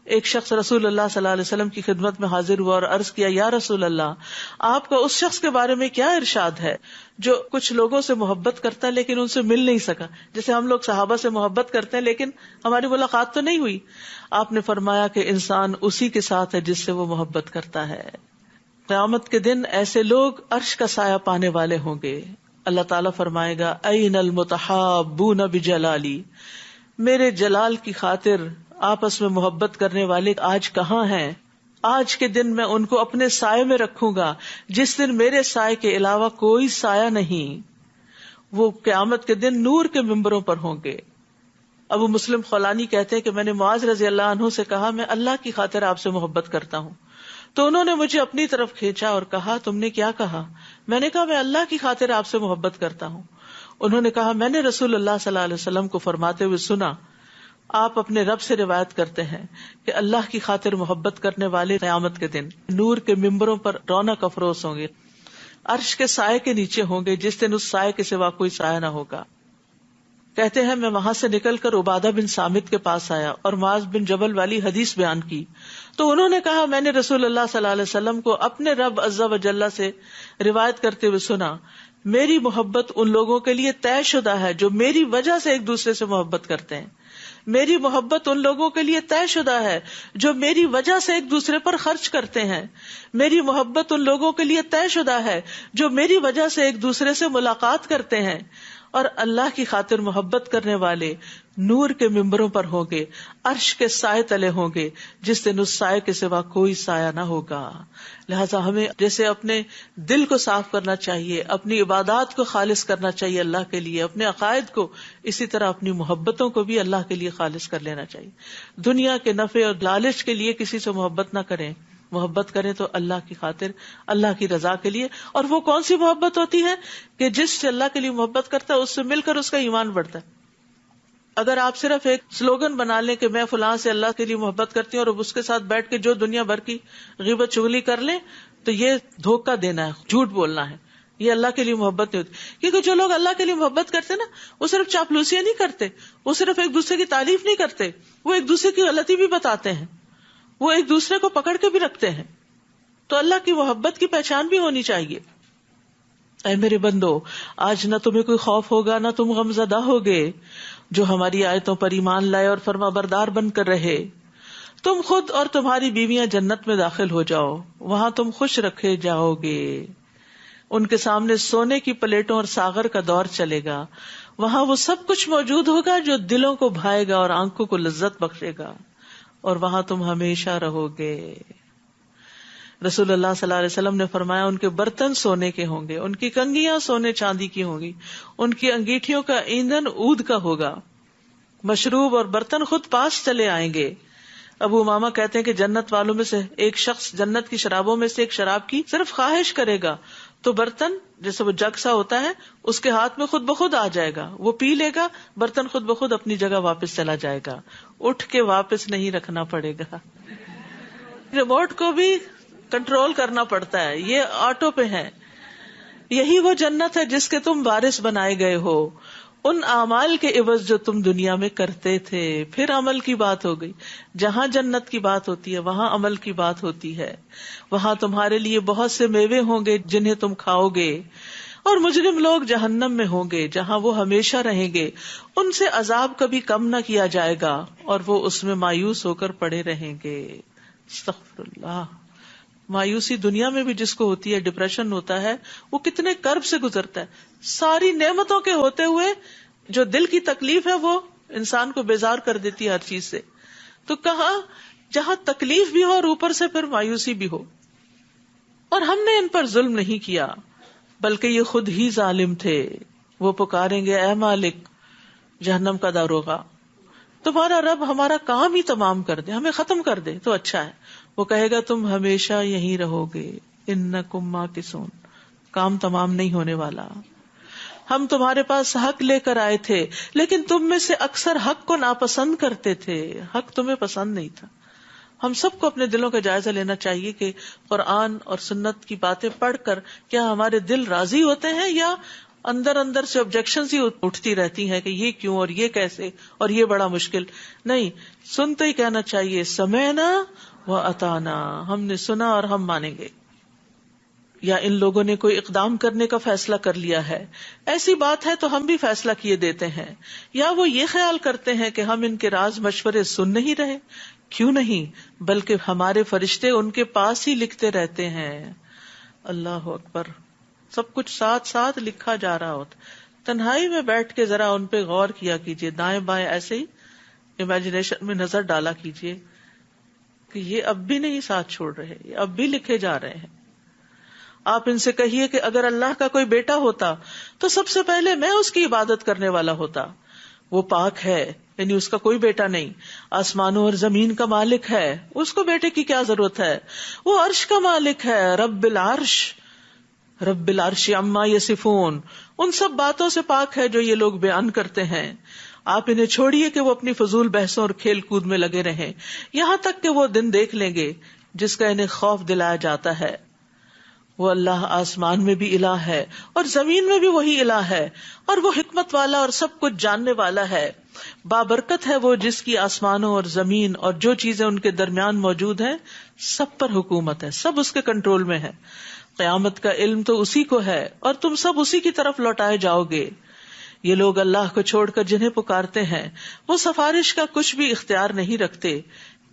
ایک شخص رسول اللہ صلی اللہ علیہ وسلم کی خدمت میں حاضر ہوا اور عرض کیا، یا رسول اللہ، آپ کا اس شخص کے بارے میں کیا ارشاد ہے جو کچھ لوگوں سے محبت کرتا ہے لیکن ان سے مل نہیں سکا؟ جیسے ہم لوگ صحابہ سے محبت کرتے ہیں لیکن ہماری ملاقات تو نہیں ہوئی۔ آپ نے فرمایا کہ انسان اسی کے ساتھ ہے جس سے وہ محبت کرتا ہے۔ قیامت کے دن ایسے لوگ عرش کا سایہ پانے والے ہوں گے۔ اللہ تعالیٰ فرمائے گا، این المتحابون بجلالی، میرے جلال کی خاطر آپس میں محبت کرنے والے آج کہاں ہیں؟ آج کے دن میں ان کو اپنے سائے میں رکھوں گا، جس دن میرے سائے کے علاوہ کوئی سایہ نہیں۔ وہ قیامت کے دن نور کے ممبروں پر ہوں گے۔ ابو مسلم خولانی کہتے ہیں کہ میں نے معاذ رضی اللہ عنہ سے کہا، میں اللہ کی خاطر آپ سے محبت کرتا ہوں۔ تو انہوں نے مجھے اپنی طرف کھینچا اور کہا، تم نے کیا کہا؟ میں نے کہا، میں اللہ کی خاطر آپ سے محبت کرتا ہوں۔ انہوں نے کہا، میں نے رسول اللہ صلی اللہ علیہ وسلم کو فرماتے ہوئے سنا، آپ اپنے رب سے روایت کرتے ہیں کہ اللہ کی خاطر محبت کرنے والے قیامت کے دن نور کے ممبروں پر رونق افروز ہوں گے، عرش کے سائے کے نیچے ہوں گے، جس دن اس سائے کے سوا کوئی سایہ نہ ہوگا۔ کہتے ہیں میں وہاں سے نکل کر عبادہ بن صامت کے پاس آیا اور معاذ بن جبل والی حدیث بیان کی، تو انہوں نے کہا، میں نے رسول اللہ صلی اللہ علیہ وسلم کو اپنے رب عز و جل سے روایت کرتے ہوئے سنا، میری محبت ان لوگوں کے لیے طے شدہ ہے جو میری وجہ سے ایک دوسرے سے محبت کرتے ہیں، میری محبت ان لوگوں کے لیے طے شدہ ہے جو میری وجہ سے ایک دوسرے پر خرچ کرتے ہیں، میری محبت ان لوگوں کے لیے طے شدہ ہے جو میری وجہ سے ایک دوسرے سے ملاقات کرتے ہیں، اور اللہ کی خاطر محبت کرنے والے نور کے ممبروں پر ہوں گے، عرش کے سائے تلے ہوں گے، جس دن اس سائے کے سوا کوئی سایہ نہ ہوگا۔ لہٰذا ہمیں جیسے اپنے دل کو صاف کرنا چاہیے، اپنی عبادات کو خالص کرنا چاہیے اللہ کے لیے، اپنے عقائد کو، اسی طرح اپنی محبتوں کو بھی اللہ کے لیے خالص کر لینا چاہیے۔ دنیا کے نفع اور لالچ کے لیے کسی سے محبت نہ کریں، محبت کریں تو اللہ کی خاطر، اللہ کی رضا کے لیے۔ اور وہ کون سی محبت ہوتی ہے کہ جس سے اللہ کے لیے محبت کرتا ہے اس سے مل کر اس کا ایمان بڑھتا ہے۔ اگر آپ صرف ایک سلوگن بنا لیں کہ میں فلاں سے اللہ کے لیے محبت کرتی ہوں اور اس کے ساتھ بیٹھ کے جو دنیا بھر کی غیبت چغلی کر لیں، تو یہ دھوکہ دینا ہے، جھوٹ بولنا ہے، یہ اللہ کے لیے محبت نہیں ہوتی۔ کیونکہ جو لوگ اللہ کے لیے محبت کرتے نا، وہ صرف چاپلوسیاں نہیں کرتے، وہ صرف ایک دوسرے کی تعریف نہیں کرتے، وہ ایک دوسرے کی غلطی بھی بتاتے ہیں، وہ ایک دوسرے کو پکڑ کے بھی رکھتے ہیں۔ تو اللہ کی محبت کی پہچان بھی ہونی چاہیے۔ اے میرے بندو، آج نہ تمہیں کوئی خوف ہوگا نہ تم غمزدہ ہوگے، جو ہماری آیتوں پر ایمان لائے اور فرما بردار بن کر رہے۔ تم خود اور تمہاری بیویاں جنت میں داخل ہو جاؤ، وہاں تم خوش رکھے جاؤ گے. ان کے سامنے سونے کی پلیٹوں اور ساغر کا دور چلے گا. وہاں وہ سب کچھ موجود ہوگا جو دلوں کو بھائے گا اور آنکھوں کو لذت بخشے گا، اور وہاں تم ہمیشہ رہو گے. رسول اللہ صلی اللہ علیہ وسلم نے فرمایا ان کے برتن سونے کے ہوں گے، ان کی کنگھیاں سونے چاندی کی ہوں گی، ان کی انگیٹھیوں کا ایندھن عود کا ہوگا. مشروب اور برتن خود پاس چلے آئیں گے. ابو امامہ کہتے ہیں کہ جنت والوں میں سے ایک شخص جنت کی شرابوں میں سے ایک شراب کی صرف خواہش کرے گا تو برتن جیسے وہ جگ سا ہوتا ہے اس کے ہاتھ میں خود بخود آ جائے گا، وہ پی لے گا، برتن خود بخود اپنی جگہ واپس چلا جائے گا، اٹھ کے واپس نہیں رکھنا پڑے گا. ریموٹ کو بھی کنٹرول کرنا پڑتا ہے، یہ آٹو پہ ہے. یہی وہ جنت ہے جس کے تم وارث بنائے گئے ہو، ان اعمال کے عوض جو تم دنیا میں کرتے تھے. پھر عمل کی بات ہو گئی. جہاں جنت کی بات ہوتی ہے وہاں عمل کی بات ہوتی ہے. وہاں تمہارے لیے بہت سے میوے ہوں گے جنہیں تم کھاؤ گے، اور مجرم لوگ جہنم میں ہوں گے جہاں وہ ہمیشہ رہیں گے. ان سے عذاب کبھی کم نہ کیا جائے گا اور وہ اس میں مایوس ہو کر پڑے رہیں گے. استغفر اللہ. مایوسی دنیا میں بھی جس کو ہوتی ہے، ڈپریشن ہوتا ہے، وہ کتنے کرب سے گزرتا ہے. ساری نعمتوں کے ہوتے ہوئے جو دل کی تکلیف ہے وہ انسان کو بیزار کر دیتی ہے ہر چیز سے. تو کہاں جہاں تکلیف بھی ہو اور اوپر سے پھر مایوسی بھی ہو. اور ہم نے ان پر ظلم نہیں کیا بلکہ یہ خود ہی ظالم تھے. وہ پکاریں گے اے مالک، جہنم کا داروغہ، تمہارا رب ہمارا کام ہی تمام کر دے، ہمیں ختم کر دے تو اچھا ہے. وہ کہے گا تم ہمیشہ یہیں رہو گے، انکم ماکثون، کام تمام نہیں ہونے والا. ہم تمہارے پاس حق لے کر آئے تھے لیکن تم میں سے اکثر حق کو ناپسند کرتے تھے، حق تمہیں پسند نہیں تھا. ہم سب کو اپنے دلوں کا جائزہ لینا چاہیے کہ قرآن اور سنت کی باتیں پڑھ کر کیا ہمارے دل راضی ہوتے ہیں یا اندر اندر سے آبجیکشنز ہی اٹھتی رہتی ہیں کہ یہ کیوں اور یہ کیسے اور یہ بڑا مشکل. نہیں، سنتے ہی کہنا چاہیے سمعنا و اطعنا، ہم نے سنا اور ہم مانیں گے. یا ان لوگوں نے کوئی اقدام کرنے کا فیصلہ کر لیا ہے، ایسی بات ہے تو ہم بھی فیصلہ کیے دیتے ہیں. یا وہ یہ خیال کرتے ہیں کہ ہم ان کے راز مشورے سن نہیں رہے. کیوں نہیں، بلکہ ہمارے فرشتے ان کے پاس ہی لکھتے رہتے ہیں. اللہ اکبر. سب کچھ ساتھ ساتھ لکھا جا رہا ہوتا. تنہائی میں بیٹھ کے ذرا ان پہ غور کیا کیجئے، دائیں بائیں ایسے ہی امیجنیشن میں نظر ڈالا کیجئے کہ یہ اب بھی نہیں ساتھ چھوڑ رہے، یہ اب بھی لکھے جا رہے ہیں. آپ ان سے کہیے کہ اگر اللہ کا کوئی بیٹا ہوتا تو سب سے پہلے میں اس کی عبادت کرنے والا ہوتا. وہ پاک ہے، یعنی اس کا کوئی بیٹا نہیں، آسمانوں اور زمین کا مالک ہے، اس کو بیٹے کی کیا ضرورت ہے. وہ عرش کا مالک ہے، رب العرش، رب العرش عما یصفون، ان سب باتوں سے پاک ہے جو یہ لوگ بیان کرتے ہیں. آپ انہیں چھوڑیے کہ وہ اپنی فضول بحثوں اور کھیل کود میں لگے رہیں یہاں تک کہ وہ دن دیکھ لیں گے جس کا انہیں خوف دلایا جاتا ہے. وہ اللہ آسمان میں بھی الہ ہے اور زمین میں بھی وہی الہ ہے، اور وہ حکمت والا اور سب کچھ جاننے والا ہے. بابرکت ہے وہ جس کی آسمانوں اور زمین اور جو چیزیں ان کے درمیان موجود ہیں سب پر حکومت ہے، سب اس کے کنٹرول میں ہے. قیامت کا علم تو اسی کو ہے اور تم سب اسی کی طرف لوٹائے جاؤ گے. یہ لوگ اللہ کو چھوڑ کر جنہیں پکارتے ہیں وہ سفارش کا کچھ بھی اختیار نہیں رکھتے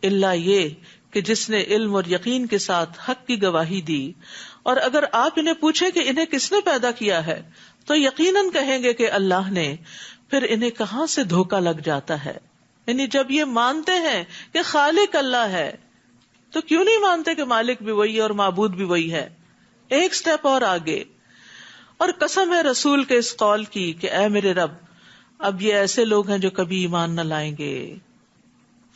الا یہ کہ جس نے علم اور یقین کے ساتھ حق کی گواہی دی. اور اگر آپ انہیں پوچھیں کہ انہیں کس نے پیدا کیا ہے تو یقیناً کہیں گے کہ اللہ نے. پھر انہیں کہاں سے دھوکا لگ جاتا ہے. یعنی جب یہ مانتے ہیں کہ خالق اللہ ہے تو کیوں نہیں مانتے کہ مالک بھی وہی ہے اور معبود بھی وہی ہے. ایک سٹیپ اور آگے. اور قسم ہے رسول کے اس قول کی کہ اے میرے رب، اب یہ ایسے لوگ ہیں جو کبھی ایمان نہ لائیں گے.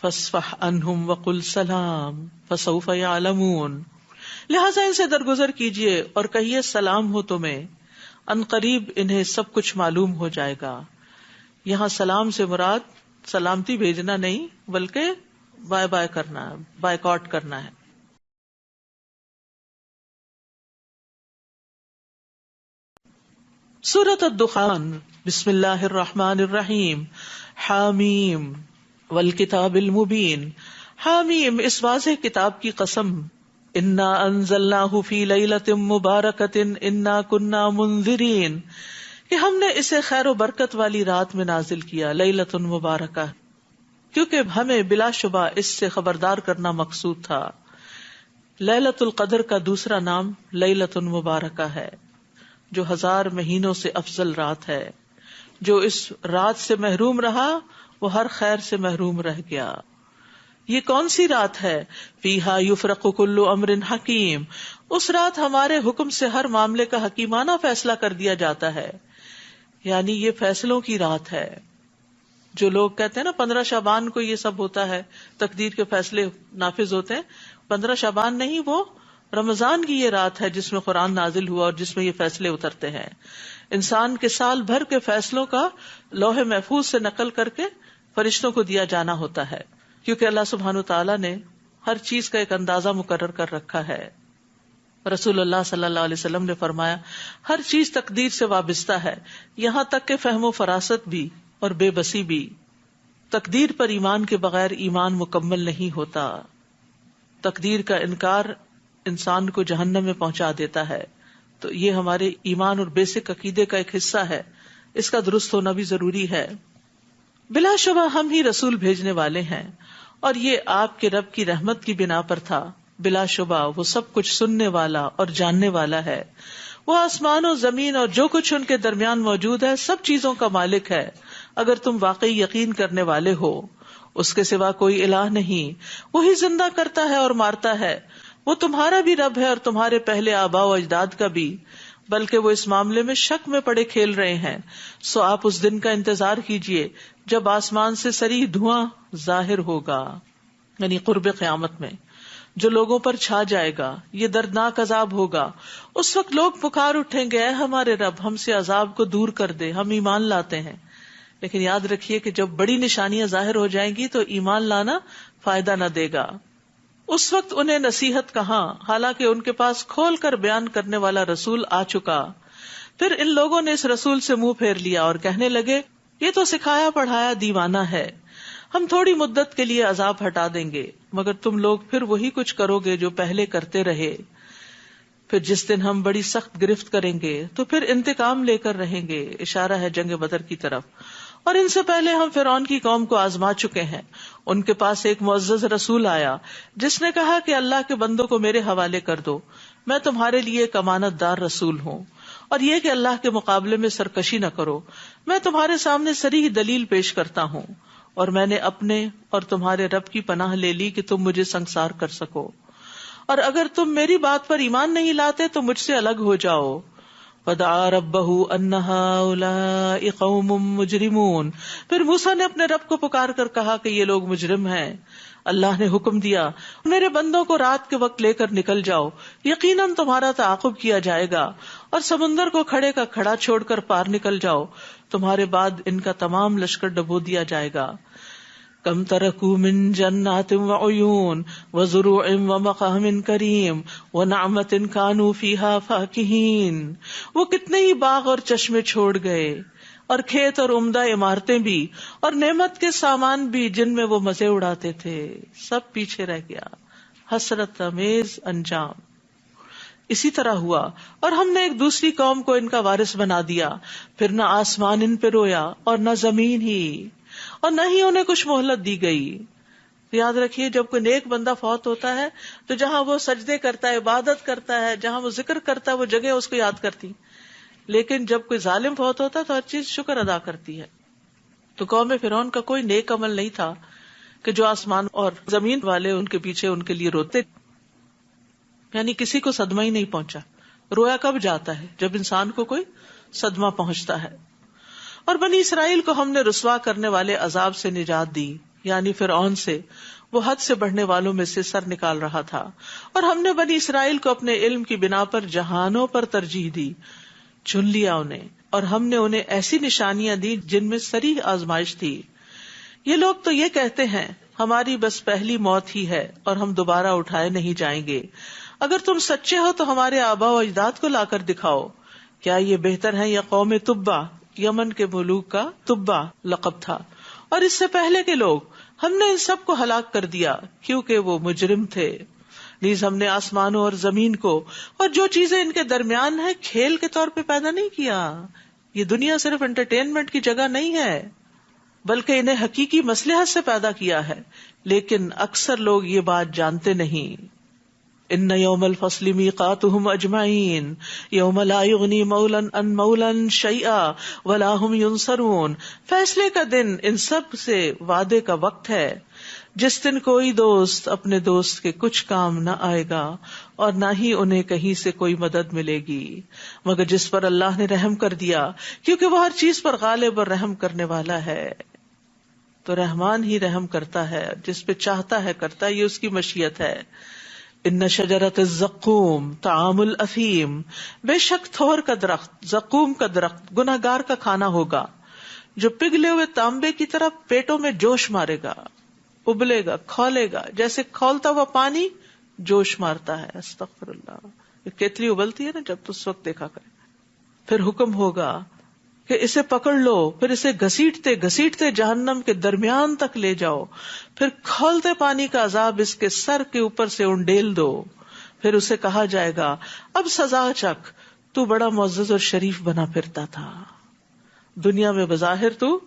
فاصفح عنہم وقل سلام فسوف یعلمون، لہٰذا ان سے درگزر کیجیے اور کہیے سلام ہو تمہیں، ان قریب انہیں سب کچھ معلوم ہو جائے گا. یہاں سلام سے مراد سلامتی بھیجنا نہیں بلکہ بائے بائے کرنا ہے، بائیکاٹ کرنا ہے. سورۃ الدخان. بسم اللہ الرحمن الرحیم. حامیم والکتاب المبین. حامیم، اس واضح کتاب کی قسم. انا انزلناہ فی لیلۃ مبارکۃ انا کنا منذرین، کہ ہم نے اسے خیر و برکت والی رات میں نازل کیا. لیلۃ مبارکہ کیونکہ ہمیں بلا شبہ اس سے خبردار کرنا مقصود تھا. لیلۃ القدر کا دوسرا نام لیلۃ مبارکہ ہے، جو 1000 مہینوں سے افضل رات ہے. جو اس رات سے محروم رہا وہ ہر خیر سے محروم رہ گیا. یہ کون سی رات ہے؟ فیہا یفرق کل امر حکیم. اس رات ہمارے حکم سے ہر معاملے کا حکیمانہ فیصلہ کر دیا جاتا ہے. یعنی یہ فیصلوں کی رات ہے. جو لوگ کہتے ہیں نا 15 شعبان کو یہ سب ہوتا ہے، تقدیر کے فیصلے نافذ ہوتے ہیں، 15 شعبان نہیں، وہ رمضان کی یہ رات ہے جس میں قرآن نازل ہوا اور جس میں یہ فیصلے اترتے ہیں. انسان کے سال بھر کے فیصلوں کا لوح محفوظ سے نقل کر کے فرشتوں کو دیا جانا ہوتا ہے، کیونکہ اللہ سبحانہ وتعالیٰ نے ہر چیز کا ایک اندازہ مقرر کر رکھا ہے. رسول اللہ صلی اللہ علیہ وسلم نے فرمایا ہر چیز تقدیر سے وابستہ ہے، یہاں تک کہ فہم و فراست بھی اور بے بسی بھی. تقدیر پر ایمان کے بغیر ایمان مکمل نہیں ہوتا. تقدیر کا انکار انسان کو جہنم میں پہنچا دیتا ہے. تو یہ ہمارے ایمان اور بیسک عقیدے کا ایک حصہ ہے، اس کا درست ہونا بھی ضروری ہے. بلا شبہ ہم ہی رسول بھیجنے والے ہیں، اور یہ آپ کے رب کی رحمت کی بنا پر تھا. بلا شبہ وہ سب کچھ سننے والا اور جاننے والا ہے. وہ آسمان و زمین اور جو کچھ ان کے درمیان موجود ہے سب چیزوں کا مالک ہے. اگر تم واقعی یقین کرنے والے ہو، اس کے سوا کوئی الہ نہیں. وہی زندہ کرتا ہے اور مارتا ہے. وہ تمہارا بھی رب ہے اور تمہارے پہلے آباء و اجداد کا بھی، بلکہ وہ اس معاملے میں شک میں پڑے کھیل رہے ہیں. سو آپ اس دن کا انتظار کیجئے جب آسمان سے صریح دھواں ظاہر ہوگا، یعنی قرب قیامت میں جو لوگوں پر چھا جائے گا. یہ دردناک عذاب ہوگا. اس وقت لوگ پکار اٹھیں گے، اے ہمارے رب ہم سے عذاب کو دور کر دے، ہم ایمان لاتے ہیں. لیکن یاد رکھیے کہ جب بڑی نشانیاں ظاہر ہو جائیں گی تو ایمان لانا فائدہ نہ دے گا. اس وقت انہیں نصیحت کہاں، حالانکہ ان کے پاس کھول کر بیان کرنے والا رسول آ چکا. پھر ان لوگوں نے اس رسول سے منہ پھیر لیا اور کہنے لگے یہ تو سکھایا پڑھایا دیوانہ ہے، ہم تھوڑی مدت کے لیے عذاب ہٹا دیں گے، مگر تم لوگ پھر وہی کچھ کرو گے جو پہلے کرتے رہے. پھر جس دن ہم بڑی سخت گرفت کریں گے تو پھر انتقام لے کر رہیں گے. اشارہ ہے جنگ بدر کی طرف. اور ان سے پہلے ہم فرعون کی قوم کو آزما چکے ہیں. ان کے پاس ایک معزز رسول آیا جس نے کہا کہ اللہ کے بندوں کو میرے حوالے کر دو، میں تمہارے لیے ایک امانت دار رسول ہوں، اور یہ کہ اللہ کے مقابلے میں سرکشی نہ کرو. میں تمہارے سامنے صریح دلیل پیش کرتا ہوں، اور میں نے اپنے اور تمہارے رب کی پناہ لے لی کہ تم مجھے سنگسار کر سکو، اور اگر تم میری بات پر ایمان نہیں لاتے تو مجھ سے الگ ہو جاؤ. فدعا ربہ ان ہؤلاء قوم مجرمون. پھر موسیٰ نے اپنے رب کو پکار کر کہا کہ یہ لوگ مجرم ہیں. اللہ نے حکم دیا میرے بندوں کو رات کے وقت لے کر نکل جاؤ، یقیناً تمہارا تعاقب کیا جائے گا، اور سمندر کو کھڑے کا کھڑا چھوڑ کر پار نکل جاؤ، تمہارے بعد ان کا تمام لشکر ڈبو دیا جائے گا. کم ترکوا من جنات وعیون وزروع ومقام کریم ونعمت کانوا فیہا فاکہین. وہ کتنے ہی باغ اور چشمے چھوڑ گئے، اور کھیت اور عمدہ عمارتیں بھی، اور نعمت کے سامان بھی جن میں وہ مزے اڑاتے تھے، سب پیچھے رہ گیا. حسرت امیز انجام. اسی طرح ہوا، اور ہم نے ایک دوسری قوم کو ان کا وارث بنا دیا. پھر نہ آسمان ان پہ رویا اور نہ زمین ہی، اور نہ ہی انہیں کچھ مہلت دی گئی. یاد رکھیے جب کوئی نیک بندہ فوت ہوتا ہے تو جہاں وہ سجدے کرتا ہے، عبادت کرتا ہے، جہاں وہ ذکر کرتا ہے، وہ جگہ اس کو یاد کرتی. لیکن جب کوئی ظالم فوت ہوتا ہے تو ہر چیز شکر ادا کرتی ہے. تو قوم فرعون کا کوئی نیک عمل نہیں تھا کہ جو آسمان اور زمین والے ان کے پیچھے ان کے لیے روتے. یعنی کسی کو صدمہ ہی نہیں پہنچا. رویا کب جاتا ہے؟ جب انسان کو کوئی صدمہ پہنچتا ہے. اور بنی اسرائیل کو ہم نے رسوا کرنے والے عذاب سے نجات دی، یعنی فرعون سے. وہ حد سے بڑھنے والوں میں سے سر نکال رہا تھا. اور ہم نے بنی اسرائیل کو اپنے علم کی بنا پر جہانوں پر ترجیح دی، چن لیا انہیں، اور ہم نے انہیں ایسی نشانیاں دی جن میں صریح آزمائش تھی. یہ لوگ تو یہ کہتے ہیں ہماری بس پہلی موت ہی ہے اور ہم دوبارہ اٹھائے نہیں جائیں گے. اگر تم سچے ہو تو ہمارے آباء و اجداد کو لا کر دکھاؤ. کیا یہ بہتر ہے یا قوم تبا؟ یمن کے ملوک کا تبا لقب تھا. اور اس سے پہلے کے لوگ، ہم نے ان سب کو ہلاک کر دیا کیونکہ وہ مجرم تھے. نیز ہم نے آسمانوں اور زمین کو اور جو چیزیں ان کے درمیان ہیں کھیل کے طور پہ پیدا نہیں کیا. یہ دنیا صرف انٹرٹینمنٹ کی جگہ نہیں ہے. بلکہ انہیں حقیقی مصلحت سے پیدا کیا ہے، لیکن اکثر لوگ یہ بات جانتے نہیں۔ ان یوم الفصل میقاتهم اجمعین یوم لا یغنی مولا عن مولا شیئا ولا هم ینصرون، فیصلے کا دن ان سب سے وعدے کا وقت ہے جس دن کوئی دوست اپنے دوست کے کچھ کام نہ آئے گا اور نہ ہی انہیں کہیں سے کوئی مدد ملے گی مگر جس پر اللہ نے رحم کر دیا، کیونکہ وہ ہر چیز پر غالب اور رحم کرنے والا ہے۔ تو رحمان ہی رحم کرتا ہے، جس پہ چاہتا ہے کرتا ہے، یہ اس کی مشیت ہے۔ ان شجرۃ الزقوم طعام الاثیم، بے شک تھور کا درخت، زقوم کا درخت گناہگار کا کھانا ہوگا، جو پگھلے ہوئے تانبے کی طرح پیٹوں میں جوش مارے گا، ابلے گا، کھولے گا، جیسے کھولتا ہوا پانی جوش مارتا ہے۔ استغفر اللہ، یہ کیتلی ابلتی ہے نا جب، تو اس وقت دیکھا کرے۔ پھر حکم ہوگا کہ اسے پکڑ لو، پھر اسے گھسیٹتے گھسیٹتے جہنم کے درمیان تک لے جاؤ، پھر کھولتے پانی کا عذاب اس کے سر کے اوپر سے انڈیل دو، پھر اسے کہا جائے گا اب سزا چکھ، تو بڑا معزز اور شریف بنا پھرتا تھا، دنیا میں بظاہر تو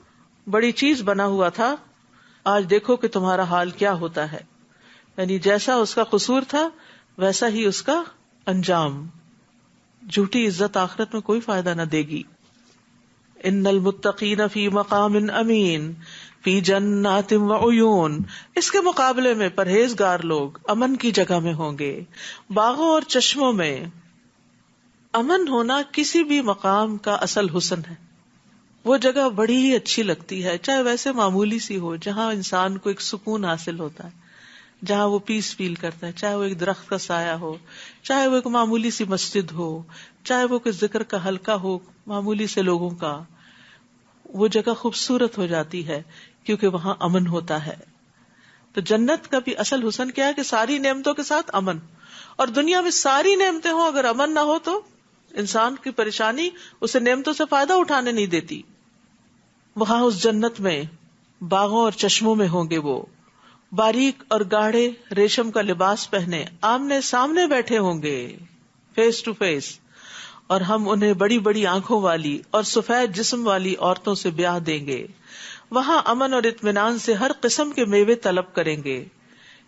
بڑی چیز بنا ہوا تھا، آج دیکھو کہ تمہارا حال کیا ہوتا ہے۔ یعنی جیسا اس کا قصور تھا ویسا ہی اس کا انجام۔ جھوٹی عزت آخرت میں کوئی فائدہ نہ دے گی۔ ان المتقین فی مقام امین فی جنات وعیون، اس کے مقابلے میں پرہیزگار لوگ امن کی جگہ میں ہوں گے، باغوں اور چشموں میں۔ امن ہونا کسی بھی مقام کا اصل حسن ہے۔ وہ جگہ بڑی ہی اچھی لگتی ہے، چاہے ویسے معمولی سی ہو، جہاں انسان کو ایک سکون حاصل ہوتا ہے، جہاں وہ پیس فیل کرتا ہے، چاہے وہ ایک درخت کا سایہ ہو، چاہے وہ ایک معمولی سی مسجد ہو، چاہے وہ کوئی ذکر کا حلقہ ہو معمولی سے لوگوں کا، وہ جگہ خوبصورت ہو جاتی ہے کیونکہ وہاں امن ہوتا ہے۔ تو جنت کا بھی اصل حسن کیا ہے کہ ساری نعمتوں کے ساتھ امن، اور دنیا میں ساری نعمتیں ہوں اگر امن نہ ہو تو انسان کی پریشانی اسے نعمتوں سے فائدہ اٹھانے نہیں دیتی۔ وہاں اس جنت میں باغوں اور چشموں میں ہوں گے وہ، باریک اور گاڑھے ریشم کا لباس پہنے آمنے سامنے بیٹھے ہوں گے، فیس ٹو فیس، اور ہم انہیں بڑی بڑی آنکھوں والی اور سفید جسم والی عورتوں سے بیاہ دیں گے۔ وہاں امن اور اطمینان سے ہر قسم کے میوے طلب کریں گے،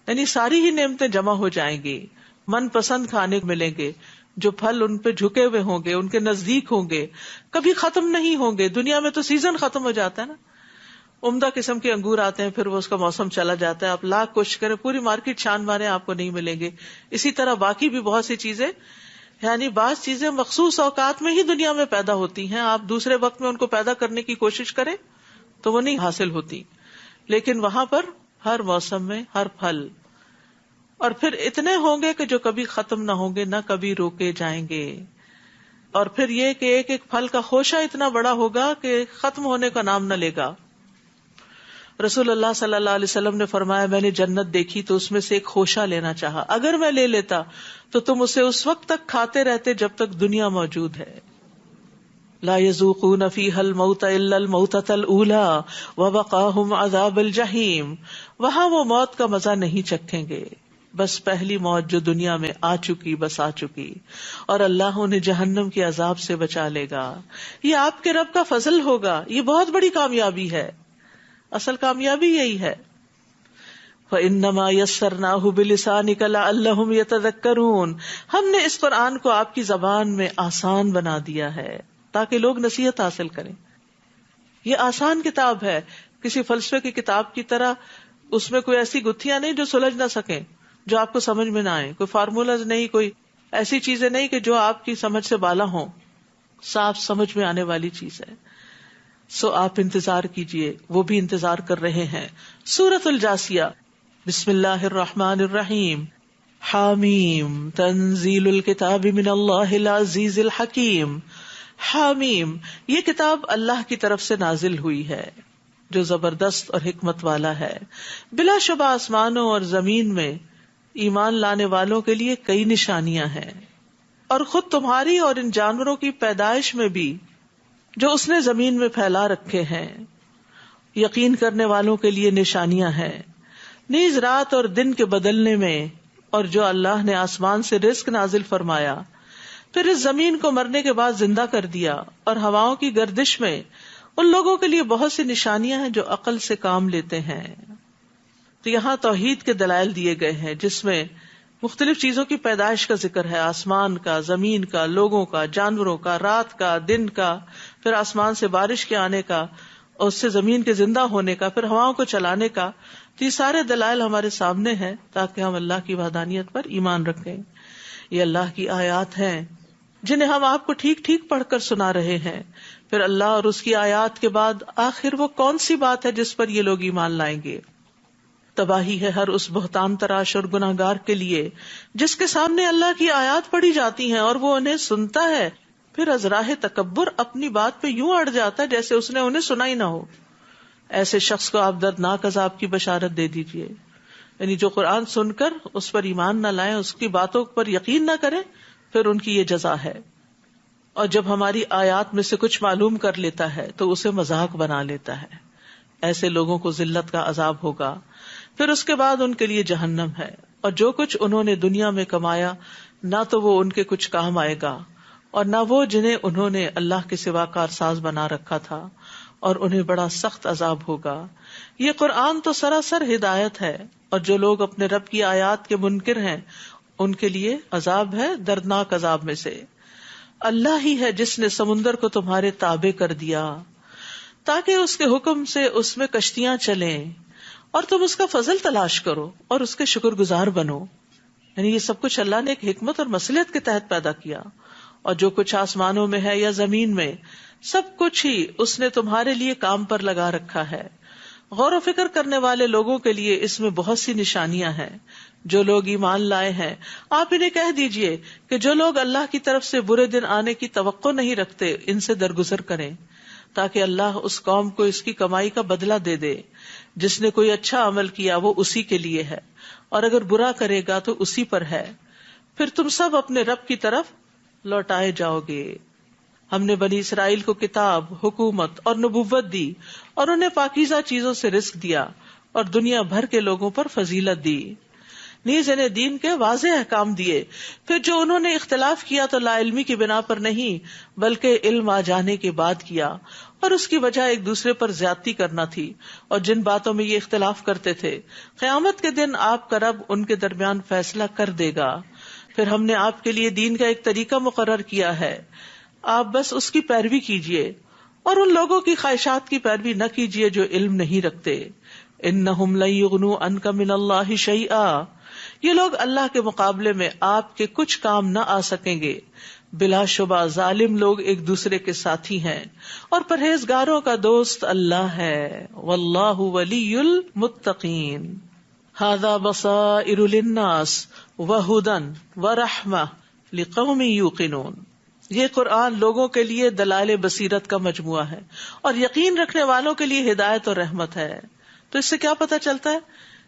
یعنی ساری ہی نعمتیں جمع ہو جائیں گی، من پسند کھانے ملیں گے، جو پھل ان پہ جھکے ہوئے ہوں گے، ان کے نزدیک ہوں گے، کبھی ختم نہیں ہوں گے۔ دنیا میں تو سیزن ختم ہو جاتا ہے نا، عمدہ قسم کے انگور آتے ہیں، پھر وہ اس کا موسم چلا جاتا ہے، آپ لاکھ کوشش کریں، پوری مارکیٹ چھان مارے، آپ کو نہیں ملیں گے۔ اسی طرح باقی بھی بہت سی چیزیں، یعنی بعض چیزیں مخصوص اوقات میں ہی دنیا میں پیدا ہوتی ہیں، آپ دوسرے وقت میں ان کو پیدا کرنے کی کوشش کریں تو وہ نہیں حاصل ہوتی، لیکن وہاں پر ہر موسم میں ہر پھل، اور پھر اتنے ہوں گے کہ جو کبھی ختم نہ ہوں گے، نہ کبھی روکے جائیں گے، اور پھر یہ کہ ایک ایک پھل کا خوشہ اتنا بڑا ہوگا کہ ختم ہونے کا نام نہ لے گا۔ رسول اللہ صلی اللہ علیہ وسلم نے فرمایا، میں نے جنت دیکھی تو اس میں سے ایک خوشہ لینا چاہا، اگر میں لے لیتا تو تم اسے اس وقت تک کھاتے رہتے جب تک دنیا موجود ہے۔ لا یذوقون فیہا الموت الا الموتۃ الاولی ووقاہم عذاب الجحیم، وہاں وہ موت کا مزہ نہیں چکھیں گے، بس پہلی موت جو دنیا میں آ چکی بس آ چکی، اور اللہ انہیں جہنم کے عذاب سے بچا لے گا۔ یہ آپ کے رب کا فضل ہوگا، یہ بہت بڑی کامیابی ہے، اصل کامیابی یہی ہے۔ فَإِنَّمَا يَسَّرْنَاهُ بِلِسَانِكَ لَعَلَّهُمْ يَتَذَكَّرُونَ، ہم نے اس قرآن کو آپ کی زبان میں آسان بنا دیا ہے تاکہ لوگ نصیحت حاصل کریں۔ یہ آسان کتاب ہے، کسی فلسفے کی کتاب کی طرح اس میں کوئی ایسی گتھیاں نہیں جو سلجھ نہ سکیں، جو آپ کو سمجھ میں نہ آئے، کوئی فارمولاز نہیں، کوئی ایسی چیزیں نہیں کہ جو آپ کی سمجھ سے بالا ہوں، صاف سمجھ میں آنے والی چیز ہے۔ سو آپ انتظار کیجئے، وہ بھی انتظار کر رہے ہیں۔ سورۃ الجاثیہ، بسم اللہ الرحمن الرحیم، حامیم تنزیل الکتاب من اللہ العزیز الحکیم۔ حامیم، یہ کتاب اللہ کی طرف سے نازل ہوئی ہے جو زبردست اور حکمت والا ہے۔ بلا شبہ آسمانوں اور زمین میں ایمان لانے والوں کے لیے کئی نشانیاں ہیں، اور خود تمہاری اور ان جانوروں کی پیدائش میں بھی جو اس نے زمین میں پھیلا رکھے ہیں، یقین کرنے والوں کے لیے نشانیاں ہیں۔ نیز رات اور دن کے بدلنے میں، اور جو اللہ نے آسمان سے رزق نازل فرمایا، پھر اس زمین کو مرنے کے بعد زندہ کر دیا، اور ہواؤں کی گردش میں ان لوگوں کے لیے بہت سی نشانیاں ہیں جو عقل سے کام لیتے ہیں. تو یہاں توحید کے دلائل دیے گئے ہیں جس میں مختلف چیزوں کی پیدائش کا ذکر ہے، آسمان کا، زمین کا، لوگوں کا، جانوروں کا، رات کا، دن کا، پھر آسمان سے بارش کے آنے کا، اور اس سے زمین کے زندہ ہونے کا، پھر ہواؤں کو چلانے کا. تو یہ سارے دلائل ہمارے سامنے ہیں تاکہ ہم اللہ کی وحدانیت پر ایمان رکھیں. یہ اللہ کی آیات ہیں جنہیں ہم آپ کو ٹھیک ٹھیک پڑھ کر سنا رہے ہیں. پھر اللہ اور اس کی آیات کے بعد آخر وہ کون سی بات ہے جس پر یہ لوگ ایمان لائیں گے؟ تباہی ہے ہر اس بہتان تراش اور گناہگار کے لیے جس کے سامنے اللہ کی آیات پڑھی جاتی ہیں اور وہ انہیں سنتا ہے، پھر از راہ تکبر اپنی بات پہ یوں اڑ جاتا ہے جیسے اس نے انہیں سنا ہی نہ ہو. ایسے شخص کو آپ دردناک عذاب کی بشارت دے دیجئے. یعنی جو قرآن سن کر اس پر ایمان نہ لائیں، اس کی باتوں پر یقین نہ کریں، پھر ان کی یہ جزا ہے. اور جب ہماری آیات میں سے کچھ معلوم کر لیتا ہے تو اسے مذاق بنا لیتا ہے. ایسے لوگوں کو ذلت کا عذاب ہوگا، پھر اس کے بعد ان کے لیے جہنم ہے. اور جو کچھ انہوں نے دنیا میں کمایا نہ تو وہ ان کے کچھ کام آئے گا اور نہ وہ جنہیں انہوں نے اللہ کے سوا کارساز بنا رکھا تھا، اور انہیں بڑا سخت عذاب ہوگا. یہ قرآن تو سراسر ہدایت ہے، اور جو لوگ اپنے رب کی آیات کے منکر ہیں ان کے لیے عذاب ہے دردناک عذاب میں سے. اللہ ہی ہے جس نے سمندر کو تمہارے تابع کر دیا تاکہ اس کے حکم سے اس میں کشتیاں چلیں، اور تم اس کا فضل تلاش کرو اور اس کے شکر گزار بنو. یعنی یہ سب کچھ اللہ نے ایک حکمت اور مصلحت کے تحت پیدا کیا. اور جو کچھ آسمانوں میں ہے یا زمین میں، سب کچھ ہی اس نے تمہارے لیے کام پر لگا رکھا ہے. غور و فکر کرنے والے لوگوں کے لیے اس میں بہت سی نشانیاں ہیں. جو لوگ ایمان لائے ہیں آپ انہیں کہہ دیجئے کہ جو لوگ اللہ کی طرف سے برے دن آنے کی توقع نہیں رکھتے ان سے درگزر کریں، تاکہ اللہ اس قوم کو اس کی کمائی کا بدلہ دے دے. جس نے کوئی اچھا عمل کیا وہ اسی کے لیے ہے، اور اگر برا کرے گا تو اسی پر ہے. پھر تم سب اپنے رب کی طرف لوٹائے جاؤ گے. ہم نے بنی اسرائیل کو کتاب، حکومت اور نبوت دی، اور انہیں پاکیزہ چیزوں سے رزق دیا، اور دنیا بھر کے لوگوں پر فضیلت دی. نیز انہیں دین کے واضح احکام دیے. پھر جو انہوں نے اختلاف کیا تو لا علمی کی بنا پر نہیں بلکہ علم آ جانے کے بعد کیا، اور اس کی وجہ ایک دوسرے پر زیادتی کرنا تھی. اور جن باتوں میں یہ اختلاف کرتے تھے قیامت کے دن آپ کا رب ان کے درمیان فیصلہ کر دے گا. پھر ہم نے آپ کے لیے دین کا ایک طریقہ مقرر کیا ہے، آپ بس اس کی پیروی کیجیے اور ان لوگوں کی خواہشات کی پیروی نہ کیجیے جو علم نہیں رکھتے. انہم لن یغنوا عنک من اللہ شیئا، یہ لوگ اللہ کے مقابلے میں آپ کے کچھ کام نہ آ سکیں گے. بلا شبہ ظالم لوگ ایک دوسرے کے ساتھی ہیں، اور پرہیزگاروں کا دوست اللہ ہے. واللہ ولی المتقین. ھذا بصائر للناس وہدی ورحمۃ لقوم یوقنون. یہ قرآن لوگوں کے لیے دلائل بصیرت کا مجموعہ ہے اور یقین رکھنے والوں کے لیے ہدایت اور رحمت ہے. تو اس سے کیا پتہ چلتا ہے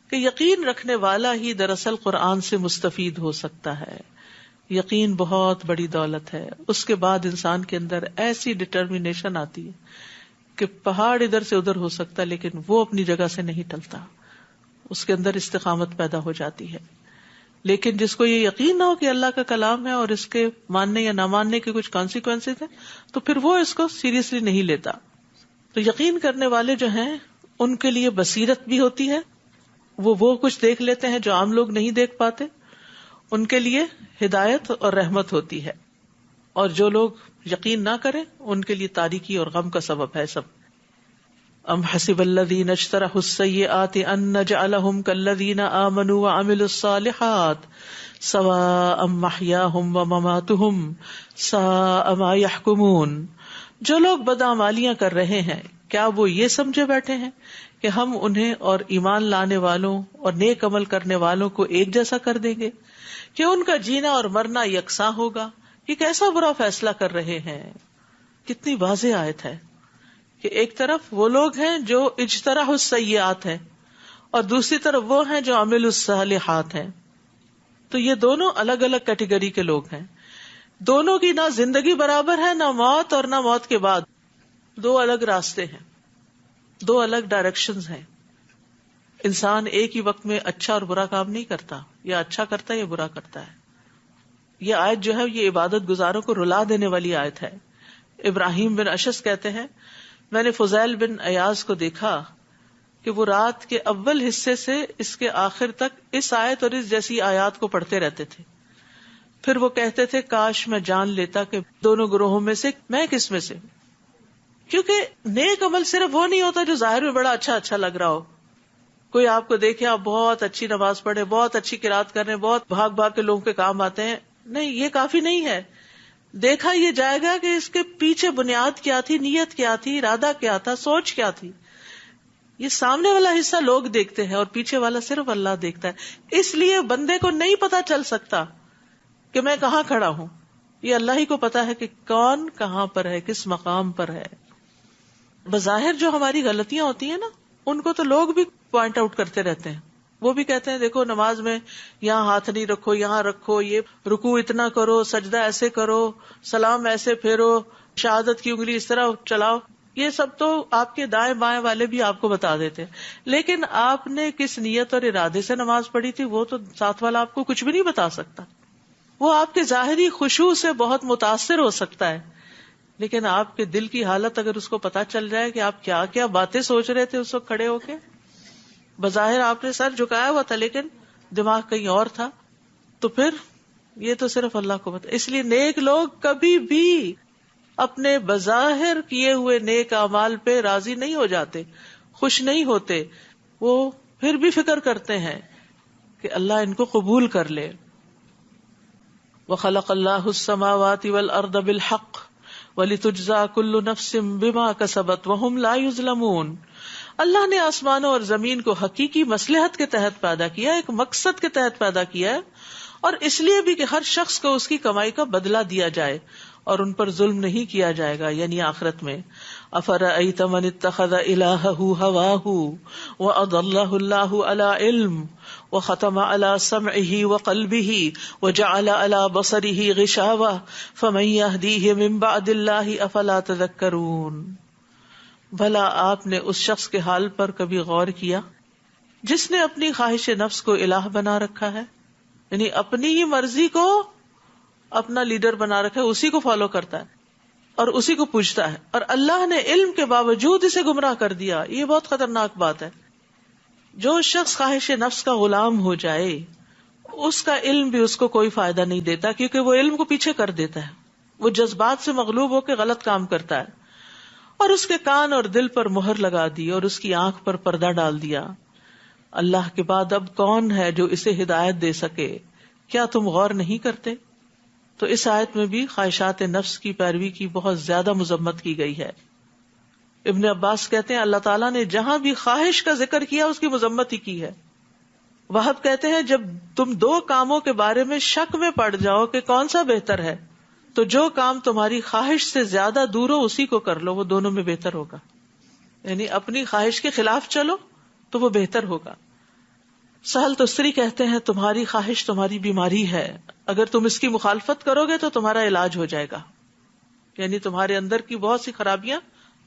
کہ یقین رکھنے والا ہی دراصل قرآن سے مستفید ہو سکتا ہے. یقین بہت بڑی دولت ہے. اس کے بعد انسان کے اندر ایسی ڈٹرمینیشن آتی ہے کہ پہاڑ ادھر سے ادھر ہو سکتا ہے لیکن وہ اپنی جگہ سے نہیں ٹلتا. اس کے اندر استقامت پیدا ہو جاتی ہے. لیکن جس کو یہ یقین نہ ہو کہ اللہ کا کلام ہے اور اس کے ماننے یا نہ ماننے کے کچھ کانسیکوینسز ہیں تو پھر وہ اس کو سیریسلی نہیں لیتا. تو یقین کرنے والے جو ہیں ان کے لیے بصیرت بھی ہوتی ہے، وہ کچھ دیکھ لیتے ہیں جو عام لوگ نہیں دیکھ پاتے. ان کے لیے ہدایت اور رحمت ہوتی ہے، اور جو لوگ یقین نہ کریں ان کے لیے تاریکی اور غم کا سبب ہے سب. ام حسب الذین اجترحوا السیئات ان نجعلهم كالذین آمنوا وعملوا الصالحات سواء محیاهم ومماتهم ساء ما يحکمون. جو لوگ بدعمالیاں کر رہے ہیں کیا وہ یہ سمجھے بیٹھے ہیں کہ ہم انہیں اور ایمان لانے والوں اور نیک عمل کرنے والوں کو ایک جیسا کر دیں گے کہ ان کا جینا اور مرنا یکساں ہوگا. یہ کیسا برا فیصلہ کر رہے ہیں. کتنی واضح آیت ہے کہ ایک طرف وہ لوگ ہیں جو اجترح السیئات ہیں اور دوسری طرف وہ ہیں جو عمل الصالحات ہیں. تو یہ دونوں الگ الگ کیٹیگری کے لوگ ہیں. دونوں کی نہ زندگی برابر ہے، نہ موت اور نہ موت کے بعد. دو الگ راستے ہیں، دو الگ ڈائریکشنز ہیں. انسان ایک ہی وقت میں اچھا اور برا کام نہیں کرتا، یا اچھا کرتا ہے یا برا کرتا ہے. یہ آیت جو ہے یہ عبادت گزاروں کو رلا دینے والی آیت ہے. ابراہیم بن اشعث کہتے ہیں میں نے فضیل بن ایاز کو دیکھا کہ وہ رات کے اول حصے سے اس کے آخر تک اس آیت اور اس جیسی آیات کو پڑھتے رہتے تھے. پھر وہ کہتے تھے کاش میں جان لیتا کہ دونوں گروہوں میں سے میں کس میں سے. کیونکہ نیک عمل صرف وہ نہیں ہوتا جو ظاہر میں بڑا اچھا لگ رہا ہو. کوئی آپ کو دیکھے آپ بہت اچھی نماز پڑھے, بہت اچھی قرات کر رہے ہیں, بہت بھاگ بھاگ کے لوگوں کے کام آتے ہیں, نہیں, یہ کافی نہیں ہے. دیکھا یہ جائے گا کہ اس کے پیچھے بنیاد کیا تھی, نیت کیا تھی, ارادہ کیا تھا, سوچ کیا تھی. یہ سامنے والا حصہ لوگ دیکھتے ہیں اور پیچھے والا صرف اللہ دیکھتا ہے. اس لیے بندے کو نہیں پتا چل سکتا کہ میں کہاں کھڑا ہوں. یہ اللہ ہی کو پتا ہے کہ کون کہاں پر ہے, کس مقام پر ہے. بظاہر جو ہماری غلطیاں ہوتی ہیں نا, ان کو تو لوگ بھی پوائنٹ آؤٹ کرتے رہتے ہیں. وہ بھی کہتے ہیں دیکھو نماز میں یہاں ہاتھ نہیں رکھو, یہاں رکھو, یہ رکوع اتنا کرو, سجدہ ایسے کرو, سلام ایسے پھیرو, شہادت کی انگلی اس طرح چلاؤ. یہ سب تو آپ کے دائیں بائیں والے بھی آپ کو بتا دیتے ہیں. لیکن آپ نے کس نیت اور ارادے سے نماز پڑھی تھی وہ تو ساتھ والا آپ کو کچھ بھی نہیں بتا سکتا. وہ آپ کے ظاہری خشوع سے بہت متاثر ہو سکتا ہے, لیکن آپ کے دل کی حالت اگر اس کو پتا چل جائے کہ آپ کیا کیا باتیں سوچ رہے تھے اس وقت کھڑے ہو کے, بظاہر آپ نے سر جھکایا ہوا تھا لیکن دماغ کہیں اور تھا, تو پھر یہ تو صرف اللہ کو پتا. اس لیے نیک لوگ کبھی بھی اپنے بظاہر کیے ہوئے نیک اعمال پہ راضی نہیں ہو جاتے, خوش نہیں ہوتے. وہ پھر بھی فکر کرتے ہیں کہ اللہ ان کو قبول کر لے. وَخَلَقَ اللَّهُ السَّمَاوَاتِ وَالْأَرْضَ بِالْحَقِّ وَلِتُجْزَىٰ كُلُّ نَفْسٍ بِمَا كَسَبَتْ وَهُمْ لَا يُظْلَمُونَ. اللہ نے آسمانوں اور زمین کو حقیقی مصلحت کے تحت پیدا کیا, ایک مقصد کے تحت پیدا کیا ہے, اور اس لیے بھی کہ ہر شخص کو اس کی کمائی کا بدلہ دیا جائے اور ان پر ظلم نہیں کیا جائے گا, یعنی آخرت میں. أَفَرَأَيْتَ مَنِ اتَّخَذَ إِلَٰهَهُ هَوَاهُ وَأَضَلَّهُ اللَّهُ عَلَىٰ عِلْمٍ وَخَتَمَ عَلَىٰ سَمْعِهِ وَقَلْبِهِ وَجَعَلَ عَلَىٰ بَصَرِهِ غِشَاوَةً فَمَن يَهْدِيهِ مِن بَعْدِ اللَّهِ أَفَلَا تَذَكَّرُونَ. بھلا آپ نے اس شخص کے حال پر کبھی غور کیا جس نے اپنی خواہش نفس کو الہ بنا رکھا ہے, یعنی اپنی ہی مرضی کو اپنا لیڈر بنا رکھا ہے, اسی کو فالو کرتا ہے اور اسی کو پوجتا ہے, اور اللہ نے علم کے باوجود اسے گمراہ کر دیا. یہ بہت خطرناک بات ہے. جو شخص خواہش نفس کا غلام ہو جائے اس کا علم بھی اس کو کوئی فائدہ نہیں دیتا, کیونکہ وہ علم کو پیچھے کر دیتا ہے. وہ جذبات سے مغلوب ہو کے غلط کام کرتا ہے, اور اس کے کان اور دل پر مہر لگا دی اور اس کی آنکھ پر پردہ ڈال دیا. اللہ کے بعد اب کون ہے جو اسے ہدایت دے سکے؟ کیا تم غور نہیں کرتے؟ تو اس آیت میں بھی خواہشات نفس کی پیروی کی بہت زیادہ مذمت کی گئی ہے. ابن عباس کہتے ہیں اللہ تعالیٰ نے جہاں بھی خواہش کا ذکر کیا اس کی مذمت ہی کی ہے. وہب کہتے ہیں جب تم دو کاموں کے بارے میں شک میں پڑ جاؤ کہ کون سا بہتر ہے, تو جو کام تمہاری خواہش سے زیادہ دور ہو اسی کو کر لو, وہ دونوں میں بہتر ہوگا. یعنی اپنی خواہش کے خلاف چلو تو وہ بہتر ہوگا. سہل تستری کہتے ہیں تمہاری خواہش تمہاری بیماری ہے, اگر تم اس کی مخالفت کرو گے تو تمہارا علاج ہو جائے گا, یعنی تمہارے اندر کی بہت سی خرابیاں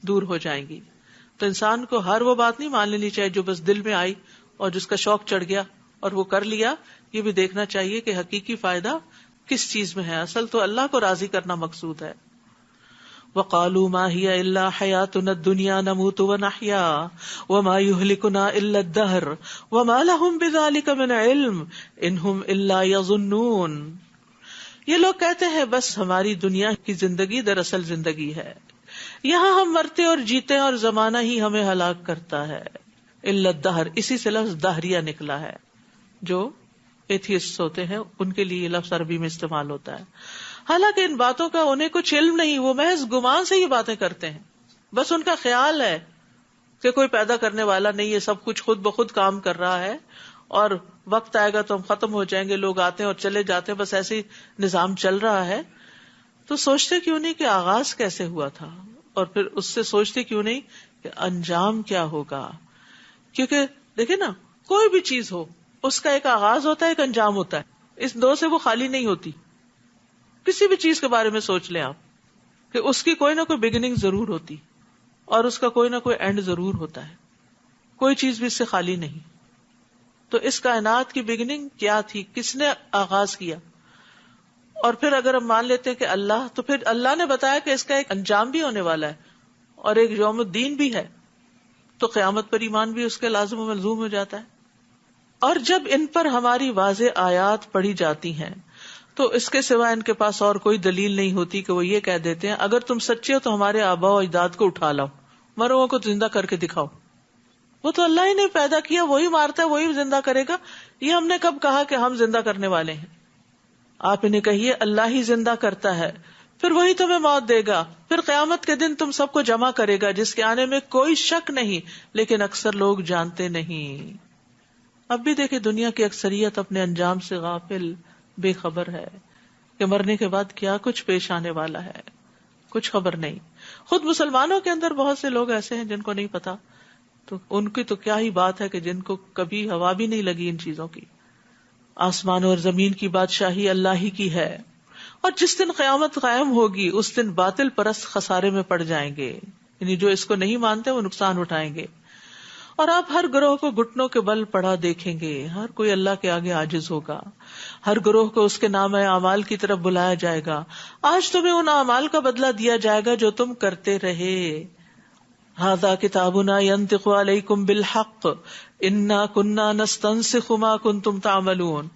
دور ہو جائیں گی. تو انسان کو ہر وہ بات نہیں مان لینی چاہیے جو بس دل میں آئی اور جس کا شوق چڑھ گیا اور وہ کر لیا. یہ بھی دیکھنا چاہیے کہ حقیقی فائدہ کس چیز میں ہے. اصل تو اللہ کو راضی کرنا مقصود ہے. وَقَالُوا مَا هِيَ إِلَّا حَيَاتُنَا الدُّنْيَا نَمُوتُ وَنَحْيَا وَمَا يُهْلِكُنَا إِلَّا الدَّهْرُ وَمَا لَهُم بِذَلِكَ مِنْ عِلْمٍ إِنْ هُمْ إِلَّا يَظُنُّونَ. یہ لوگ کہتے ہیں بس ہماری دنیا کی زندگی دراصل زندگی ہے, یہاں ہم مرتے اور جیتے اور زمانہ ہی ہمیں ہلاک کرتا ہے. إِلَّا الدَّهْرُ, اسی سے لفظ دہریہ نکلا ہے. جو ایتھیسٹ ہوتے ہیں ان کے لیے یہ لفظ عربی میں استعمال ہوتا ہے. حالانکہ ان باتوں کا انہیں کچھ علم نہیں, وہ محض گمان سے یہ باتیں کرتے ہیں. بس ان کا خیال ہے کہ کوئی پیدا کرنے والا نہیں, یہ سب کچھ خود بخود کام کر رہا ہے اور وقت آئے گا تو ہم ختم ہو جائیں گے, لوگ آتے ہیں اور چلے جاتے ہیں, بس ایسے نظام چل رہا ہے. تو سوچتے کیوں نہیں کہ آغاز کیسے ہوا تھا, اور پھر اس سے سوچتے کیوں نہیں کہ انجام کیا ہوگا. کیونکہ دیکھیں نا, کوئی بھی چیز ہو اس کا ایک آغاز ہوتا ہے, ایک انجام ہوتا ہے. اس دو سے وہ خالی نہیں ہوتی. کسی بھی چیز کے بارے میں سوچ لیں آپ کہ اس کی کوئی نہ کوئی بگننگ ضرور ہوتی اور اس کا کوئی نہ کوئی اینڈ ضرور ہوتا ہے. کوئی چیز بھی اس سے خالی نہیں. تو اس کائنات کی بگننگ کیا تھی, کس نے آغاز کیا؟ اور پھر اگر ہم مان لیتے کہ اللہ, تو پھر اللہ نے بتایا کہ اس کا ایک انجام بھی ہونے والا ہے. اور ایک یوم الدین بھی ہے، تو قیامت پر ایمان بھی اس کے لازم و ملزوم ہو جاتا ہے۔ اور جب ان پر ہماری واضح آیات پڑھی جاتی ہیں تو اس کے سوا ان کے پاس اور کوئی دلیل نہیں ہوتی کہ وہ یہ کہہ دیتے ہیں اگر تم سچے ہو تو ہمارے آباء و اجداد کو اٹھا لاؤ، مروں کو زندہ کر کے دکھاؤ۔ وہ تو اللہ ہی نے پیدا کیا، وہی مارتا ہے، وہی زندہ کرے گا، یہ ہم نے کب کہا کہ ہم زندہ کرنے والے ہیں؟ آپ انہیں کہیے اللہ ہی زندہ کرتا ہے، پھر وہی تمہیں موت دے گا، پھر قیامت کے دن تم سب کو جمع کرے گا جس کے آنے میں کوئی شک نہیں، لیکن اکثر لوگ جانتے نہیں۔ اب بھی دیکھیں دنیا کی اکثریت اپنے انجام سے غافل، بے خبر ہے کہ مرنے کے بعد کیا کچھ پیش آنے والا ہے، کچھ خبر نہیں۔ خود مسلمانوں کے اندر بہت سے لوگ ایسے ہیں جن کو نہیں پتا، تو ان کی تو کیا ہی بات ہے کہ جن کو کبھی ہوا بھی نہیں لگی ان چیزوں کی۔ آسمانوں اور زمین کی بادشاہی اللہ ہی کی ہے، اور جس دن قیامت قائم ہوگی اس دن باطل پرست خسارے میں پڑ جائیں گے، یعنی جو اس کو نہیں مانتے وہ نقصان اٹھائیں گے۔ اور آپ ہر گروہ کو گھٹنوں کے بل پڑا دیکھیں گے، ہر کوئی اللہ کے آگے عاجز ہوگا، ہر گروہ کو اس کے نام اعمال کی طرف بلایا جائے گا۔ آج تمہیں ان اعمال کا بدلہ دیا جائے گا جو تم کرتے رہے۔ ھذا کتابنا ینطق علیکم بالحق انا کنا نستنسخ ما کنتم تعملون،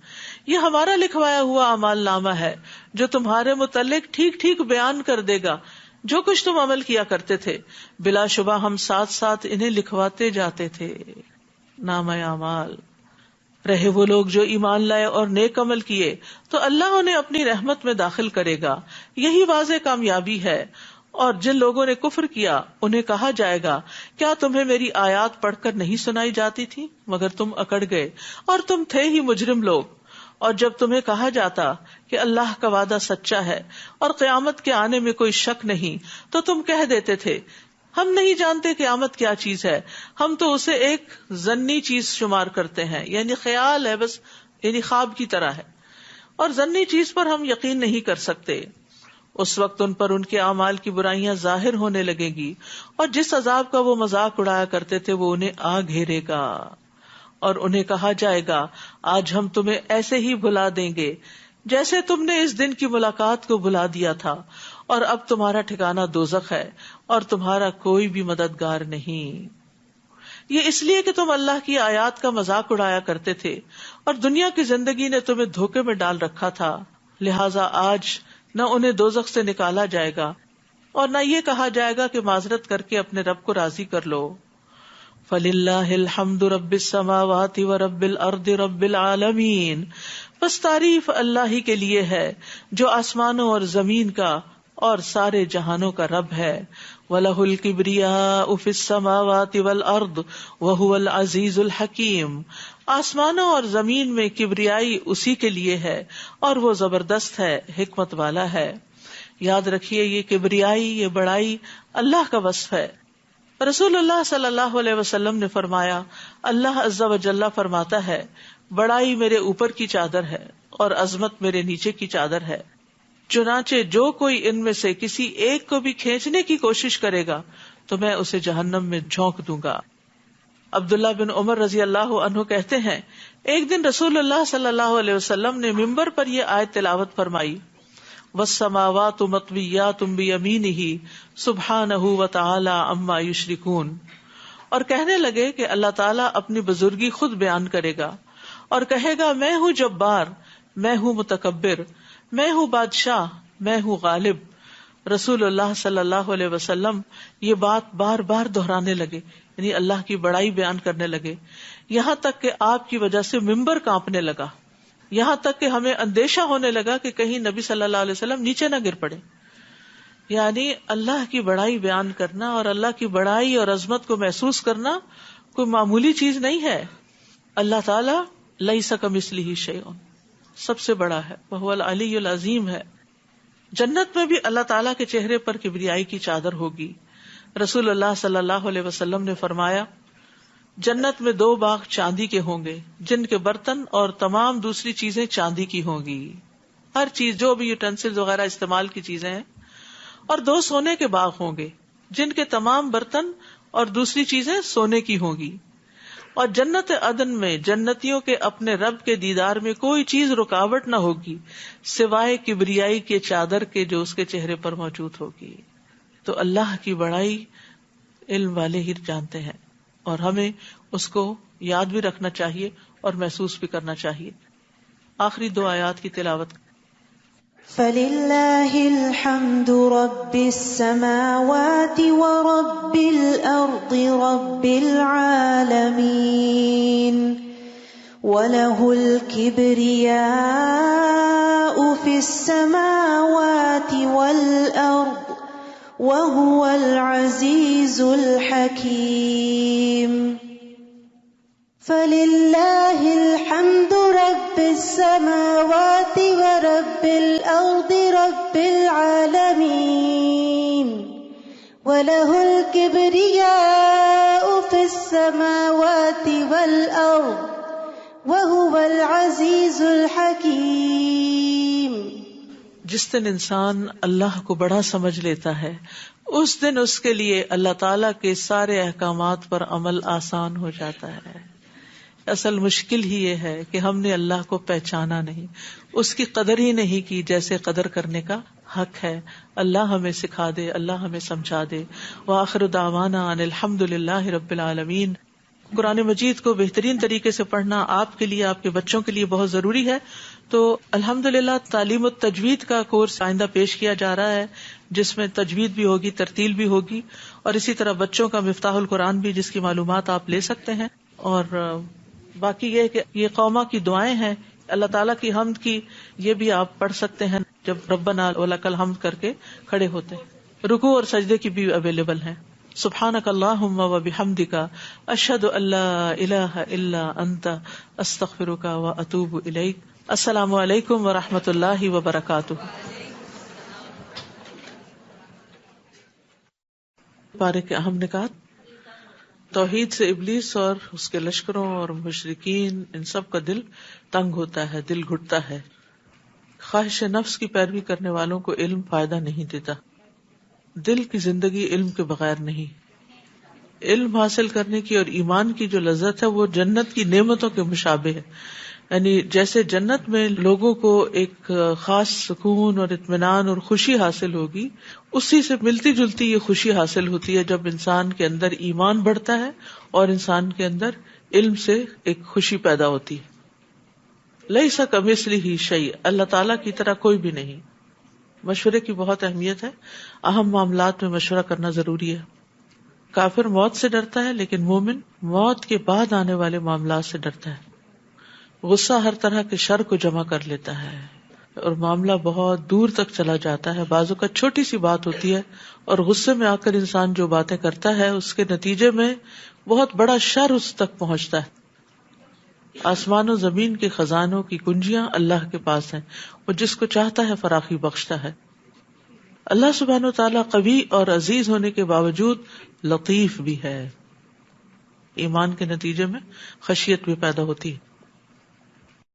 یہ ہمارا لکھوایا ہوا اعمال نامہ ہے جو تمہارے متعلق ٹھیک ٹھیک بیان کر دے گا جو کچھ تم عمل کیا کرتے تھے، بلا شبہ ہم ساتھ ساتھ انہیں لکھواتے جاتے تھے۔ نامہ اعمال رہے وہ لوگ جو ایمان لائے اور نیک عمل کیے تو اللہ انہیں اپنی رحمت میں داخل کرے گا، یہی واضح کامیابی ہے۔ اور جن لوگوں نے کفر کیا انہیں کہا جائے گا کیا تمہیں میری آیات پڑھ کر نہیں سنائی جاتی تھی مگر تم اکڑ گئے اور تم تھے ہی مجرم لوگ۔ اور جب تمہیں کہا جاتا کہ اللہ کا وعدہ سچا ہے اور قیامت کے آنے میں کوئی شک نہیں تو تم کہہ دیتے تھے ہم نہیں جانتے قیامت کیا چیز ہے، ہم تو اسے ایک ظنی چیز شمار کرتے ہیں، یعنی خیال ہے بس، یعنی خواب کی طرح ہے، اور ظنی چیز پر ہم یقین نہیں کر سکتے۔ اس وقت ان پر ان کے اعمال کی برائیاں ظاہر ہونے لگے گی، اور جس عذاب کا وہ مذاق اڑایا کرتے تھے وہ انہیں آ گھیرے گا، اور انہیں کہا جائے گا آج ہم تمہیں ایسے ہی بھلا دیں گے جیسے تم نے اس دن کی ملاقات کو بھلا دیا تھا، اور اب تمہارا ٹھکانہ دوزخ ہے اور تمہارا کوئی بھی مددگار نہیں۔ یہ اس لیے کہ تم اللہ کی آیات کا مذاق اڑایا کرتے تھے اور دنیا کی زندگی نے تمہیں دھوکے میں ڈال رکھا تھا، لہٰذا آج نہ انہیں دوزخ سے نکالا جائے گا اور نہ یہ کہا جائے گا کہ معذرت کر کے اپنے رب کو راضی کر لو۔ فَلِلَّهِ الْحَمْدُ رَبِّ السَّمَاوَاتِ وَرَبِّ الْأَرْضِ رَبِّ الْعَالَمِينَ، بس تعریف اللہ ہی کے لیے ہے جو آسمانوں اور زمین کا اور سارے جہانوں کا رب ہے۔ وَلَهُ الْكِبْرِيَاءُ فِي السَّمَاوَاتِ وَالْأَرْضِ وَهُوَ الْعَزِيزُ الْحَكِيمُ، آسمانوں اور زمین میں کبریائی اسی کے لیے ہے اور وہ زبردست ہے، حکمت والا ہے۔ یاد رکھیے یہ کبریائی، یہ بڑائی اللہ کا وصف ہے۔ رسول اللہ صلی اللہ علیہ وسلم نے فرمایا اللہ عز و جل فرماتا ہے بڑائی میرے اوپر کی چادر ہے اور عظمت میرے نیچے کی چادر ہے، چنانچہ جو کوئی ان میں سے کسی ایک کو بھی کھینچنے کی کوشش کرے گا تو میں اسے جہنم میں جھونک دوں گا۔ عبداللہ بن عمر رضی اللہ عنہ کہتے ہیں ایک دن رسول اللہ صلی اللہ علیہ وسلم نے ممبر پر یہ آیت تلاوت فرمائی وَالسَّمَاوَاتُ مَطْوِيَّاتٌ بِيَمِينِهِ سُبْحَانَهُ وَتَعَالَى عَمَّا يُشْرِكُونَ، اور کہنے لگے کہ اللہ تعالیٰ اپنی بزرگی خود بیان کرے گا اور کہے گا میں ہوں جبار، میں ہوں متکبر، میں ہوں بادشاہ، میں ہوں غالب۔ رسول اللہ صلی اللہ علیہ وسلم یہ بات بار بار دہرانے لگے، یعنی اللہ کی بڑائی بیان کرنے لگے، یہاں تک کہ آپ کی وجہ سے ممبر کانپنے لگا، یہاں تک کہ ہمیں اندیشہ ہونے لگا کہ کہیں نبی صلی اللہ علیہ وسلم نیچے نہ گر پڑے۔ یعنی اللہ کی بڑائی بیان کرنا اور اللہ کی بڑائی اور عظمت کو محسوس کرنا کوئی معمولی چیز نہیں ہے۔ اللہ تعالیٰ لیس کمثلہ شیء، سب سے بڑا ہے، وہو العلی العظیم ہے۔ جنت میں بھی اللہ تعالیٰ کے چہرے پر کبریائی کی چادر ہوگی۔ رسول اللہ صلی اللہ علیہ وسلم نے فرمایا جنت میں 2 باغ چاندی کے ہوں گے جن کے برتن اور تمام دوسری چیزیں چاندی کی ہوں گی، ہر چیز جو بھی یوٹینسل وغیرہ استعمال کی چیزیں ہیں، اور 2 سونے کے باغ ہوں گے جن کے تمام برتن اور دوسری چیزیں سونے کی ہوں گی، اور جنت عدن میں جنتیوں کے اپنے رب کے دیدار میں کوئی چیز رکاوٹ نہ ہوگی سوائے کبریائی کے چادر کے جو اس کے چہرے پر موجود ہوگی۔ تو اللہ کی بڑائی علم والے ہی جانتے ہیں، اور ہمیں اس کو یاد بھی رکھنا چاہیے اور محسوس بھی کرنا چاہیے. آخری 2 آیات کی تلاوت. فَلِلَّهِ الْحَمْدُ رَبِّ السَّمَاوَاتِ وَرَبِّ الْأَرْضِ رَبِّ الْعَالَمِينَ وَلَهُ الْكِبْرِيَاءُ فِي السَّمَاوَاتِ وَالْأَرْضِ وَهُوَ الْعَزِيزُ الْحَكِيمُ. فَلِلَّهِ الْحَمْدُ رَبِّ السَّمَاوَاتِ وَرَبِّ الْأَرْضِ رَبِّ الْعَالَمِينَ وَلَهُ الْكِبْرِيَاءُ فِي السَّمَاوَاتِ وَالْأَرْضِ وَهُوَ الْعَزِيزُ الْحَكِيمُ. جس دن انسان اللہ کو بڑا سمجھ لیتا ہے، اس دن اس کے لیے اللہ تعالیٰ کے سارے احکامات پر عمل آسان ہو جاتا ہے. اصل مشکل ہی یہ ہے کہ ہم نے اللہ کو پہچانا نہیں، اس کی قدر ہی نہیں کی جیسے قدر کرنے کا حق ہے. اللہ ہمیں سکھا دے، اللہ ہمیں سمجھا دے. وآخر دعوانا ان الحمد للہ رب العالمین. قرآن مجید کو بہترین طریقے سے پڑھنا آپ کے لیے، آپ کے بچوں کے لیے بہت ضروری ہے. تو الحمدللہ تعلیم التجوید کا کورس آئندہ پیش کیا جا رہا ہے، جس میں تجوید بھی ہوگی، ترتیل بھی ہوگی، اور اسی طرح بچوں کا مفتاح القرآن بھی، جس کی معلومات آپ لے سکتے ہیں. اور باقی یہ کہ یہ قوما کی دعائیں ہیں، اللہ تعالیٰ کی حمد کی، یہ بھی آپ پڑھ سکتے ہیں جب ربنا ولک الحمد کر کے کھڑے ہوتے ہیں. رکوع اور سجدے کی بھی اویلیبل ہیں. سبحانک اللہم و بحمدک اشہد ان لا الہ الا انت استغفرک و اتوب الیک. السلام علیکم و رحمۃ اللہ وبرکاتہ. پارے کے اہم نکات. توحید سے ابلیس اور اس کے لشکروں اور مشرکین ان سب کا دل تنگ ہوتا ہے، دل گھٹتا ہے. خواہش نفس کی پیروی کرنے والوں کو علم فائدہ نہیں دیتا. دل کی زندگی علم کے بغیر نہیں. علم حاصل کرنے کی اور ایمان کی جو لذت ہے وہ جنت کی نعمتوں کے مشابہ ہے. یعنی جیسے جنت میں لوگوں کو ایک خاص سکون اور اطمینان اور خوشی حاصل ہوگی، اسی سے ملتی جلتی یہ خوشی حاصل ہوتی ہے جب انسان کے اندر ایمان بڑھتا ہے اور انسان کے اندر علم سے ایک خوشی پیدا ہوتی ہے. لیس کمثلہ شیء، اللہ تعالیٰ کی طرح کوئی بھی نہیں. مشورے کی بہت اہمیت ہے. اہم معاملات میں مشورہ کرنا ضروری ہے. کافر موت سے ڈرتا ہے، لیکن مومن موت کے بعد آنے والے معاملات سے ڈرتا ہے. غصہ ہر طرح کے شر کو جمع کر لیتا ہے اور معاملہ بہت دور تک چلا جاتا ہے. بعضوں کا چھوٹی سی بات ہوتی ہے اور غصے میں آ کر انسان جو باتیں کرتا ہے اس کے نتیجے میں بہت بڑا شر اس تک پہنچتا ہے. آسمان و زمین کے خزانوں کی کنجیاں اللہ کے پاس ہیں، وہ جس کو چاہتا ہے فراخی بخشتا ہے. اللہ سبحانہ و تعالیٰ قوی اور عزیز ہونے کے باوجود لطیف بھی ہے. ایمان کے نتیجے میں خشیت بھی پیدا ہوتی ہے.